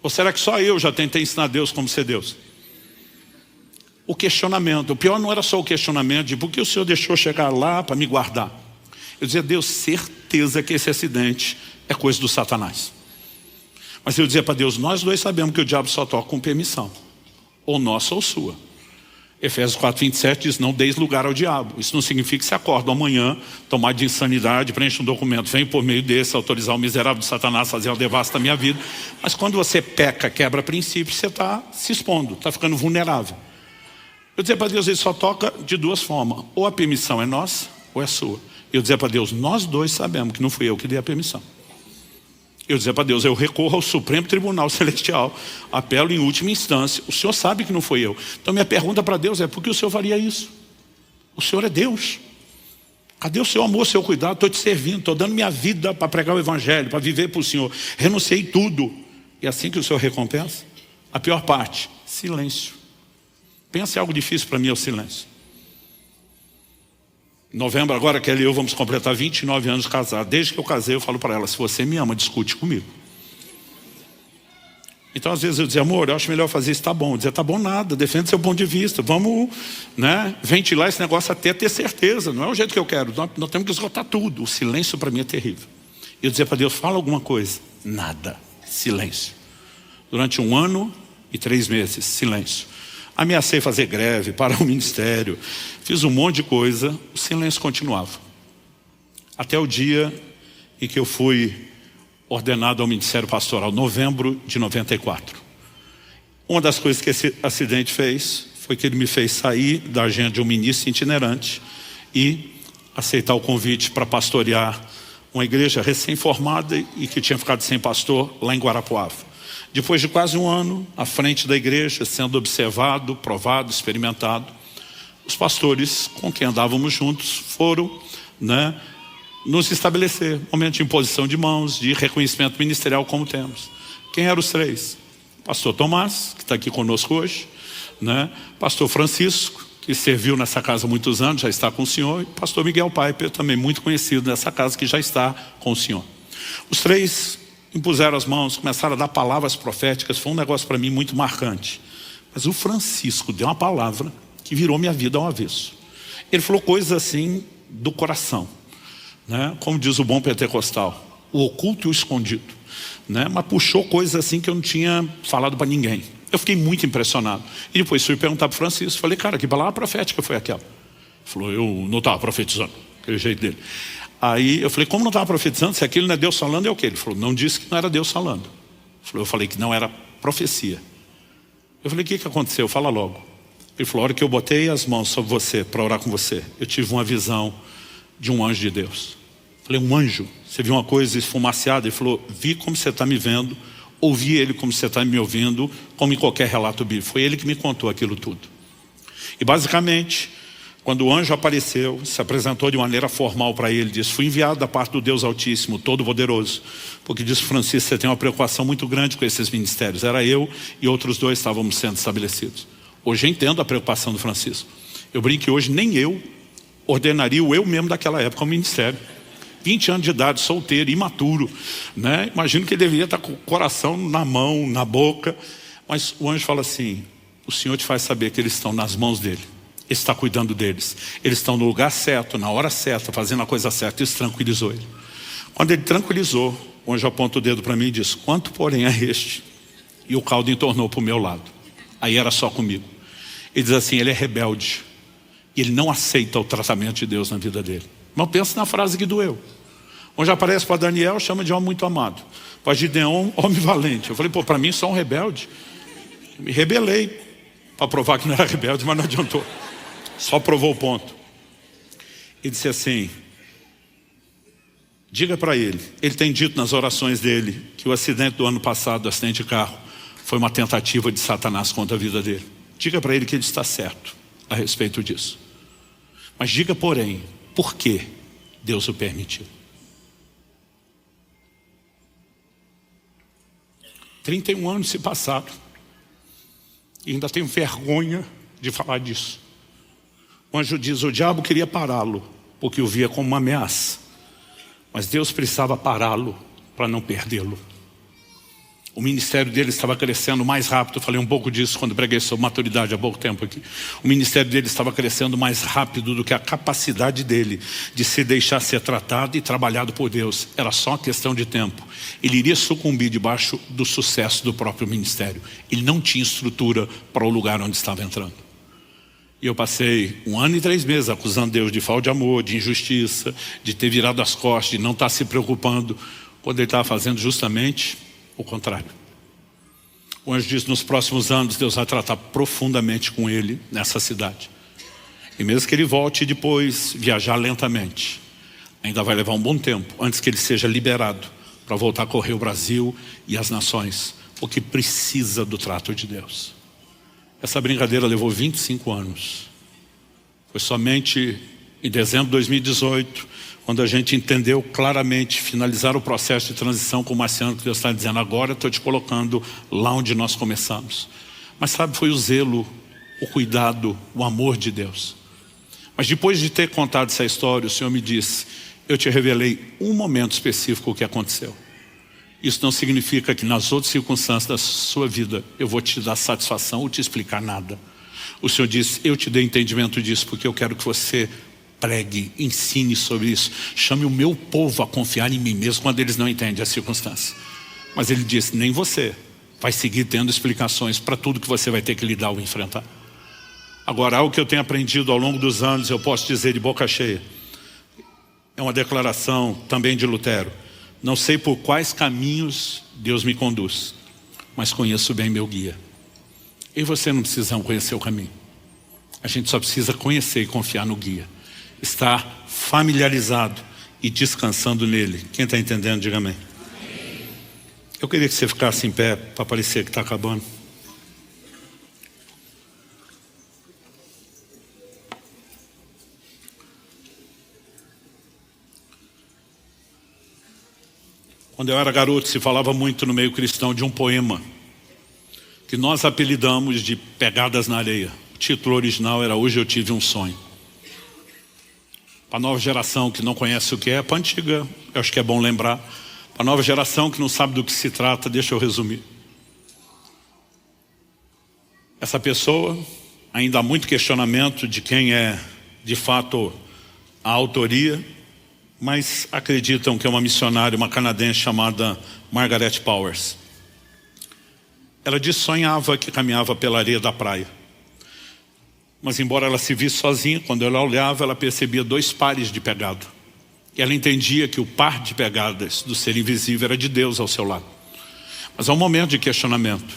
Ou será que só eu já tentei ensinar Deus como ser Deus? O questionamento. O pior não era só o questionamento de por que o Senhor deixou chegar lá para me guardar. Eu dizia, Deus, certeza que esse acidente é coisa do Satanás. Mas eu dizia para Deus, nós dois sabemos que o diabo só toca com permissão. Ou nossa ou sua. Efésios 4:27 diz, não deis lugar ao diabo. Isso não significa que você acorda amanhã, tomar de insanidade, preenche um documento, vem por meio desse autorizar o miserável de Satanás fazer o devasso da minha vida. Mas quando você peca, quebra princípios, você está se expondo, está ficando vulnerável. Eu dizia para Deus, ele só toca de duas formas. Ou a permissão é nossa, ou é sua. Eu dizia para Deus, nós dois sabemos que não fui eu que dei a permissão. Eu dizia para Deus, eu recorro ao Supremo Tribunal Celestial, apelo em última instância, o Senhor sabe que não foi eu. Então minha pergunta para Deus é, por que o Senhor faria isso? O Senhor é Deus. Cadê o seu amor, o seu cuidado? Estou te servindo, estou dando minha vida para pregar o Evangelho, para viver para o Senhor. Renunciei tudo. E assim que o Senhor recompensa? A pior parte, silêncio. Pensa em algo difícil para mim, é o silêncio. Em novembro agora, Kelly e eu vamos completar 29 anos casados. Desde que eu casei, eu falo para ela, se você me ama, discute comigo. Então às vezes eu dizia, amor, eu acho melhor fazer isso, tá bom. Eu dizia, tá bom nada, defende seu ponto de vista. Vamos, ventilar esse negócio até ter certeza. Não é o jeito que eu quero, nós temos que esgotar tudo. O silêncio para mim é terrível. Eu dizia para Deus, fala alguma coisa. Nada, silêncio. Durante 1 ano e 3 meses, silêncio. Ameacei fazer greve, parar o ministério, fiz um monte de coisa, o silêncio continuava. Até o dia em que eu fui ordenado ao ministério pastoral, novembro de 94. Uma das coisas que esse acidente fez, foi que ele me fez sair da agenda de um ministro itinerante e aceitar o convite para pastorear uma igreja recém-formada e que tinha ficado sem pastor lá em Guarapuava. Depois de quase 1 ano, à frente da igreja, sendo observado, provado, experimentado, os pastores com quem andávamos juntos foram nos estabelecer momento de imposição de mãos, de reconhecimento ministerial como temos. Quem eram os 3? Pastor Tomás, que está aqui conosco hoje, Pastor Francisco, que serviu nessa casa há muitos anos, já está com o senhor, e Pastor Miguel Piper, também muito conhecido nessa casa, que já está com o senhor. Os 3 impuseram as mãos, começaram a dar palavras proféticas, foi um negócio para mim muito marcante. Mas o Francisco deu uma palavra que virou minha vida ao avesso. Ele falou coisas assim do coração, como diz o bom pentecostal, o oculto e o escondido, mas puxou coisas assim que eu não tinha falado para ninguém. Eu fiquei muito impressionado. E depois fui perguntar para o Francisco, falei, cara, que palavra profética foi aquela? Ele falou, eu não estava profetizando, aquele jeito dele. Aí eu falei, como não estava profetizando? Se aquilo não é Deus falando, é o quê? Ele falou, não disse que não era Deus falando. Eu falei que não era profecia. Eu falei, o que aconteceu? Fala logo. Ele falou, a hora que eu botei as mãos sobre você, para orar com você, eu tive uma visão de um anjo de Deus. Eu falei, um anjo? Você viu uma coisa esfumaciada? Ele falou, vi como você está me vendo, ouvi ele como você está me ouvindo, como em qualquer relato bíblico. Foi ele que me contou aquilo tudo. E basicamente, quando o anjo apareceu, se apresentou de maneira formal para ele, disse, fui enviado da parte do Deus Altíssimo, Todo-Poderoso, porque disse, Francisco, você tem uma preocupação muito grande com esses ministérios. Era eu e outros 2 estávamos sendo estabelecidos. Hoje eu entendo a preocupação do Francisco. Eu brinco que hoje nem eu ordenaria eu mesmo daquela época ao ministério. 20 anos de idade, solteiro, imaturo, Imagino que ele deveria estar com o coração na mão, na boca. Mas o anjo fala assim, o Senhor te faz saber que eles estão nas mãos dele. Ele está cuidando deles. Eles estão no lugar certo, na hora certa, fazendo a coisa certa. Isso tranquilizou ele. Quando ele tranquilizou, o anjo aponta o dedo para mim e diz, quanto porém é este? E o caldo entornou para o meu lado. Aí era só comigo. Ele diz assim, ele é rebelde. E ele não aceita o tratamento de Deus na vida dele. Mas pensa na frase que doeu. Onde aparece para Daniel, chama de homem muito amado. Para Gideon, homem valente. Eu falei, para mim só um rebelde. Eu me rebelei para provar que não era rebelde, mas não adiantou. Só provou o ponto. Ele disse assim, diga para ele tem dito nas orações dele que o acidente do ano passado, o acidente de carro, foi uma tentativa de Satanás contra a vida dele. Diga para ele que ele está certo a respeito disso. Mas diga, porém, por que Deus o permitiu. 31 anos se passaram e ainda tenho vergonha de falar disso. O anjo diz, o diabo queria pará-lo, porque o via como uma ameaça. Mas Deus precisava pará-lo para não perdê-lo. O ministério dele estava crescendo mais rápido. Eu falei um pouco disso quando preguei sobre maturidade há pouco tempo aqui. O ministério dele estava crescendo mais rápido do que a capacidade dele de se deixar ser tratado e trabalhado por Deus. Era só uma questão de tempo. Ele iria sucumbir debaixo do sucesso do próprio ministério. Ele não tinha estrutura para o lugar onde estava entrando. E eu passei 1 ano e 3 meses acusando Deus de falta de amor, de injustiça, de ter virado as costas, de não estar se preocupando, quando ele estava fazendo justamente o contrário. O anjo disse: nos próximos anos Deus vai tratar profundamente com ele nessa cidade. E mesmo que ele volte depois viajar lentamente, ainda vai levar um bom tempo antes que ele seja liberado para voltar a correr o Brasil e as nações, porque precisa do trato de Deus. Essa brincadeira levou 25 anos. Foi somente em dezembro de 2018, quando a gente entendeu claramente, finalizar o processo de transição com o Marciano, que Deus está dizendo: agora eu estou te colocando lá onde nós começamos. Mas sabe, foi o zelo, o cuidado, o amor de Deus. Mas depois de ter contado essa história, o Senhor me disse: eu te revelei um momento específico o que aconteceu. Isso não significa que nas outras circunstâncias da sua vida eu vou te dar satisfação ou te explicar nada. O Senhor disse: eu te dei entendimento disso porque eu quero que você pregue, ensine sobre isso. Chame o meu povo a confiar em mim, mesmo quando eles não entendem as circunstâncias. Mas ele disse: nem você vai seguir tendo explicações para tudo que você vai ter que lidar ou enfrentar. Agora, algo que eu tenho aprendido ao longo dos anos, eu posso dizer de boca cheia, é uma declaração também de Lutero: não sei por quais caminhos Deus me conduz, mas conheço bem meu guia. E você não precisa conhecer o caminho. A gente só precisa conhecer e confiar no guia. Estar familiarizado e descansando nele. Quem está entendendo, diga amém. Eu queria que você ficasse em pé para parecer que está acabando. Quando eu era garoto, se falava muito no meio cristão de um poema que nós apelidamos de Pegadas na Areia. O título original era Hoje Eu Tive um Sonho. Para a nova geração que não conhece o que é, para a antiga, eu acho que é bom lembrar. Para a nova geração que não sabe do que se trata, deixa eu resumir. Essa pessoa, ainda há muito questionamento de quem é de fato a autoria, mas acreditam que é uma missionária, uma canadense chamada Margaret Powers. Ela disse que sonhava que caminhava pela areia da praia. Mas embora ela se visse sozinha, quando ela olhava, ela percebia 2 pares de pegada. E ela entendia que o par de pegadas do ser invisível era de Deus ao seu lado. Mas há um momento de questionamento.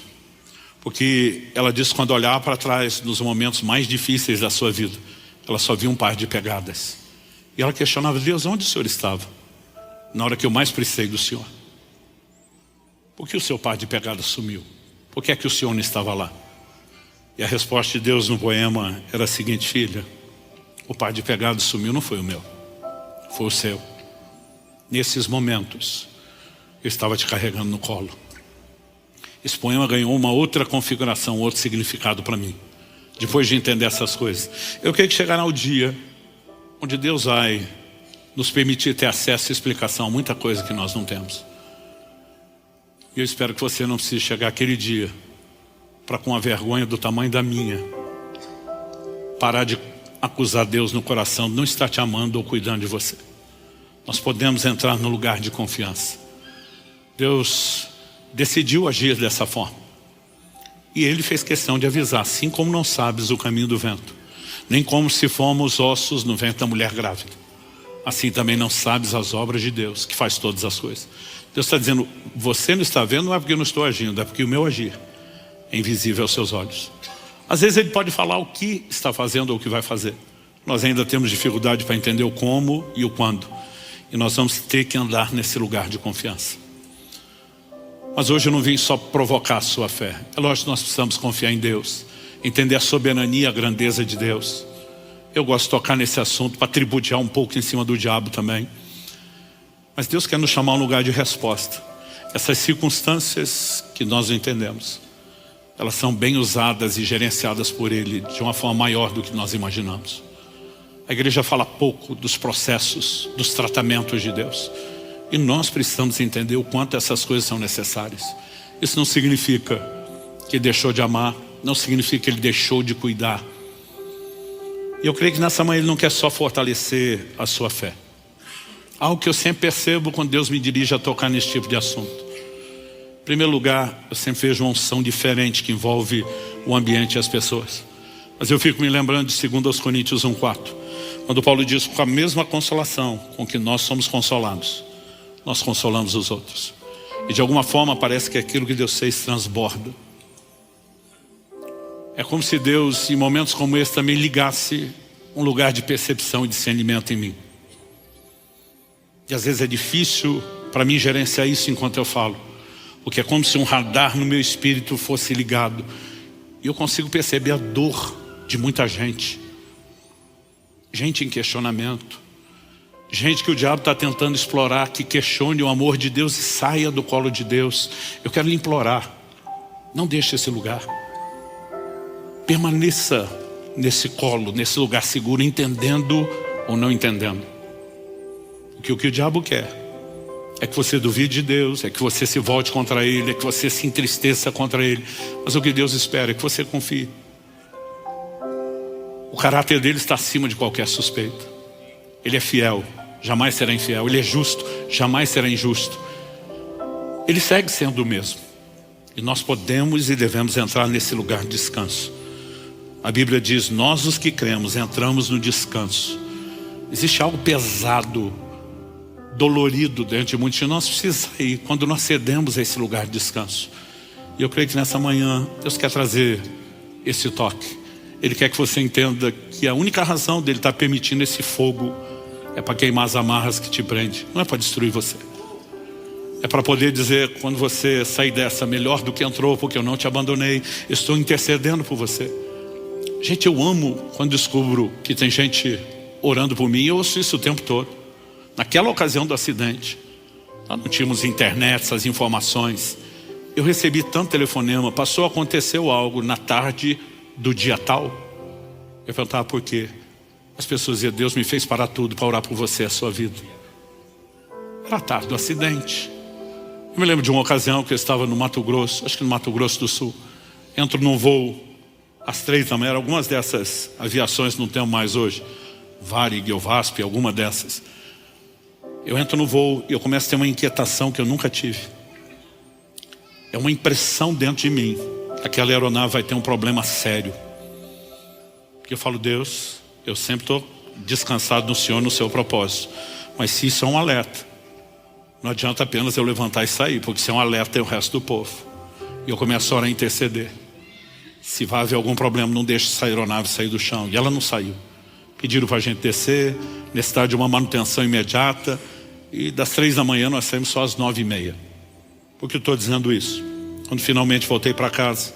Porque ela disse que quando olhava para trás, nos momentos mais difíceis da sua vida, ela só via um par de pegadas. E ela questionava: Deus, onde o Senhor estava? Na hora que eu mais precisei do Senhor. Por que o seu par de pegadas sumiu? Por que é que o Senhor não estava lá? E a resposta de Deus no poema era a seguinte: filha, o par de pegadas sumiu, não foi o meu, foi o seu. Nesses momentos, eu estava te carregando no colo. Esse poema ganhou uma outra configuração, outro significado para mim. Depois de entender essas coisas, eu queria que chegará o dia onde Deus vai nos permitir ter acesso e explicação a muita coisa que nós não temos. E eu espero que você não precise chegar aquele dia para, com a vergonha do tamanho da minha, parar de acusar Deus no coração de não estar te amando ou cuidando de você. Nós podemos entrar no lugar de confiança. Deus decidiu agir dessa forma. E Ele fez questão de avisar: assim como não sabes o caminho do vento, nem como se fomos ossos no ventre da mulher grávida, assim também não sabes as obras de Deus, que faz todas as coisas. Deus está dizendo: você não está vendo, não é porque eu não estou agindo, é porque o meu agir é invisível aos seus olhos. Às vezes Ele pode falar o que está fazendo ou o que vai fazer. Nós ainda temos dificuldade para entender o como e o quando. E nós vamos ter que andar nesse lugar de confiança. Mas hoje eu não vim só provocar a sua fé. É lógico que nós precisamos confiar em Deus, entender a soberania e a grandeza de Deus. Eu gosto de tocar nesse assunto para tripudiar um pouco em cima do diabo também. Mas Deus quer nos chamar a um lugar de resposta. Essas circunstâncias que nós não entendemos, elas são bem usadas e gerenciadas por Ele de uma forma maior do que nós imaginamos. A igreja fala pouco dos processos, dos tratamentos de Deus. E nós precisamos entender o quanto essas coisas são necessárias. Isso não significa que ele deixou de amar, não significa que ele deixou de cuidar. E eu creio que nessa manhã ele não quer só fortalecer a sua fé. Algo que eu sempre percebo quando Deus me dirige a tocar nesse tipo de assunto. Em primeiro lugar, eu sempre vejo uma unção diferente que envolve o ambiente e as pessoas. Mas eu fico me lembrando de 2 Coríntios 1:4, quando Paulo diz: com a mesma consolação com que nós somos consolados, nós consolamos os outros. E de alguma forma parece que aquilo que Deus fez transborda. É como se Deus, em momentos como esse, também ligasse um lugar de percepção e discernimento em mim. E às vezes é difícil para mim gerenciar isso enquanto eu falo, porque é como se um radar no meu espírito fosse ligado. E eu consigo perceber a dor de muita gente. Gente em questionamento. Gente que o diabo está tentando explorar, que questione o amor de Deus e saia do colo de Deus. Eu quero lhe implorar, não deixe esse lugar. Permaneça nesse colo, nesse lugar seguro, entendendo ou não entendendo. Porque o que o diabo quer é que você duvide de Deus, é que você se volte contra Ele, é que você se entristeça contra Ele. Mas o que Deus espera é que você confie. O caráter dele está acima de qualquer suspeita. Ele é fiel, jamais será infiel. Ele é justo, jamais será injusto. Ele segue sendo o mesmo. E nós podemos e devemos entrar nesse lugar de descanso. A Bíblia diz: nós os que cremos entramos no descanso. Existe algo pesado, dolorido dentro de muitos de nós, precisa sair quando nós cedemos a esse lugar de descanso. E eu creio que nessa manhã Deus quer trazer esse toque. Ele quer que você entenda que a única razão dele estar permitindo esse fogo é para queimar as amarras que te prende, não é para destruir você. É para poder dizer, quando você sair dessa, melhor do que entrou, porque eu não te abandonei, estou intercedendo por você. Gente, eu amo quando descubro que tem gente orando por mim. Eu ouço isso o tempo todo. Naquela ocasião do acidente, nós não tínhamos internet, essas informações. Eu recebi tanto telefonema, aconteceu algo na tarde do dia tal. Eu perguntava por quê. As pessoas diziam: Deus me fez parar tudo para orar por você, a sua vida. Era a tarde do acidente. Eu me lembro de uma ocasião que eu estava no Mato Grosso, acho que no Mato Grosso do Sul. Entro num voo às 3 da manhã, algumas dessas aviações não tem mais hoje, Varig ou VASP, alguma dessas. Eu entro no voo e eu começo a ter uma inquietação que eu nunca tive. É uma impressão dentro de mim, aquela aeronave vai ter um problema sério. Porque eu falo: Deus, eu sempre estou descansado no Senhor, no seu propósito. Mas se isso é um alerta, não adianta apenas eu levantar e sair, porque se é um alerta é o resto do povo. E eu começo a orar e interceder. Se vai haver algum problema, não deixe essa aeronave sair do chão. E ela não saiu. Pediram para a gente descer, necessidade de uma manutenção imediata. E das 3 da manhã nós saímos só às 9h30. Por que eu estou dizendo isso? Quando finalmente voltei para casa,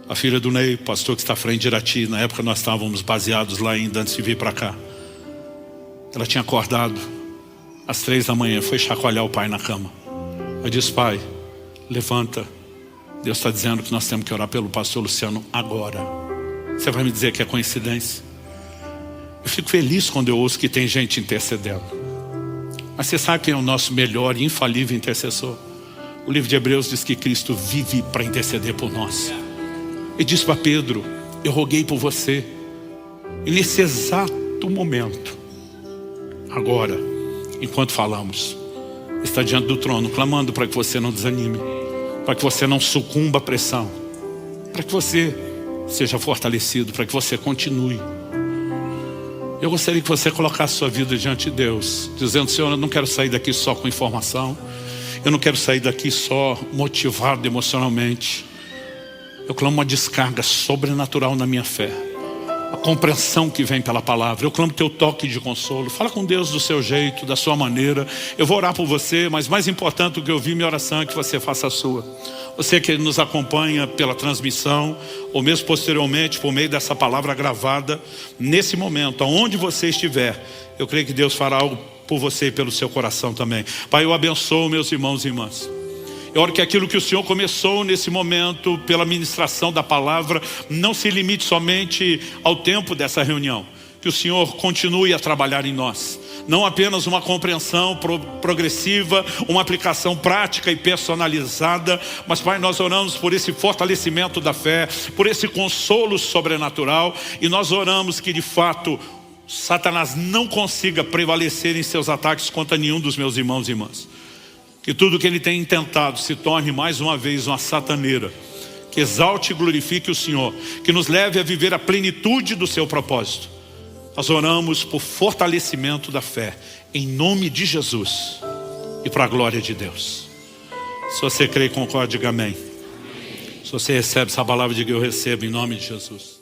a filha do Ney, pastor que está à frente de Irati, na época nós estávamos baseados lá ainda antes de vir para cá. Ela tinha acordado às 3 da manhã, foi chacoalhar o pai na cama. Eu disse: pai, levanta. Deus está dizendo que nós temos que orar pelo pastor Luciano agora. Você vai me dizer que é coincidência? Eu fico feliz quando eu ouço que tem gente intercedendo. Mas você sabe quem é o nosso melhor e infalível intercessor? O livro de Hebreus diz que Cristo vive para interceder por nós. Ele disse para Pedro: eu roguei por você. E nesse exato momento, agora, enquanto falamos, está diante do trono, clamando para que você não desanime, para que você não sucumba à pressão, para que você seja fortalecido, para que você continue. Eu gostaria que você colocasse sua vida diante de Deus, dizendo: Senhor, eu não quero sair daqui só com informação, eu não quero sair daqui só motivado emocionalmente. Eu clamo uma descarga sobrenatural na minha fé, a compreensão que vem pela palavra. Eu clamo teu toque de consolo. Fala com Deus do seu jeito, da sua maneira. Eu vou orar por você, mas mais importante do que ouvir minha oração é que você faça a sua. Você que nos acompanha pela transmissão, ou mesmo posteriormente por meio dessa palavra gravada, nesse momento, aonde você estiver, eu creio que Deus fará algo por você e pelo seu coração também. Pai, eu abençoo meus irmãos e irmãs. Eu oro que aquilo que o Senhor começou nesse momento, pela ministração da palavra, não se limite somente ao tempo dessa reunião. que o Senhor continue a trabalhar em nós. Não apenas uma compreensão progressiva, uma aplicação prática e personalizada, mas, Pai, nós oramos por esse fortalecimento da fé, por esse consolo sobrenatural, e nós oramos que de fato Satanás não consiga prevalecer em seus ataques contra nenhum dos meus irmãos e irmãs. Que tudo que ele tem intentado se torne mais uma vez uma sataneira, que exalte e glorifique o Senhor, que nos leve a viver a plenitude do seu propósito. Nós oramos por fortalecimento da fé, em nome de Jesus e para a glória de Deus. Se você crê e concorda, diga amém. Se você recebe essa palavra, diga eu recebo em nome de Jesus.